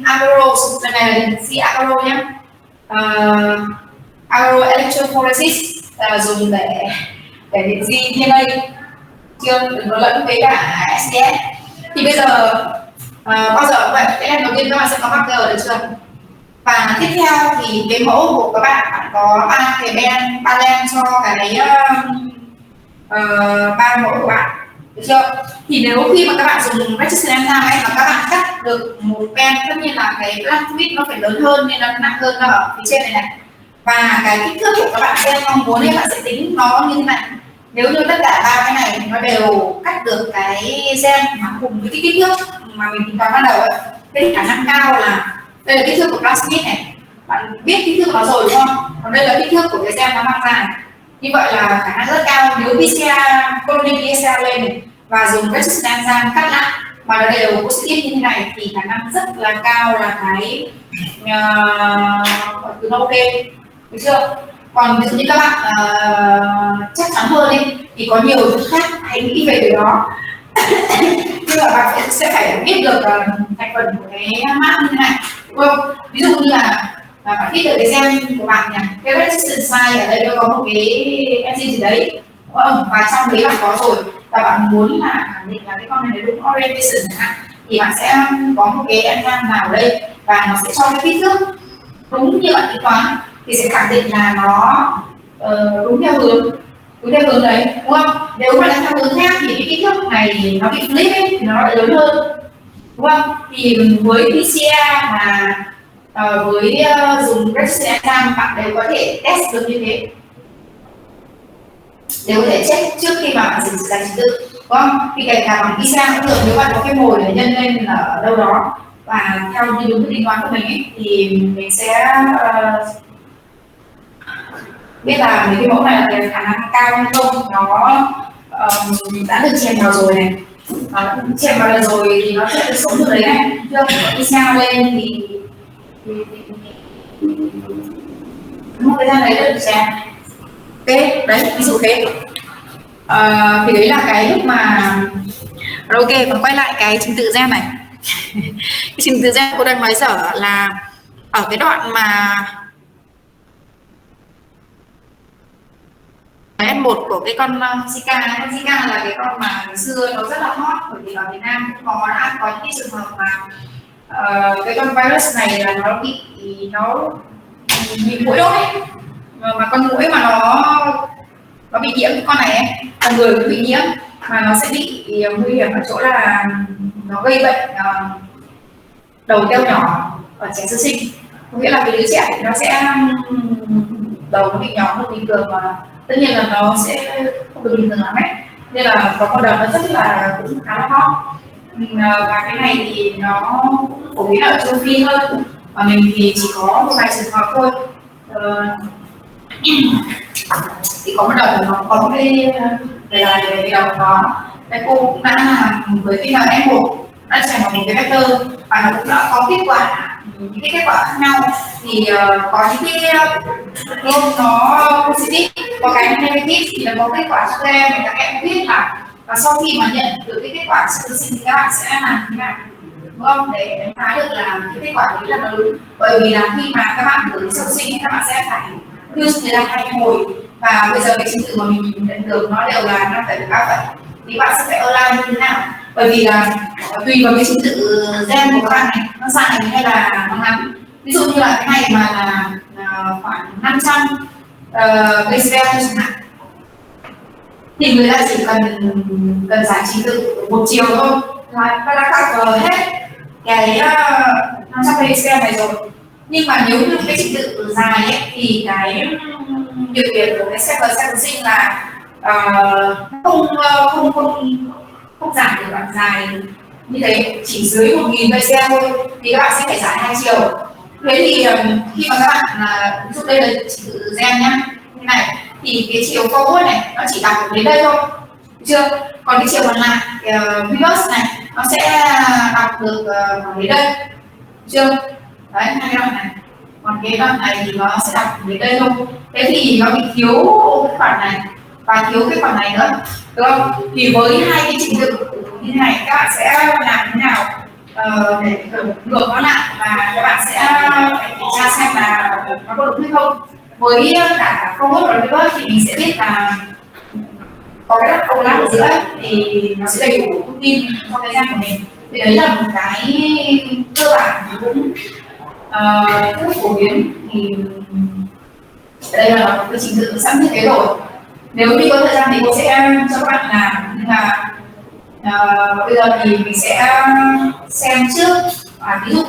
agarose, lần này là điểm G agaro nhé, agaro electrophoresis dùng để điểm G DNA, chưa? Đừng có lẫn với cả SDS. Thì bây giờ bao giờ cũng vậy, cái lần đầu tiên các bạn sẽ có marker, được chưa? Và tiếp theo thì cái mẫu của các bạn có 3 cái ba len cho cái 3 mẫu của bạn, được chưa? Thì nếu khi mà các bạn dùng register enzyme ấy mà các bạn cắt được một pen, tất nhiên là cái plasmid nó phải lớn hơn nên nó nặng hơn nó ở phía trên này này, và cái kích thước của các bạn gen mong muốn thì bạn sẽ tính nó như thế này. Nếu như tất cả 3 cái này nó đều cắt được cái gen mà cùng với cái kích thước mà mình tính toán ban đầu ấy, thế thì khả năng cao là đây là kích thước của plasmid này, bạn biết kích thước nó rồi đúng không? Còn đây là kích thước của cái gen nó mang ra này. Như vậy là khả năng rất cao nếu PCR cloning PCR lên này, và dùng register enzyme cắt lại mà nó đều positive như thế này thì khả năng rất là cao là cái từ nó ok, được chưa? Còn ví dụ như các bạn chắc chắn hơn đi thì có nhiều thứ khác hãy nghĩ về điều đó. Nhưng mà bạn sẽ phải biết được thành phần của cái map như thế này, đúng không? Ví dụ như là bạn biết được cái gen của bạn nhỉ, cái resistance site ở đây nó có một cái enzyme gì đấy, đúng không? Và trong đấy bạn có rồi và bạn muốn là khẳng định là cái con này đúng orientation chẳng hạn, thì bạn sẽ có một cái enzyme nào đây và nó sẽ cho cái kích thước đúng như bạn tính toán thì sẽ khẳng định là nó đúng theo hướng đấy, đúng không? Nếu mà là theo hướng khác thì cái kích thước này nó bị flip ấy, thì nó lại lớn hơn, đúng không? Thì với PCR mà với dùng register enzyme bạn đều có thể test được như thế, đều có thể check trước khi mà bạn sử dụng trình tự, đúng không? Thì kể cả bằng PCR cũng được, nếu bạn có cái mồi để nhân lên là ở đâu đó và theo như đúng cái tính toán của mình ấy, thì mình sẽ biết là mấy cái mẫu này là khả năng cao hay không, nó đã được chèn vào rồi này, chèn vào rồi thì nó sẽ được sống được đấy này, chưa? Đi sao lên thì một thời gian đấy được chèn, ok, đấy ví dụ thế. Thì đấy là cái lúc mà rồi, ok, còn quay lại cái trình tự gen này. Cái trình tự gen cô đang nói dở là ở cái đoạn mà S1 của cái con Zika. Con Zika là cái con mà ngày xưa nó rất là hot, bởi vì ở Việt Nam cũng đã có những cái trường hợp mà cái con virus này là nó bị mũi đốt ấy, mà con mũi mà nó bị nhiễm cái con này ấy, con người cũng bị nhiễm mà nó sẽ bị nguy hiểm ở chỗ là nó gây bệnh đầu teo nhỏ ở trẻ sơ sinh, có nghĩa là cái đứa trẻ nó sẽ đầu nó bị nhỏ hơn bình thường mà tất nhiên là nó sẽ không được bình thường lắm ấy, nên là có con đợt nó rất là cũng khá là hot. Và cái này thì nó cũng phổ biến ở châu Phi hơn, và mình thì chỉ có một vài trường hợp thôi. Thì có một đợt nó có một cái về đầu nó, cái cô cũng đã làm với cái F1 đã trải vào một cái vector và nó cũng đã có kết quả, những cái kết quả khác nhau. Thì có những cái clone nó positive, có cái negative thì nó có kết quả cho các em biết là và sau khi mà nhận được cái kết quả sơ sinh thì các bạn sẽ làm thế nào. đúng không, để đánh giá được là cái kết quả đấy là nó đúng. Bởi vì là khi mà các bạn gửi sơ sinh các bạn sẽ phải đưa cho người ta 2 hồi, và bây giờ cái trình tự mà mình nhận được nó đều là 5,3 phẩy, thì bạn sẽ phải align như thế nào, bởi vì là tùy vào cái trình tự gen của các bạn này nó dài hay là nó ngắn. Ví dụ như là cái này mà là khoảng 500 base pair chẳng hạn, thì người ta chỉ cần cần giải trình tự một chiều thôi là ta đã cover hết cái 500 base pair này rồi. Nhưng mà nếu như cái trình tự dài ấy, thì cái nhược điểm của cái sequence sequencing là không giảm được đoạn dài như thế, chỉ dưới 1000 base thôi, thì các bạn sẽ phải giải 2 chiều. Thế thì khi mà các bạn ví dụ đây là trình tự gen nhá, như này, thì cái chiều forward này nó chỉ đọc đến đây thôi, được chưa? Còn cái chiều còn lại reverse này nó sẽ đọc được đến đây, được chưa? Đấy, hai cái đoạn này. Còn cái đoạn này thì nó sẽ đọc đến đây thôi. Thế thì nó bị thiếu cái khoản này và thiếu cái khoản này nữa, được không? Thì với hai cái trình tự như thế này, các bạn sẽ làm thế nào để ngược nó lại, và các bạn sẽ phải kiểm tra xem là nó có đúng hay không. Với cả forward và reverse thì mình sẽ biết là có cái câu lạc ở giữa ấy, thì nó sẽ đầy đủ thông tin cho cái gen của mình. Thì đấy là một cái cơ bản cũng rất phổ biến. Thì đây là một cái trình tự sẵn thiết kế rồi. Nếu như có thời gian thì cô sẽ cho các bạn làm, nhưng mà bây giờ thì mình sẽ xem trước. Ví dụ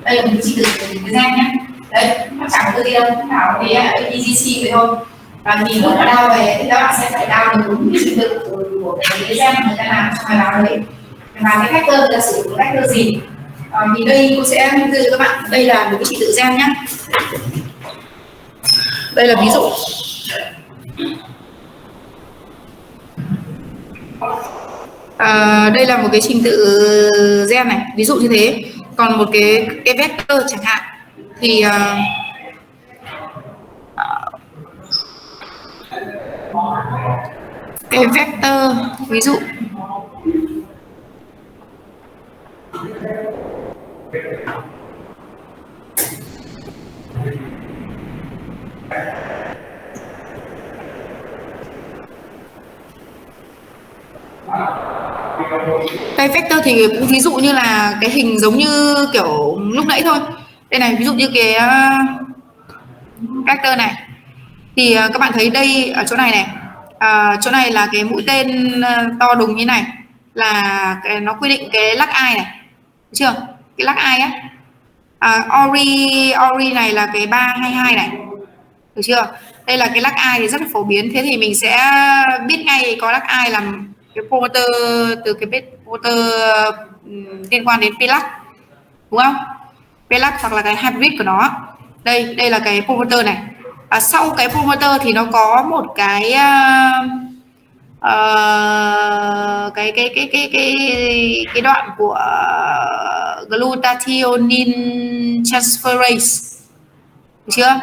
đây là một cái trình tự của cái gen nhé, đấy nó chẳng có gì đâu, bảo cái EGC vậy thôi. Và nhìn lúc mà đao về thì các bạn sẽ phải đao được đúng cái trình tự của cái gen mà người ta làm trong bài báo đấy, và cái vector người ta sử dụng vector gì. Thì đây cô sẽ đưa cho các bạn, đây là một cái trình tự gen nhé. Đây là ví dụ. Đây là một cái trình tự gen này, ví dụ như thế. Còn một cái vector chẳng hạn thì cái vector ví dụ cái vector thì cũng ví dụ như là cái hình giống như kiểu lúc nãy thôi. Đây này, ví dụ như cái vector này thì các bạn thấy đây ở chỗ này này, chỗ này là cái mũi tên to đùng như này, là nó quy định cái lắc ai này, được chưa? Cái lắc ai á, ori này là cái 322 này, được chưa? Đây là cái lắc ai thì rất là phổ biến. Thế thì mình sẽ biết ngay có lắc ai làm cái promoter từ cái promoter liên quan đến plac, đúng không? Plac hoặc là cái hybrid của nó. Đây là cái promoter này. Sau cái promoter thì nó có một cái cái đoạn của glutathione transferase, được chưa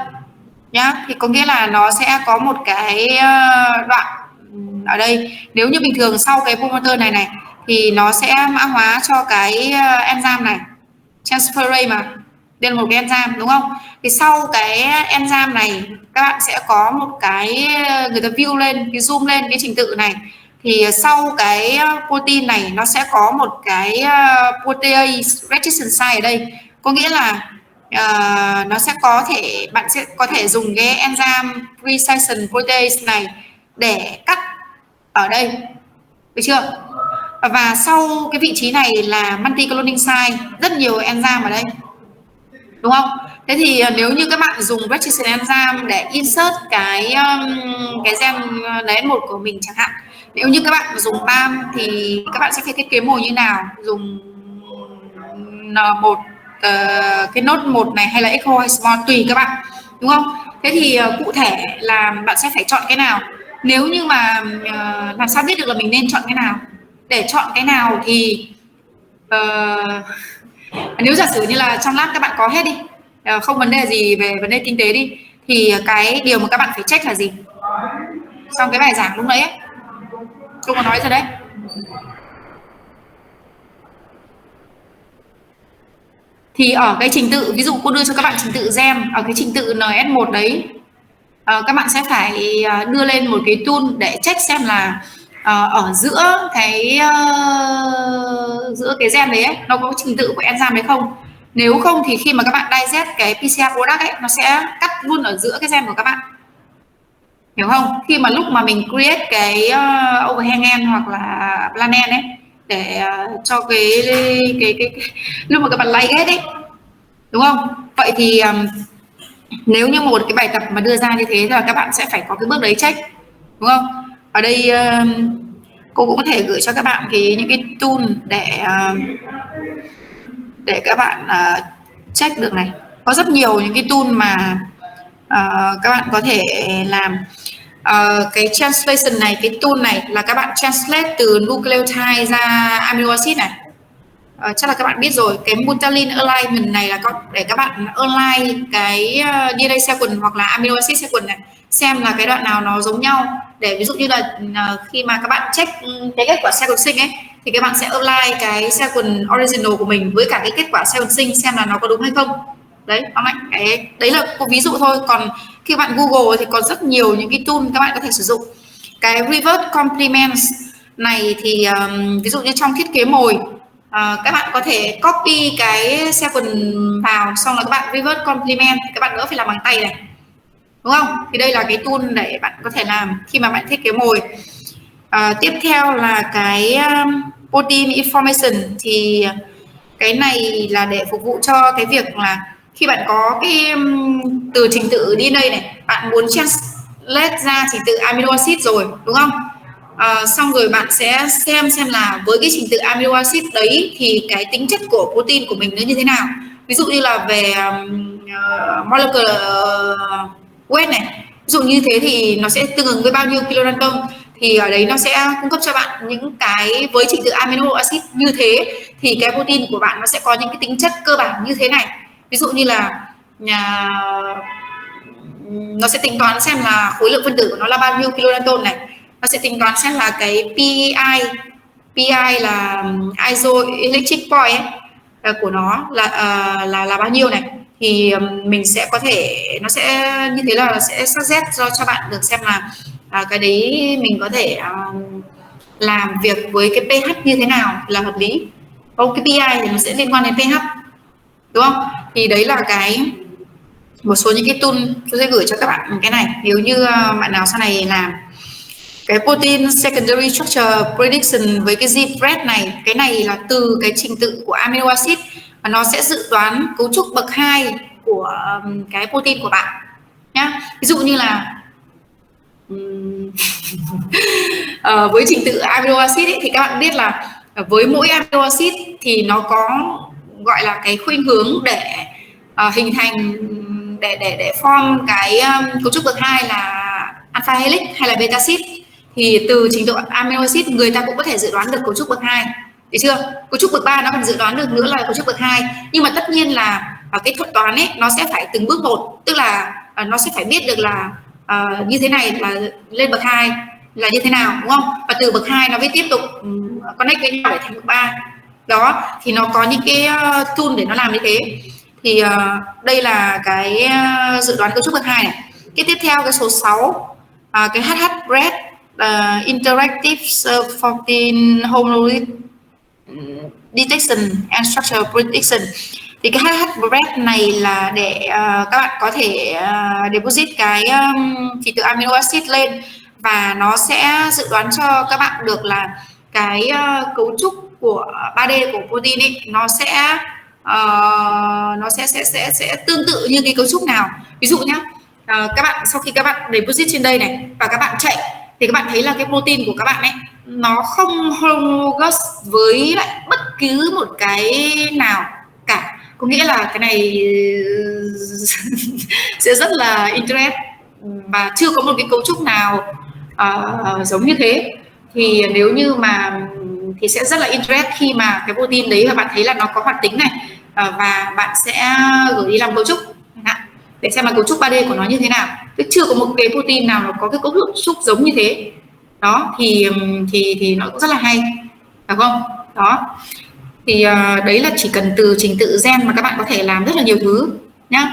nhá? Thì có nghĩa là nó sẽ có một cái đoạn ở đây. Nếu như bình thường sau cái promoter này thì nó sẽ mã hóa cho cái enzyme này, transferase mà, đây là một cái enzyme, đúng không? Thì sau cái enzyme này các bạn sẽ có một cái, người ta view lên, cái zoom lên cái trình tự này, thì sau cái protein này nó sẽ có một cái protease registration site ở đây, có nghĩa là nó sẽ có thể, bạn sẽ có thể dùng cái enzyme precision protease này để cắt ở đây, được chưa? Và sau cái vị trí này là multi cloning site, rất nhiều enzyme ở đây, đúng không? Thế thì nếu như các bạn dùng registration enzyme để insert cái gen NS1 của mình chẳng hạn, nếu như các bạn dùng BAM thì các bạn sẽ phải thiết kế mồi như nào, dùng N1 cái node 1 này hay là echo hay small tùy các bạn, đúng không? Thế thì cụ thể là bạn sẽ phải chọn cái nào. Nếu như mà làm sao biết được là mình nên chọn cái nào? Để chọn cái nào thì nếu giả sử như là trong lab các bạn có hết đi, không vấn đề gì về vấn đề kinh tế đi, thì cái điều mà các bạn phải check là gì? Trong cái bài giảng lúc nãy ấy, tôi có nói rồi đấy. Thì ở cái trình tự, ví dụ cô đưa cho các bạn trình tự gem ở cái trình tự NS1 đấy, các bạn sẽ phải đưa lên một cái tool để check xem là ở giữa cái gen đấy ấy, nó có trình tự của enzyme đấy không. Nếu không thì khi mà các bạn digest cái PCR product ấy, nó sẽ cắt luôn ở giữa cái gen của các bạn, hiểu không? Khi mà lúc mà mình create cái overhang end hoặc là planen ấy để cho cái lúc mà các bạn ligate ấy, đúng không? Vậy thì nếu như một cái bài tập mà đưa ra như thế là các bạn sẽ phải có cái bước đấy check, đúng không? Ở đây cô cũng có thể gửi cho các bạn những cái tool để các bạn check được này. Có rất nhiều những cái tool mà các bạn có thể làm. Cái translation này, cái tool này là các bạn translate từ nucleotide ra amino acid này. Chắc là các bạn biết rồi, cái Mutalin alignment này là để các bạn align cái DNA sequence hoặc là amino acid sequence này, xem là cái đoạn nào nó giống nhau, để ví dụ như là khi mà các bạn check cái kết quả sequencing ấy thì các bạn sẽ align cái sequence original của mình với cả cái kết quả sequencing xem là nó có đúng hay không. Đấy, cái đấy là một ví dụ thôi. Còn khi bạn Google thì có rất nhiều những cái tool các bạn có thể sử dụng. Cái reverse complements này thì ví dụ như trong thiết kế mồi, các bạn có thể copy cái sequence vào, xong là các bạn reverse complement, các bạn đỡ phải làm bằng tay này, đúng không? Thì đây là cái tool để bạn có thể làm khi mà bạn thiết kế mồi. Tiếp theo là cái protein information, thì cái này là để phục vụ cho cái việc là khi bạn có cái từ trình tự DNA này, bạn muốn translate ra trình tự amino acid rồi, đúng không? Xong rồi bạn sẽ xem là với cái trình tự amino acid đấy thì cái tính chất của protein của mình nó như thế nào. Ví dụ như là về molecular weight này, ví dụ như thế thì nó sẽ tương ứng với bao nhiêu kilodalton, thì ở đấy nó sẽ cung cấp cho bạn những cái với trình tự amino acid như thế thì cái protein của bạn nó sẽ có những cái tính chất cơ bản như thế này. Ví dụ như là nó sẽ tính toán xem là khối lượng phân tử của nó là bao nhiêu kilodalton này, nó sẽ tính toán xem là cái PI là isoelectric point ấy, của nó là bao nhiêu này, thì mình sẽ có thể, nó sẽ như thế là sẽ suggest cho bạn được xem là cái đấy mình có thể làm việc với cái pH như thế nào là hợp lý. Không, cái PI thì nó sẽ liên quan đến pH, đúng không? Thì đấy là một số những cái tool tôi sẽ gửi cho các bạn cái này, nếu như bạn nào sau này làm cái protein secondary structure prediction với cái GPRED này. Cái này là từ cái trình tự của amino acid và nó sẽ dự đoán cấu trúc bậc 2 của cái protein của bạn nhá. Ví dụ như là với trình tự amino acid ấy, thì các bạn biết là với mỗi amino acid thì nó có gọi là cái khuynh hướng để hình thành để form cái cấu trúc bậc 2 là alpha helix hay là beta sheet. Thì từ trình độ amino acid người ta cũng có thể dự đoán được cấu trúc bậc 2, thấy chưa? Cấu trúc bậc 3 nó còn dự đoán được nữa là cấu trúc bậc 2, nhưng mà tất nhiên là cái thuật toán ấy nó sẽ phải từng bước một, tức là nó sẽ phải biết được là như thế này là lên bậc 2 là như thế nào, đúng không? Và từ bậc 2 nó mới tiếp tục connect với nhau để thành bậc 3. Đó, thì nó có những cái tool để nó làm như thế. Thì đây là cái dự đoán cấu trúc bậc 2 này. Cái tiếp theo, cái số 6, cái HHBRED Interactive Protein Homology Detection and Structure Prediction. Thì cái HHBRED này là để các bạn có thể deposit cái trình tự amino acid lên, và nó sẽ dự đoán cho các bạn được là cái cấu trúc của 3D của protein ấy, nó sẽ tương tự như cái cấu trúc nào. Ví dụ nhá, các bạn sau khi các bạn deposit trên đây này và các bạn chạy thì các bạn thấy là cái protein của các bạn ấy nó không homologous với lại bất cứ một cái nào cả. Có nghĩa là cái này sẽ rất là interest và chưa có một cái cấu trúc nào giống như thế. Thì nếu như mà thì sẽ rất là interest khi mà cái protein đấy và bạn thấy là nó có hoạt tính này, và bạn sẽ gửi đi làm cấu trúc để xem là cấu trúc 3D của nó như thế nào. Tức chưa có một cái protein nào nó có cái cấu trúc giống như thế. Đó thì nó cũng rất là hay, phải không? Đó. Thì đấy là chỉ cần từ trình tự gen mà các bạn có thể làm rất là nhiều thứ nhá.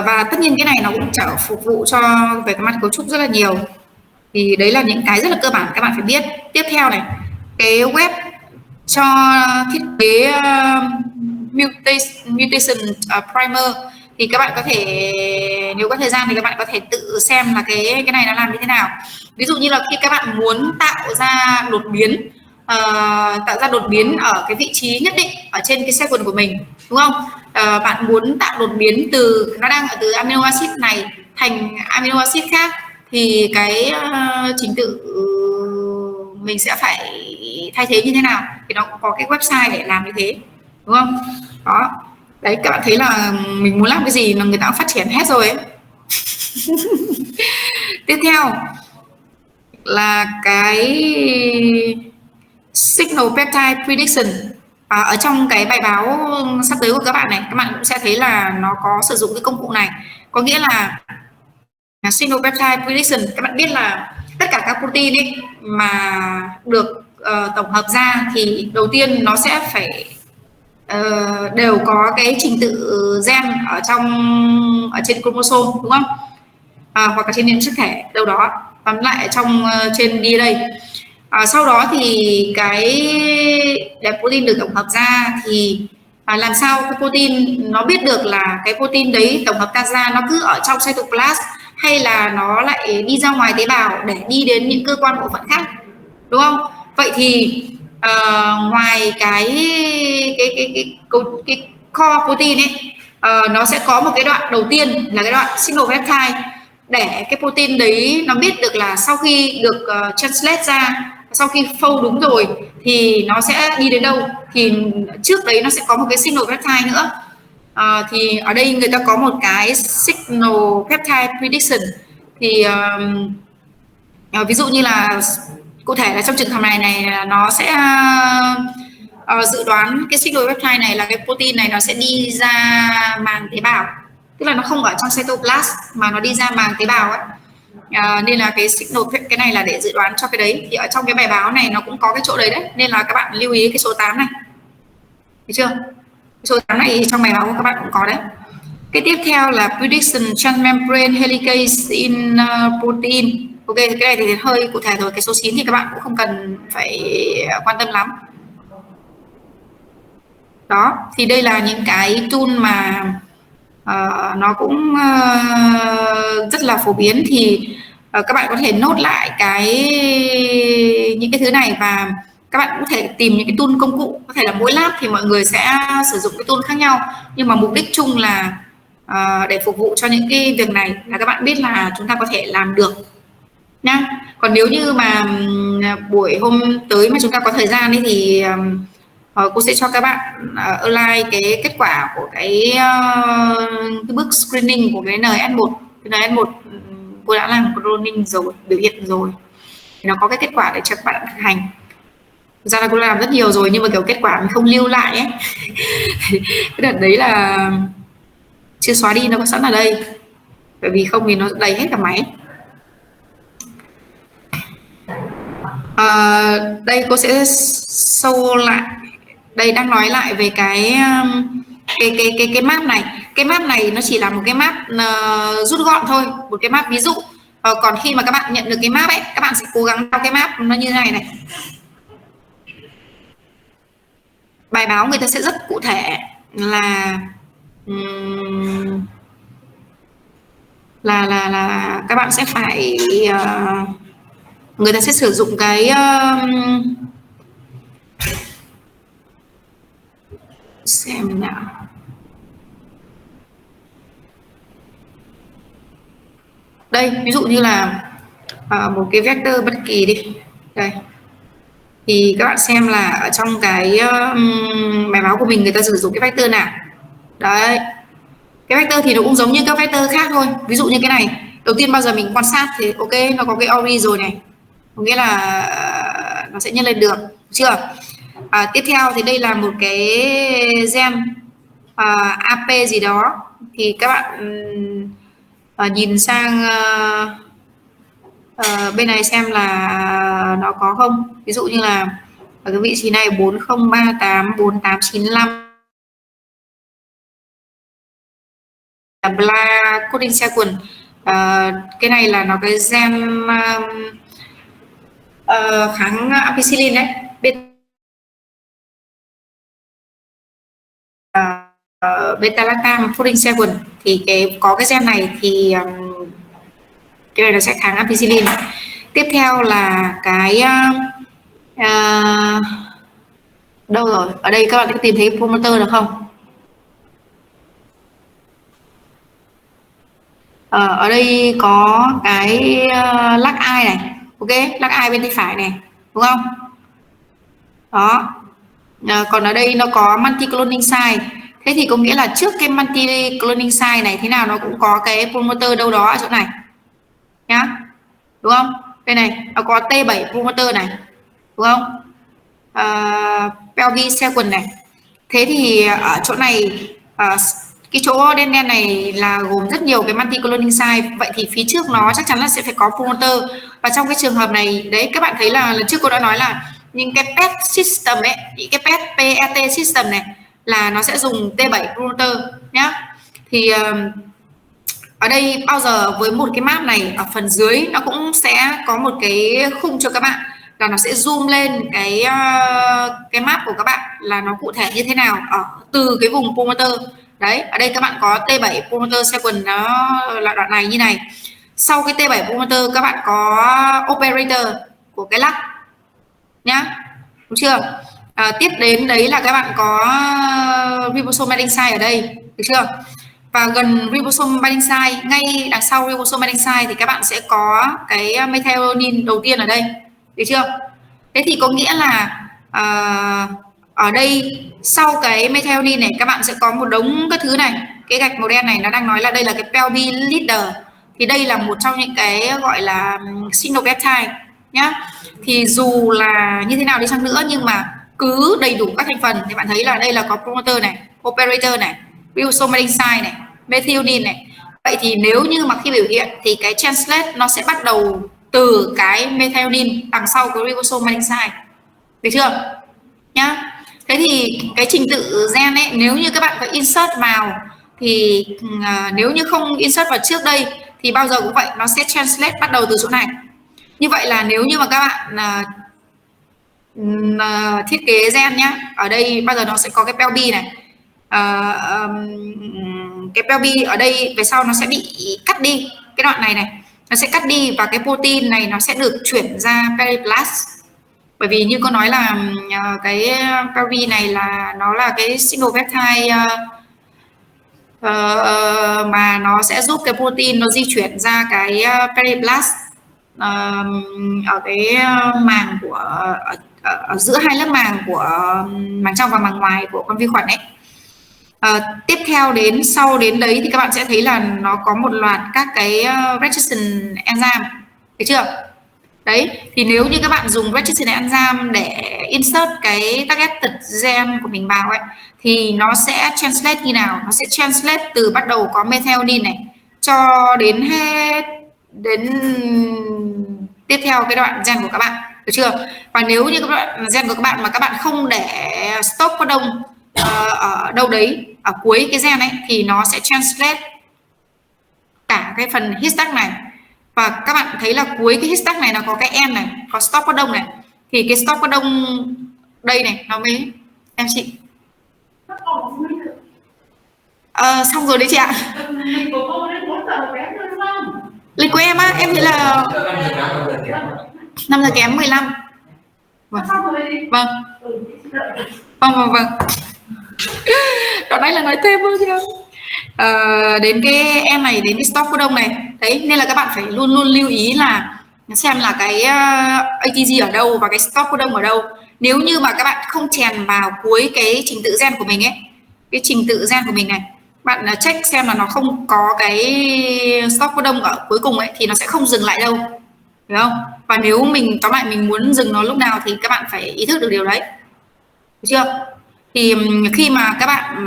Và tất nhiên cái này nó cũng trở phục vụ cho về cái mặt cấu trúc rất là nhiều. Thì đấy là những cái rất là cơ bản các bạn phải biết. Tiếp theo này, cái web cho thiết kế mutation primer thì các bạn có thể, nếu có thời gian thì các bạn có thể tự xem là cái này nó làm như thế nào. Ví dụ như là khi các bạn muốn tạo ra đột biến ở cái vị trí nhất định ở trên cái sequence của mình, đúng không? Bạn muốn tạo đột biến từ, nó đang ở từ amino acid này thành amino acid khác, thì cái trình tự mình sẽ phải thay thế như thế nào, thì nó cũng có cái website để làm như thế, đúng không? Đó, đấy, các bạn thấy là mình muốn làm cái gì là người ta cũng phát triển hết rồi ấy. Tiếp theo là cái signal peptide prediction. Ở trong cái bài báo sắp tới của các bạn này, các bạn cũng sẽ thấy là nó có sử dụng cái công cụ này. Có nghĩa là signal peptide prediction, các bạn biết là tất cả các protein ấy mà được tổng hợp ra thì đầu tiên nó sẽ phải đều có cái trình tự gen ở trên chromosome, đúng không? Hoặc là trên nhiễm chất thể đâu đó, tóm lại trong trên DNA. Sau đó thì để protein được tổng hợp ra thì làm sao cái protein nó biết được là cái protein đấy tổng hợp ra nó cứ ở trong cytoplasm hay là nó lại đi ra ngoài tế bào để đi đến những cơ quan bộ phận khác, đúng không? Vậy thì ngoài cái core protein ấy, nó sẽ có một cái đoạn đầu tiên là cái đoạn signal peptide, để cái protein đấy nó biết được là sau khi được translate ra, sau khi fold đúng rồi thì nó sẽ đi đến đâu, thì trước đấy nó sẽ có một cái signal peptide nữa. Thì ở đây người ta có một cái signal peptide prediction, thì ví dụ như là cụ thể là trong trường hợp này nó sẽ dự đoán cái signal peptide này là cái protein này nó sẽ đi ra màng tế bào, tức là nó không ở trong cytoplasm mà nó đi ra màng tế bào ấy. Nên là cái signal, cái này là để dự đoán cho cái đấy. Thì ở trong cái bài báo này nó cũng có cái chỗ đấy nên là các bạn lưu ý cái số 8 này, thấy chưa? Cái số 8 này trong bài báo của các bạn cũng có đấy. Cái tiếp theo là prediction transmembrane helicase in protein. Ok, cái này thì hơi cụ thể rồi. Cái số 9 thì các bạn cũng không cần phải quan tâm lắm. Đó, thì đây là những cái tool mà nó cũng rất là phổ biến. Thì các bạn có thể nốt lại những cái thứ này, và các bạn cũng có thể tìm những cái tool công cụ. Có thể là mỗi lab thì mọi người sẽ sử dụng cái tool khác nhau, nhưng mà mục đích chung là để phục vụ cho những cái việc này là các bạn biết là chúng ta có thể làm được nhá. Còn nếu như mà buổi hôm tới mà chúng ta có thời gian ấy thì cô sẽ cho các bạn online cái kết quả của cái bước screening của cái NS1. Cái NS1 cô đã làm cloning rồi, biểu hiện rồi, thì nó có cái kết quả để cho các bạn thực hành. Thực ra là cô làm rất nhiều rồi nhưng mà kiểu kết quả mình không lưu lại ấy. Cái đợt đấy là chưa xóa đi, nó có sẵn ở đây, bởi vì không thì nó đầy hết cả máy. Đây cô sẽ show lại. Đây đang nói lại về cái map này. Cái map này nó chỉ là một cái map rút gọn thôi, một cái map ví dụ. Còn khi mà các bạn nhận được cái map ấy, các bạn sẽ cố gắng đọc cái map nó như thế này này. Bài báo người ta sẽ rất cụ thể là các bạn sẽ phải người ta sẽ sử dụng cái xem nào. Đây, ví dụ như là một cái vector bất kỳ đi. Đây. Thì các bạn xem là ở trong cái bài báo của mình người ta sử dụng cái vector nào. Đấy. Cái vector thì nó cũng giống như các vector khác thôi. Ví dụ như cái này, đầu tiên bao giờ mình quan sát thì ok, nó có cái ori rồi này, có nghĩa là nó sẽ nhân lên được, chưa? Tiếp theo thì đây là một cái gen AP gì đó, thì các bạn nhìn sang bên này xem là nó có không. Ví dụ như là ở cái vị trí này 4038 4895 bla coding sequence. Cái này là nó cái gen kháng ampicillin đấy. Beta lactam coding sequence thì có cái gen này thì cái này nó sẽ kháng ampicillin. Tiếp theo là cái đâu rồi, ở đây các bạn có tìm thấy promoter được không? Ở đây có cái LAC I này, ok, LAC I bên tay phải này, đúng không? Đó. Còn ở đây nó có multi cloning site. Thế thì có nghĩa là trước cái multi cloning site này thế nào nó cũng có cái promoter đâu đó ở chỗ này nhá, đúng không? Đây này, nó có T7 promoter này, đúng không? Pelvi sequence này. Thế thì ở chỗ này cái chỗ đen đen này là gồm rất nhiều cái multi cloning site. Vậy thì phía trước nó chắc chắn là sẽ phải có promoter. Và trong cái trường hợp này đấy, các bạn thấy là lần trước cô đã nói là những cái PET system ấy, những cái PET system này là nó sẽ dùng T7 promoter nhá. Thì ở đây bao giờ với một cái map này ở phần dưới nó cũng sẽ có một cái khung cho các bạn là nó sẽ zoom lên cái map của các bạn là nó cụ thể như thế nào ở từ cái vùng promoter. Đấy, ở đây các bạn có T7 promoter sequence, nó là đoạn này như này. Sau cái T7 promoter các bạn có operator của cái LAC nhá, đúng chưa? Tiếp đến đấy là các bạn có ribosome binding site ở đây, được chưa? Và gần ribosome binding site, ngay đằng sau ribosome binding site thì các bạn sẽ có cái methionine đầu tiên ở đây, được chưa? Thế thì có nghĩa là ở đây sau cái methionine này các bạn sẽ có một đống các thứ này. Cái gạch màu đen này nó đang nói là đây là cái pelvi leader. Thì đây là một trong những cái gọi là signal peptide nhá. Thì dù là như thế nào đi chăng nữa nhưng mà cứ đầy đủ các thành phần thì bạn thấy là đây là có promoter này, operator này, ribosome binding site này, methionine này. Vậy thì nếu như mà khi biểu hiện thì cái translate nó sẽ bắt đầu từ cái methionine đằng sau của ribosome binding site, được chưa nhá? Thế thì cái trình tự gen ấy, nếu như các bạn phải insert vào thì nếu như không insert vào trước đây thì bao giờ cũng vậy, nó sẽ translate bắt đầu từ chỗ này. Như vậy là nếu như mà các bạn thiết kế gen nhá, ở đây bao giờ nó sẽ có cái pelvi này, cái pelvi ở đây về sau nó sẽ bị cắt đi, cái đoạn này này nó sẽ cắt đi và cái protein này nó sẽ được chuyển ra periplast. Bởi vì như cô nói là cái pelvi này là nó là cái single peptide mà nó sẽ giúp cái protein nó di chuyển ra cái periplast ở cái màng của ở giữa hai lớp màng của màng trong và màng ngoài của con vi khuẩn ấy. Tiếp theo sau đến đấy thì các bạn sẽ thấy là nó có một loạt các cái registration enzyme, được chưa? Đấy, thì nếu như các bạn dùng registration enzyme để insert cái targeted gen của mình vào ấy thì nó sẽ translate như nào? Nó sẽ translate từ bắt đầu có methionine này cho đến hết đến tiếp theo cái đoạn gen của các bạn, được chưa? Và nếu như các đoạn gen của các bạn mà các bạn không để stop codon ở đâu đấy ở cuối cái gen ấy thì nó sẽ translate cả cái phần histag này. Và các bạn thấy là cuối cái histag này nó có cái em này, có stop codon này, thì cái stop codon đây này nó mới em chị xong rồi đấy chị ạ. Lịch của em á, em thấy là 5 giờ kém 15. Vâng. Đó đấy là nói thêm thôi chứ không. Đến cái em này, đến cái stop codon này đấy, nên là các bạn phải luôn luôn lưu ý là xem là cái ATG ở đâu và cái stop codon ở đâu. Nếu như mà các bạn không chèn vào cuối cái trình tự gen của mình ấy, cái trình tự gen của mình này, bạn check xem là nó không có cái stop codon ở cuối cùng ấy thì nó sẽ không dừng lại đâu, hiểu không? Và nếu mình tóm lại mình muốn dừng nó lúc nào thì các bạn phải ý thức được điều đấy, được chưa? Thì khi mà các bạn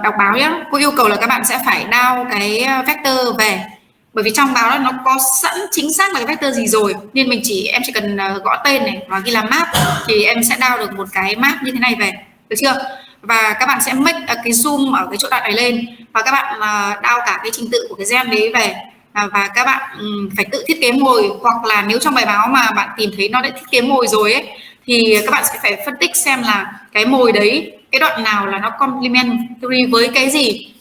đọc báo nhé, cô yêu cầu là các bạn sẽ phải down cái vector về bởi vì trong báo nó có sẵn chính xác là cái vector gì rồi, nên em chỉ cần gõ tên này và ghi là map thì em sẽ download được một cái map như thế này về, được chưa? Và các bạn sẽ make cái zoom ở cái chỗ đoạn này lên, và các bạn download cả cái trình tự của cái gen đấy về, và các bạn phải tự thiết kế mồi, hoặc là nếu trong bài báo mà bạn tìm thấy nó đã thiết kế mồi rồi ấy thì các bạn sẽ phải phân tích xem là cái mồi đấy, cái đoạn nào là nó complementary với cái gì,